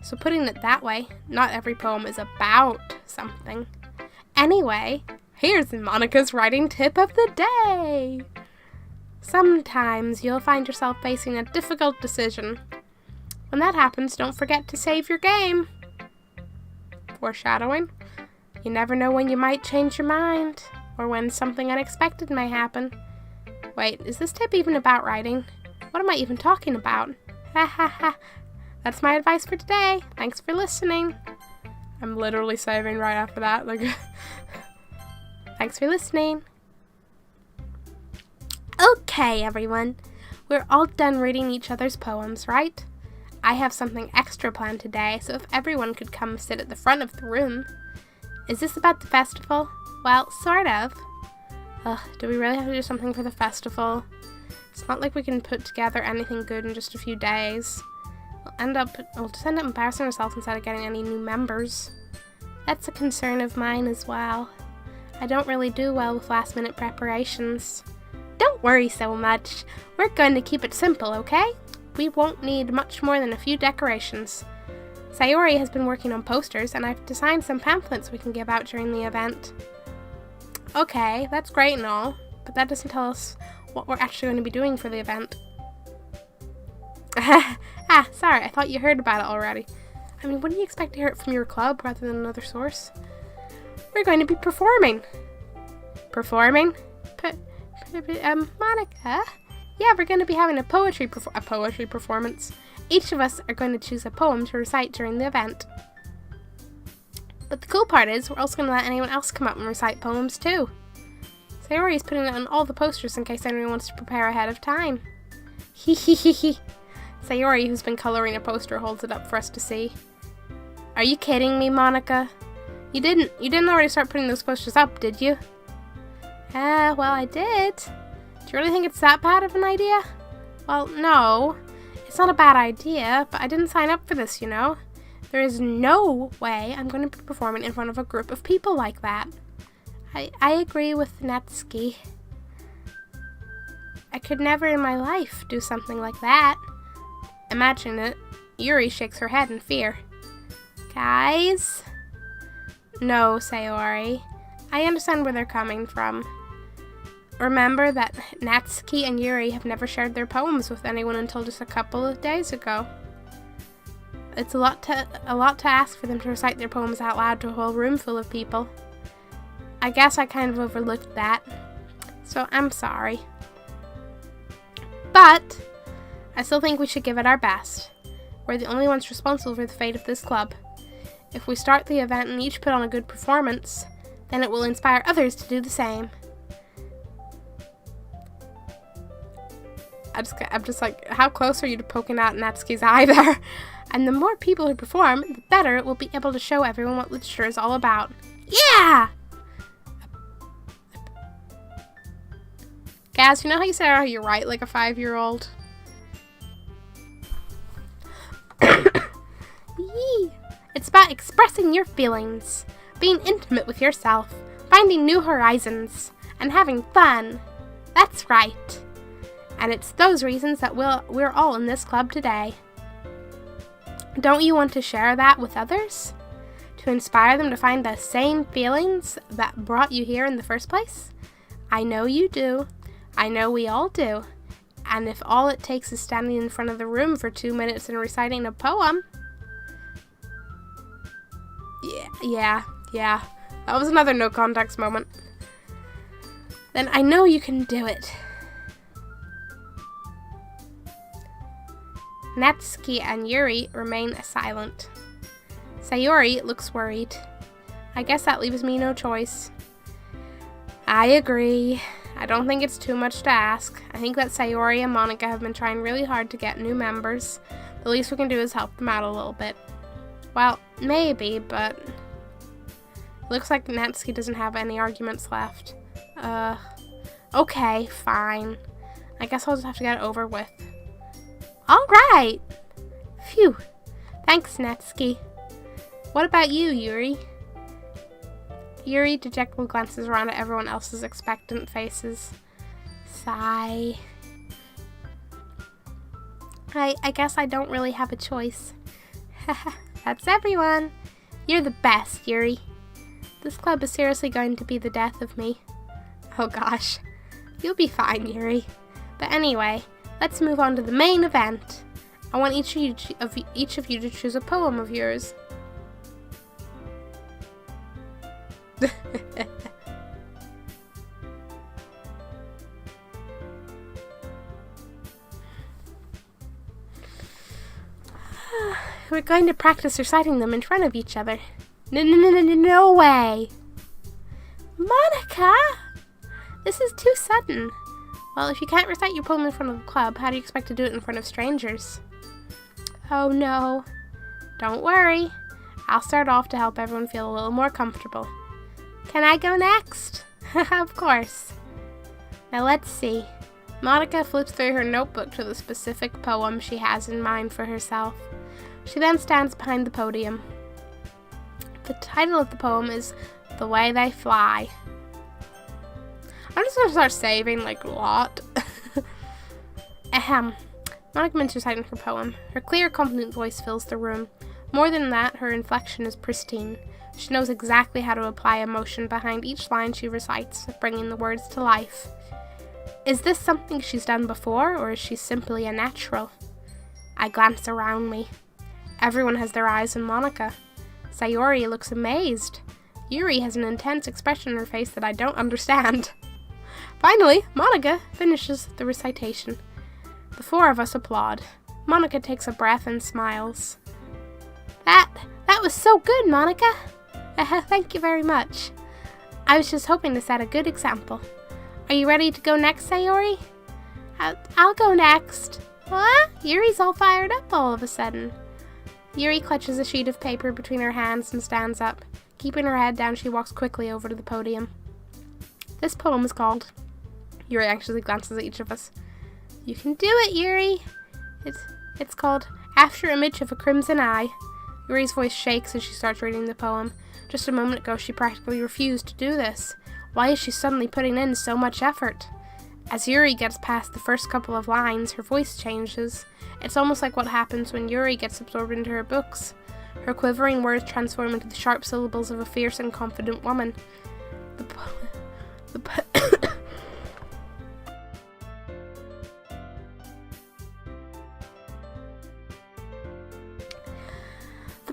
So putting it that way, not every poem is about something. Anyway, here's Monica's writing tip of the day. Sometimes you'll find yourself facing a difficult decision. When that happens, don't forget to save your game. Foreshadowing. You never know when you might change your mind, or when something unexpected may happen. Wait, is this tip even about writing? What am I even talking about? Ha ha ha. That's my advice for today. Thanks for listening. I'm literally saving right after that. Thanks for listening. Okay, everyone. We're all done reading each other's poems, right? I have something extra planned today, so if everyone could come sit at the front of the room. Is this about the festival? Well, sort of. Do we really have to do something for the festival? It's not like we can put together anything good in just a few days. We'll just end up embarrassing ourselves instead of getting any new members. That's a concern of mine as well. I don't really do well with last-minute preparations. Don't worry so much. We're going to keep it simple, okay? We won't need much more than a few decorations. Sayori has been working on posters, and I've designed some pamphlets we can give out during the event. Okay, that's great and all, but that doesn't tell us what we're actually going to be doing for the event. Sorry, I thought you heard about it already. I mean, wouldn't you expect to hear it from your club rather than another source? We're going to be performing. Performing? Monica? Yeah, we're going to be having a poetry performance. Each of us are going to choose a poem to recite during the event. But the cool part is, we're also going to let anyone else come up and recite poems too. Sayori's putting it on all the posters in case anyone wants to prepare ahead of time. Hehehehe. Sayori, who's been coloring a poster, holds it up for us to see. Are you kidding me, Monica? You didn't already start putting those posters up, did you? Well, I did. Do you really think it's that bad of an idea? Well, no. It's not a bad idea, but I didn't sign up for this, you know? There is no way I'm going to be performing in front of a group of people like that. I agree with Natsuki. I could never in my life do something like that. Imagine it. Yuri shakes her head in fear. Guys? No, Sayori. I understand where they're coming from. Remember that Natsuki and Yuri have never shared their poems with anyone until just a couple of days ago. It's a lot to ask for them to recite their poems out loud to a whole room full of people. I guess I kind of overlooked that, so I'm sorry. But I still think we should give it our best. We're the only ones responsible for the fate of this club. If we start the event and each put on a good performance, then it will inspire others to do the same. I'm just like, how close are you to poking out Natsuki's eye there? And the more people who perform, the better it will be able to show everyone what literature is all about. Yeah! Gaz, you know how you say how you write like a 5-year-old? It's about expressing your feelings, being intimate with yourself, finding new horizons, and having fun. That's right. And it's those reasons that we're all in this club today. Don't you want to share that with others? To inspire them to find the same feelings that brought you here in the first place? I know you do. I know we all do. And if all it takes is standing in front of the room for 2 minutes and reciting a poem... Yeah. That was another no context moment. Then I know you can do it. Natsuki and Yuri remain silent. Sayori looks worried. I guess that leaves me no choice. I agree. I don't think it's too much to ask. I think that Sayori and Monika have been trying really hard to get new members. The least we can do is help them out a little bit. Well, maybe, but... Looks like Natsuki doesn't have any arguments left. Okay, fine. I guess I'll just have to get it over with. Alright! Phew. Thanks, Natsuki. What about you, Yuri? Yuri dejectedly glances around at everyone else's expectant faces. Sigh. I guess I don't really have a choice. That's everyone. You're the best, Yuri. This club is seriously going to be the death of me. Oh gosh. You'll be fine, Yuri. But anyway, let's move on to the main event. I want each of you to choose a poem of yours. We're going to practice reciting them in front of each other. No way! Monika! This is too sudden. Well, if you can't recite your poem in front of the club, how do you expect to do it in front of strangers? Oh no. Don't worry. I'll start off to help everyone feel a little more comfortable. Can I go next? Of course. Now let's see. Monika flips through her notebook to the specific poem she has in mind for herself. She then stands behind the podium. The title of the poem is The Way They Fly. I'm just going to start saving, like, a lot. Ahem. Monika begins reciting her poem. Her clear, confident voice fills the room. More than that, her inflection is pristine. She knows exactly how to apply emotion behind each line she recites, bringing the words to life. Is this something she's done before, or is she simply a natural? I glance around me. Everyone has their eyes on Monika. Sayori looks amazed. Yuri has an intense expression on her face that I don't understand. Finally, Monika finishes the recitation. The four of us applaud. Monika takes a breath and smiles. That was so good, Monika! Thank you very much. I was just hoping to set a good example. Are you ready to go next, Sayori? I'll go next. What? Yuri's all fired up all of a sudden. Yuri clutches a sheet of paper between her hands and stands up. Keeping her head down, she walks quickly over to the podium. This poem is called... Yuri anxiously glances at each of us. You can do it, Yuri! It's called After Image of a Crimson Eye. Yuri's voice shakes as she starts reading the poem. Just a moment ago, she practically refused to do this. Why is she suddenly putting in so much effort? As Yuri gets past the first couple of lines, her voice changes. It's almost like what happens when Yuri gets absorbed into her books. Her quivering words transform into the sharp syllables of a fierce and confident woman. The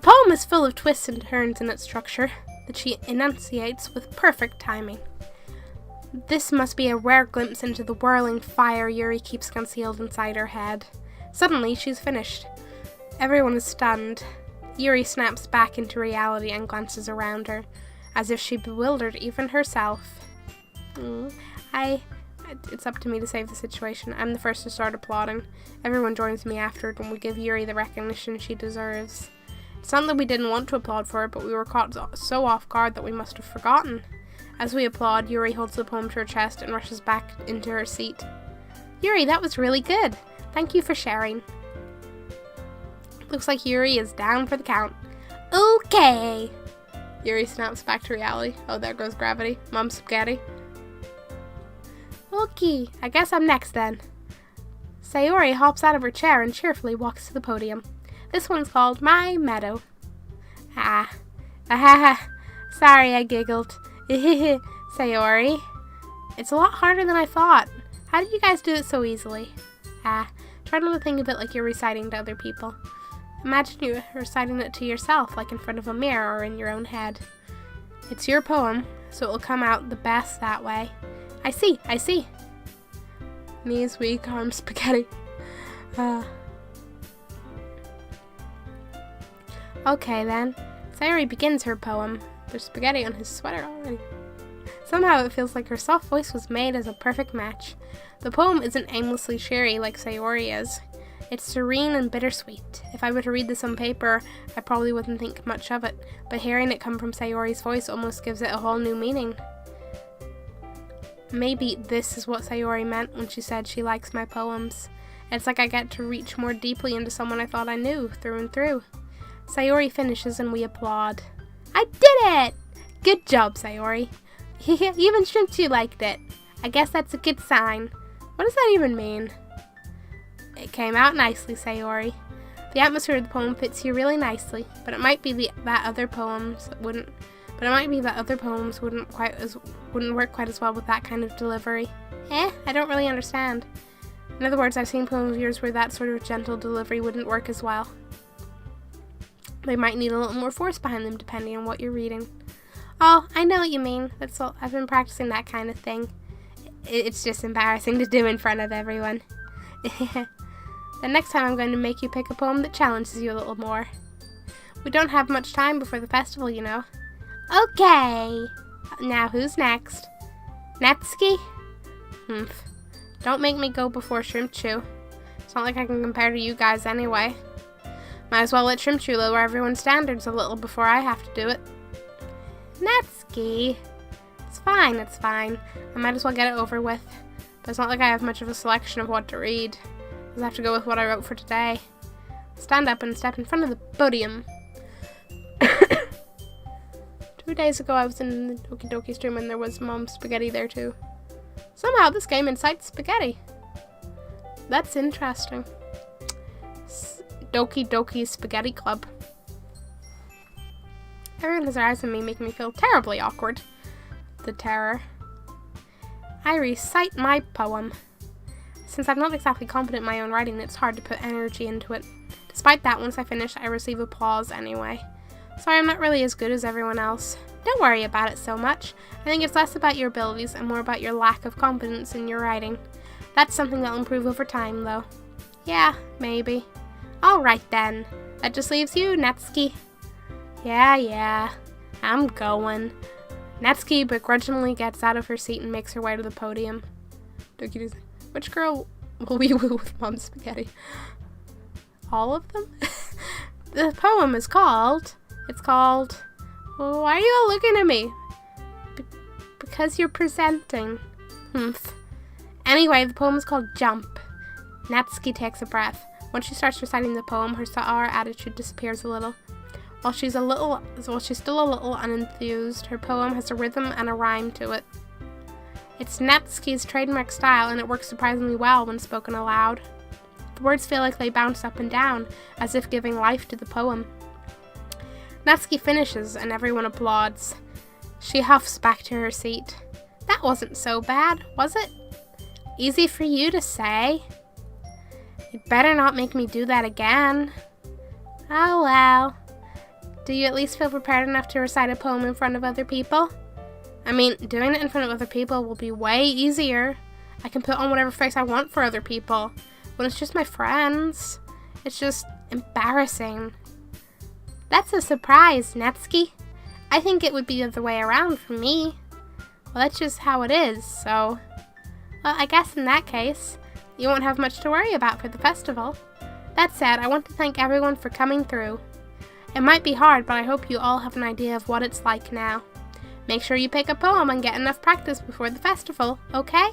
poem is full of twists and turns in its structure that she enunciates with perfect timing. This must be a rare glimpse into the whirling fire Yuri keeps concealed inside her head. Suddenly, she's finished. Everyone is stunned. Yuri snaps back into reality and glances around her, as if she bewildered even herself. It's up to me to save the situation. I'm the first to start applauding. Everyone joins me afterward and we give Yuri the recognition she deserves. It's not that we didn't want to applaud for her, but we were caught so off guard that we must have forgotten. As we applaud, Yuri holds the poem to her chest and rushes back into her seat. Yuri, that was really good. Thank you for sharing. Looks like Yuri is down for the count. Okay. Yuri snaps back to reality. Oh, there goes gravity. Mom's spaghetti. Okay, I guess I'm next then. Sayori hops out of her chair and cheerfully walks to the podium. This one's called My Meadow. Sorry, I giggled. Sayori. It's a lot harder than I thought. How did you guys do it so easily? Try not to think of it like you're reciting to other people. Imagine you reciting it to yourself, like in front of a mirror or in your own head. It's your poem, so it will come out the best that way. I see. Knees weak, arms spaghetti. Okay then. Sayori begins her poem. There's spaghetti on his sweater already. Somehow it feels like her soft voice was made as a perfect match. The poem isn't aimlessly cheery like Sayori is. It's serene and bittersweet. If I were to read this on paper, I probably wouldn't think much of it, but hearing it come from Sayori's voice almost gives it a whole new meaning. Maybe this is what Sayori meant when she said she likes my poems. It's like I get to reach more deeply into someone I thought I knew, through and through. Sayori finishes and we applaud. I did it! Good job, Sayori. Even Shrimchu liked it. I guess that's a good sign. What does that even mean? It came out nicely, Sayori. The atmosphere of the poem fits you really nicely, but it might be that other poems wouldn't work quite as well with that kind of delivery. I don't really understand. In other words, I've seen poems of yours where that sort of gentle delivery wouldn't work as well. They might need a little more force behind them depending on what you're reading. Oh, I know what you mean. That's all. I've been practicing that kind of thing. It's just embarrassing to do in front of everyone. The next time I'm going to make you pick a poem that challenges you a little more. We don't have much time before the festival, you know. Okay. Now who's next? Natsuki? Don't make me go before Shrimchu. It's not like I can compare to you guys anyway. Might as well let Shrimchu lower everyone's standards a little before I have to do it. Natsuki. It's fine, it's fine. I might as well get it over with. But it's not like I have much of a selection of what to read. I just have to go with what I wrote for today. Stand up and step in front of the podium. 2 days ago I was in the Doki stream and there was Mom's spaghetti there too. Somehow this game incites spaghetti. That's interesting. Doki Spaghetti Club. Everyone has their eyes on me, making me feel terribly awkward. The terror. I recite my poem. Since I'm not exactly confident in my own writing, it's hard to put energy into it. Despite that, once I finish, I receive applause anyway. Sorry, I'm not really as good as everyone else. Don't worry about it so much. I think it's less about your abilities and more about your lack of confidence in your writing. That's something that'll improve over time, though. Yeah, maybe. Alright then. That just leaves you, Natsuki. Yeah. I'm going. Natsuki begrudgingly gets out of her seat and makes her way to the podium. Doki does. Which girl will we woo with Mom's spaghetti? All of them? The poem is called... Well, why are you all looking at me? Because you're presenting. Anyway, the poem is called Jump. Natsuki takes a breath. Once she starts reciting the poem, her sour attitude disappears a little. While she's still a little unenthused, her poem has a rhythm and a rhyme to it. It's Natsuki's trademark style, and it works surprisingly well when spoken aloud. The words feel like they bounce up and down, as if giving life to the poem. Natsuki finishes, and everyone applauds. She huffs back to her seat. That wasn't so bad, was it? Easy for you to say. You'd better not make me do that again. Oh well. Do you at least feel prepared enough to recite a poem in front of other people? I mean, doing it in front of other people will be way easier. I can put on whatever face I want for other people. When it's just my friends, it's just embarrassing. That's a surprise, Natsuki. I think it would be the other way around for me. Well, that's just how it is, so... Well, I guess in that case, you won't have much to worry about for the festival. That said, I want to thank everyone for coming through. It might be hard, but I hope you all have an idea of what it's like now. Make sure you pick a poem and get enough practice before the festival, okay?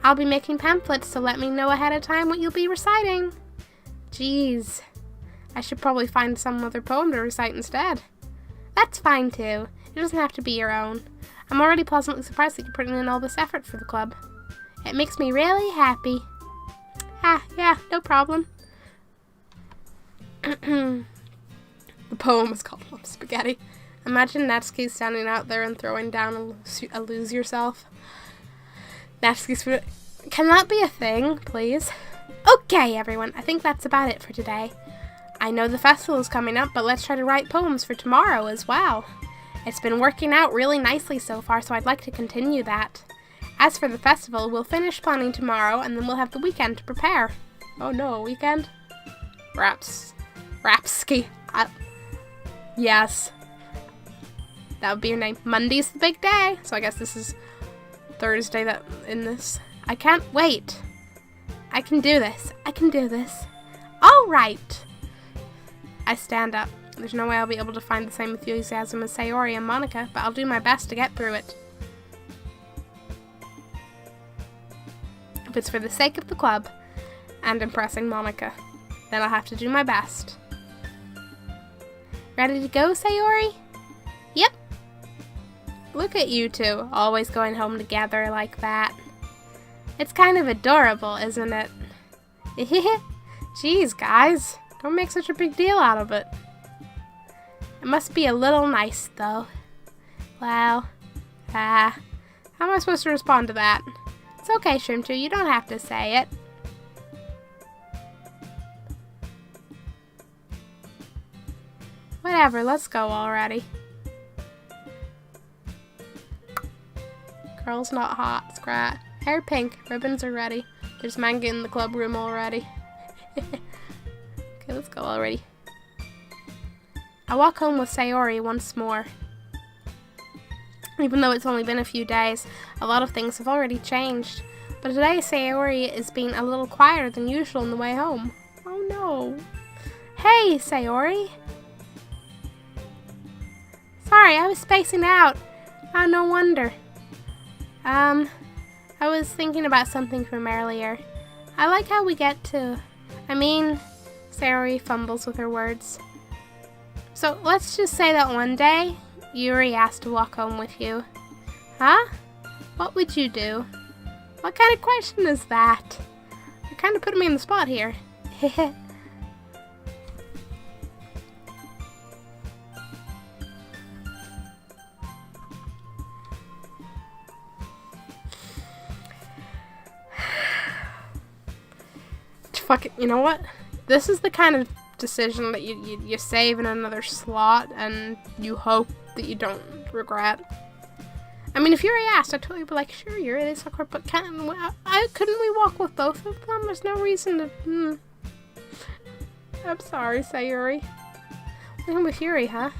I'll be making pamphlets, so let me know ahead of time what you'll be reciting. Jeez. I should probably find some other poem to recite instead. That's fine too. It doesn't have to be your own. I'm already pleasantly surprised that you're putting in all this effort for the club. It makes me really happy. Yeah, no problem. The poem is called Mom's Spaghetti. Imagine Natsuki standing out there and throwing down a lose yourself. Natsuki's... Can that be a thing, please? Okay, everyone. I think that's about it for today. I know the festival is coming up, but let's try to write poems for tomorrow as well. It's been working out really nicely so far, so I'd like to continue that. As for the festival, we'll finish planning tomorrow, and then we'll have the weekend to prepare. Oh no, a weekend? Rapski. Yes. That would be your name. Monday's the big day. So I guess this is Thursday that in this. I can't wait. I can do this. I can do this. All right. I stand up. There's no way I'll be able to find the same enthusiasm as Sayori and Monica, but I'll do my best to get through it. If it's for the sake of the club and impressing Monica, then I'll have to do my best. Ready to go, Sayori? Yep. Look at you two, always going home together like that. It's kind of adorable, isn't it? Jeez, guys. Don't make such a big deal out of it. It must be a little nice, though. Well, how am I supposed to respond to that? It's okay, Shrimp2, you don't have to say it. Whatever, let's go already. Girl's not hot, Scrat. Hair pink, ribbons are ready. There's manga in the club room already. Okay, let's go already. I walk home with Sayori once more. Even though it's only been a few days, a lot of things have already changed. But today, Sayori is being a little quieter than usual on the way home. Oh no. Hey, Sayori. Sorry, I was spacing out. Oh, no wonder. I was thinking about something from earlier. I like how we get to... Sayori fumbles with her words. So, let's just say that one day, Yuri asked to walk home with you. Huh? What would you do? What kind of question is that? You're kind of putting me on the spot here. Fuck it, you know what? This is the kind of decision that you save in another slot and you hope that you don't regret. I mean, if Yuri asked, I'd totally be like, sure, Yuri, they suck hard, but couldn't we walk with both of them? There's no reason to, I'm sorry, Sayori. Walking with Yuri, huh?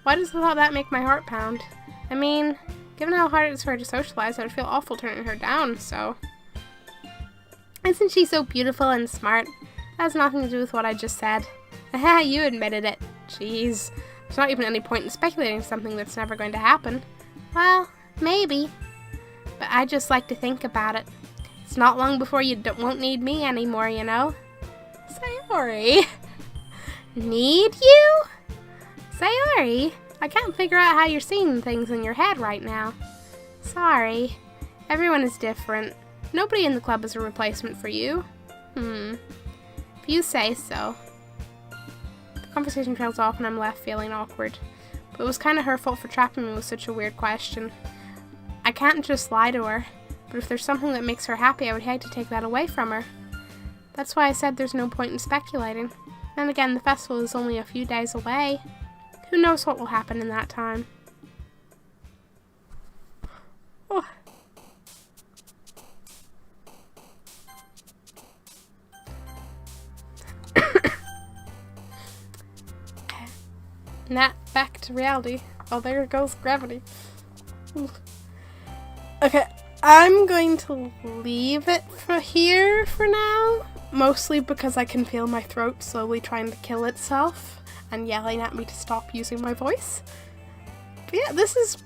Why does the thought of that make my heart pound? I mean, given how hard it is for her to socialize, I would feel awful turning her down, so... Isn't she so beautiful and smart? That has nothing to do with what I just said. Aha, you admitted it. Jeez. There's not even any point in speculating something that's never going to happen. Well, maybe. But I just like to think about it. It's not long before you won't need me anymore, you know? Sayori. Need you? Sayori, I can't figure out how you're seeing things in your head right now. Sorry. Everyone is different. Nobody in the club is a replacement for you. If you say so. The conversation trails off and I'm left feeling awkward. But it was kind of her fault for trapping me with such a weird question. I can't just lie to her. But if there's something that makes her happy, I would hate to take that away from her. That's why I said there's no point in speculating. And again, the festival is only a few days away. Who knows what will happen in that time. Oh. Nat, back to reality. Oh, there goes gravity. Okay, I'm going to leave it for here for now. Mostly because I can feel my throat slowly trying to kill itself and yelling at me to stop using my voice. But yeah, this is...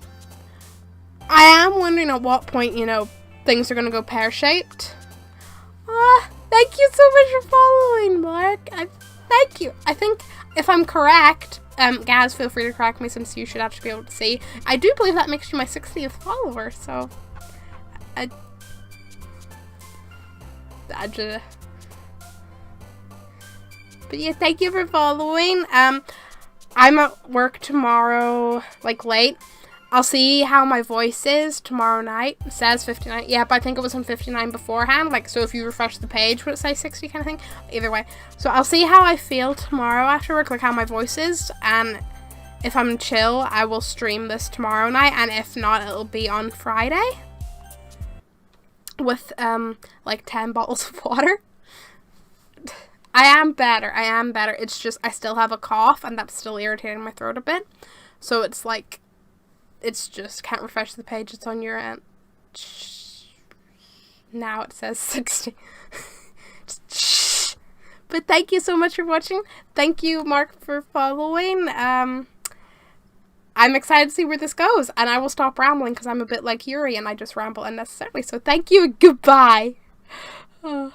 I am wondering at what point, things are going to go pear-shaped. Thank you so much for following, Mark. Thank you. I think if I'm correct... Gaz, feel free to correct me since you should actually be able to see. I do believe that makes you my 60th follower, so... But yeah, thank you for following. I'm at work tomorrow, late. I'll see how my voice is tomorrow night. It says 59. Yep, I think it was on 59 beforehand. So if you refresh the page, would it say 60 kind of thing? Either way. So I'll see how I feel tomorrow after work, how my voice is. And if I'm chill, I will stream this tomorrow night. And if not, it'll be on Friday. With, 10 bottles of water. I am better. I am better. It's just I still have a cough, and that's still irritating my throat a bit. So it's like, it's just can't refresh the page. It's on your end. Now it says 60. But thank you so much for watching. Thank you, Mark, for following. I'm excited to see where this goes, and I will stop rambling because I'm a bit like Yuri and I just ramble unnecessarily. So thank you and goodbye. Oh.